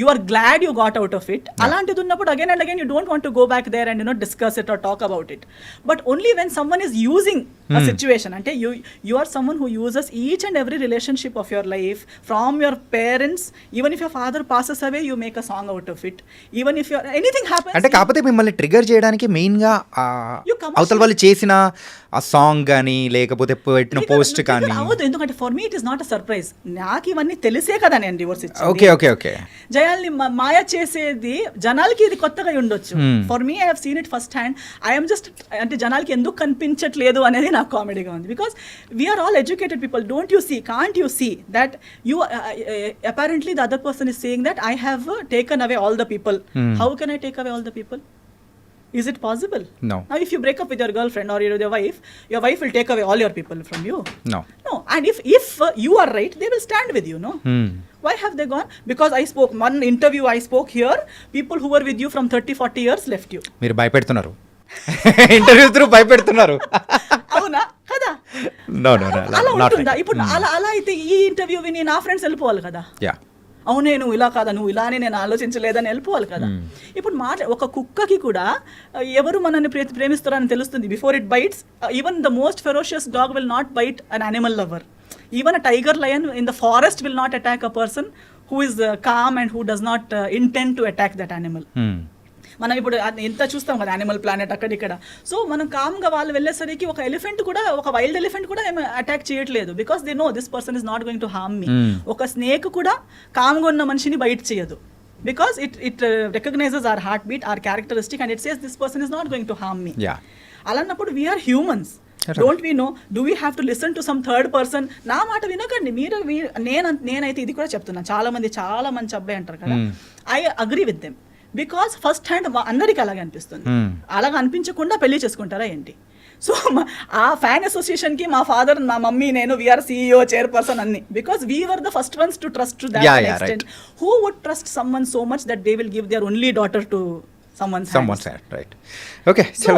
you are glad you got out of it. Alantidi unnappudu again and again you don't want to go back there and discuss it or talk about it. But only when someone is using a situation, ante you are someone who uses each and every relationship of your life, from your parents, even if your father passes away you make a song out of it, even if anything happens. అంటే కాకపోతే మిమ్మల్ని trigger చేయడానికి main గా అవతల వాళ్ళు చేసిన ఆ song కానీ లేకపోతే పెట్టిన పోస్ట్ కానీ? అవ్వదు, ఎందుకంటే for me it is not a surprise. నాకు ఇవన్నీ తెలిసే కదా నేను డివోర్స్ ఇచ్చింది. Okay okay okay. జయాల్ని మాయ చేసేది జనాలకి ఇది కొత్తగా ఉండొచ్చు. For me I have seen it first hand. I'm just అంటే జనాలకి ఎందుకు కనిపించట్లేదు అనేది నాకు కామెడీగా ఉంది. Because we're all educated people. Don't you see, can't you see that you apparently the other person is saying that I have taken away all the people. How can I take away all the people? Is it possible? No. Now if you break up with your girlfriend or your wife will take away all your people from you. No. And if you are right, they will stand with you, no? Why have they gone? Because I spoke one interview I spoke here, people who were with you from 30-40 years left you. మీరు భయపెడుతున్నారు, interview through భయపెడుతున్నారు. అవునా కదా? No no అలా ఉంటుందా? ఇప్పుడు అలా అయితే ఈ interview విని నా ఫ్రెండ్స్ వెళ్ళిపోవాలి కదా. యా, అవునే నువ్వు ఇలా కాదా, నువ్వు ఇలానే నేను ఆలోచించలేదని వెళ్ళిపోవాలి కదా. ఇప్పుడు ఒక కుక్కకి కూడా ఎవరు మనల్ని ప్రేమిస్తారని తెలుస్తుంది before it bites. Even the most ferocious dog will not bite an animal lover. Even a tiger lion in the forest will not attack a person who is calm and who does not intend to attack that animal. మనం ఇప్పుడు ఎంత చూస్తాం కదా animal planet అక్కడిక్కడ. So మనం కామ్గా వాళ్ళు వెళ్ళేసరికి ఒక ఎలిఫెంట్ కూడా, ఒక వైల్డ్ ఎలిఫెంట్ కూడా ఏమి అటాక్ చేయట్లేదు. Because they know this person is not going to harm me. ఒక స్నేక్ కూడా కామ్గా ఉన్న మనిషిని బైట్ చేయదు. Because it recognises our heartbeat, our characteristic, and it says this person is not going to harm me. అలాన్నప్పుడు we're humans. Don't we know, do we have to listen to some third person? నా మాట వినకండి మీరు. నేనైతే ఇది కూడా చెప్తున్నా, చాలా మంచి అబ్బాయి అంటారు కదా, I agree with them. Because first hand అందరికీ అలాగే అనిపిస్తుంది. అలాగ అనిపించకుండా పెళ్లి చేసుకుంటారా ఏంటి? సో ఆ ఫ్యాన్ అసోసియేషన్కి మా ఫాదర్, మా మమ్మీ, నేను వీఆర్ CEO, చైర్పర్సన్ అన్ని. Because we were the first ones to trust to that extent. Who would trust someone so much that they will give their only daughter to someone's hand, right? Okay, so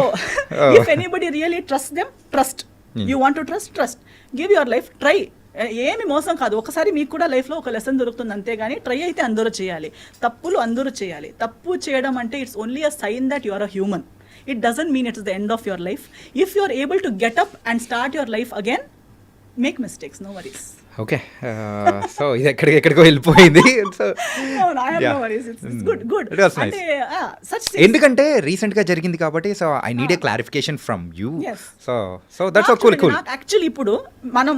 if anybody really trusts them, trust. You want to trust, give your life, try. ఏమి మోసం కాదు. ఒకసారి మీకు కూడా లైఫ్లో ఒక lesson దొరుకుతుంది, అంతేగాని ట్రై అయితే అందరూ చేయాలి, తప్పులు అందరూ చేయాలి. తప్పు చేయడం అంటే it's only a sign that you are a human. It doesn't mean it's the end of your life. If you are able to get up and start your life again, make mistakes, no worries. Okay, so ఇది ఎక్కడికో వెళ్ళిపోయింది. So ఎందుకంటే recent గా జరిగింది కాబట్టి, so I need a clarification from you. So that's cool. Actually ఇప్పుడు మనం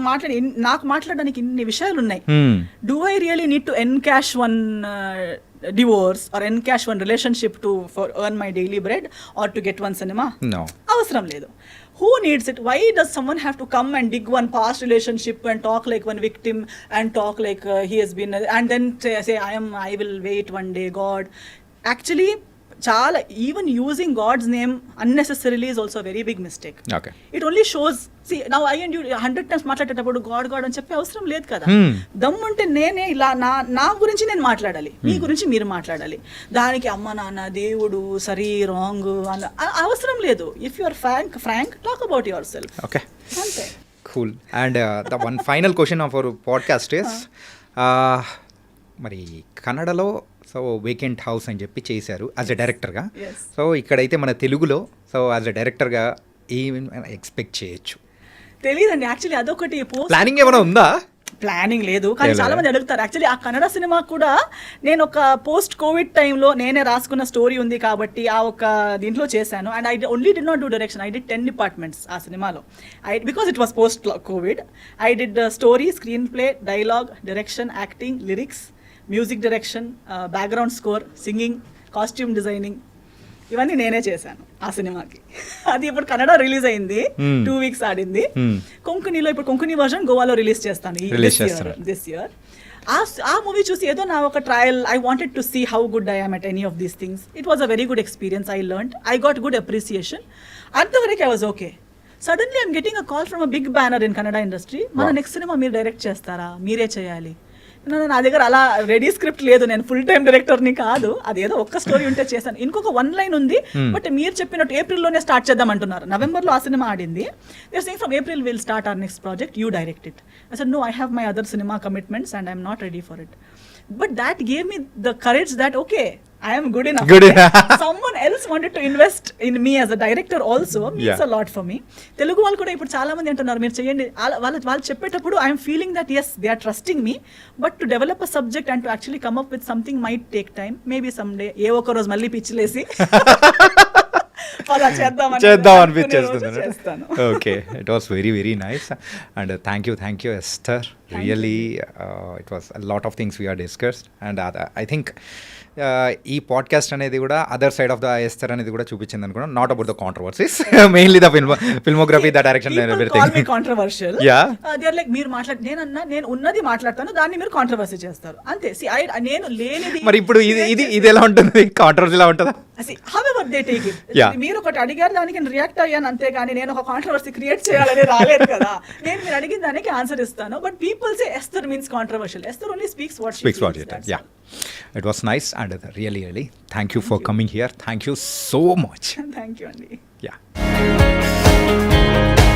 నాకు మాట్లాడడానికి ఇన్ని విషయాలు ఉన్నాయి. Do I really need to encash one divorce or encash one relationship for earn my daily bread or to get one cinema? No. అవసరం లేదు. Who needs it? Why does someone have to come and dig one past relationship and talk like one victim and talk like he has been, and then say I will wait one day, God? Actually, చాలా, even using God's name unnecessarily is also a very big mistake. Okay. It only shows, see, now I and you 100 times మాట్లాడేటప్పుడు God అని చెప్పే అవసరం లేదు కదా. దమ్ముంటే నేనే ఇలా నా గురించి నేను మాట్లాడాలి, మీ గురించి మీరు మాట్లాడాలి. దానికి అమ్మ నాన్న దేవుడు సరి రాంగ్ అని అవసరం లేదు. If you are frank talk about yourself. Okay, అంతే. Cool. And the one final question of our podcast is, మరి కన్నడలో సో వేకెంట్ హౌస్ అని చెప్పి చేశారు యాజ్ ఎ డైరెక్టర్గా. సో ఇక్కడైతే మన తెలుగులో సో యాజ్ ఎ డైరెక్టర్గా ఏమైనా ఎక్స్పెక్ట్ చేయొచ్చు? తెలియదండి యాక్చువల్లీ. అదొకటి ప్లానింగ్ ఏమైనా ఉందా? ప్లానింగ్ లేదు, కానీ చాలా మంది అడుగుతారు. యాక్చువల్లీ ఆ కన్నడ సినిమా కూడా నేను ఒక పోస్ట్ కోవిడ్ టైంలో నేనే రాసుకున్న స్టోరీ ఉంది కాబట్టి ఆ ఒక దీంట్లో చేశాను. And I only did not do direction, I did 10 departments ఆ సినిమాలో. Because it was post Covid. I did story, screen play, dialogue, direction, acting, lyrics, music direction, background score, singing, costume designing, ఇవన్నీ నేనే చేశాను ఆ సినిమాకి. అది ఇప్పుడు Kannada release అయింది, 2 weeks ఆడింది. కొంకణిలో ఇప్పుడు కొంకణి వర్షన్ గోవాలో రిలీజ్ చేస్తాను దిస్ ఇయర్. ఆ మూవీ చూసి ఏదో నా ఒక trial, I wanted to see how good I am at any of these things. It was a very good experience. I learned, I got good appreciation. అంతవరకు I was okay. Suddenly I'm getting a call from a big banner in Kannada industry. మన next సినిమా మీరు direct చేస్తారా, మీరే చేయాలి. నా దగ్గర అలా రెడీ స్క్రిప్ట్ లేదు, నేను ఫుల్ టైం డైరెక్టర్ని కాదు. అదేదో ఒక్క స్టోరీ ఉంటే చేశాను. ఇంకొక 1 line ఉంది, బట్ మీరు చెప్పినట్టు ఏప్రిల్లోనే స్టార్ట్ చేద్దాం అంటున్నారు. నవంబర్లో ఆ సినిమా ఆడింది. They are saying from April will start our next project, you direct it. I said no, I have my other cinema commitments and I'm not ready for it. But that gave me the courage that okay, I am good enough. Someone else wanted to invest in me as a director also means a lot for me. Telugu వాళ్ళు కూడా ఇప్పుడు చాలా మంది అంటున్నారు మీరు చేయండి. వాళ్ళు చెప్పేటప్పుడు I am feeling that yes, they are trusting me, but to develop a subject and to actually come up with something might take time. Maybe someday ఏ ఒక్క రోజు మళ్ళీ పిచ్చిలేసి అలా చేద్దాం అనిపించేస్తుంది. చేస్తాను. Okay, it was very very nice and thank you Esther. Really it was lot of things we are discussed and I think ఈ podcast అనేది కూడా other side of the Esther అనేది కూడా చూపించింది అనుకున్నా. Not about the controversies, mainly the filmography, the direction, everything. Controversial. Yeah. They are like మీరు నేను ఉన్నది మాట్లాడతాను, దాన్ని మీరు కాంట్రవర్సీ చేస్తారు అంతే. నేను లేనిది. మరి ఇప్పుడు ఇది ఎలా ఉంటుంది, కాంట్రవర్సీ ఎలా ఉంటుందా? however they take it. Yeah. మీరు ఒకటి అడిగారు, దానికి నేను రియాక్ట్ అయ్యాను అంతే, కానీ నేను ఒక కాంట్రవర్సీ క్రియేట్ చేయాలని రాలేదు కదా. నేను మీరు అడిగిన దానికి ఆన్సర్ ఇస్తాను. But people say Esther means controversial. Esther only speaks what she feels. Yeah, it was nice and really thank you for coming here. Thank you so much. Thank you అండి. Yeah.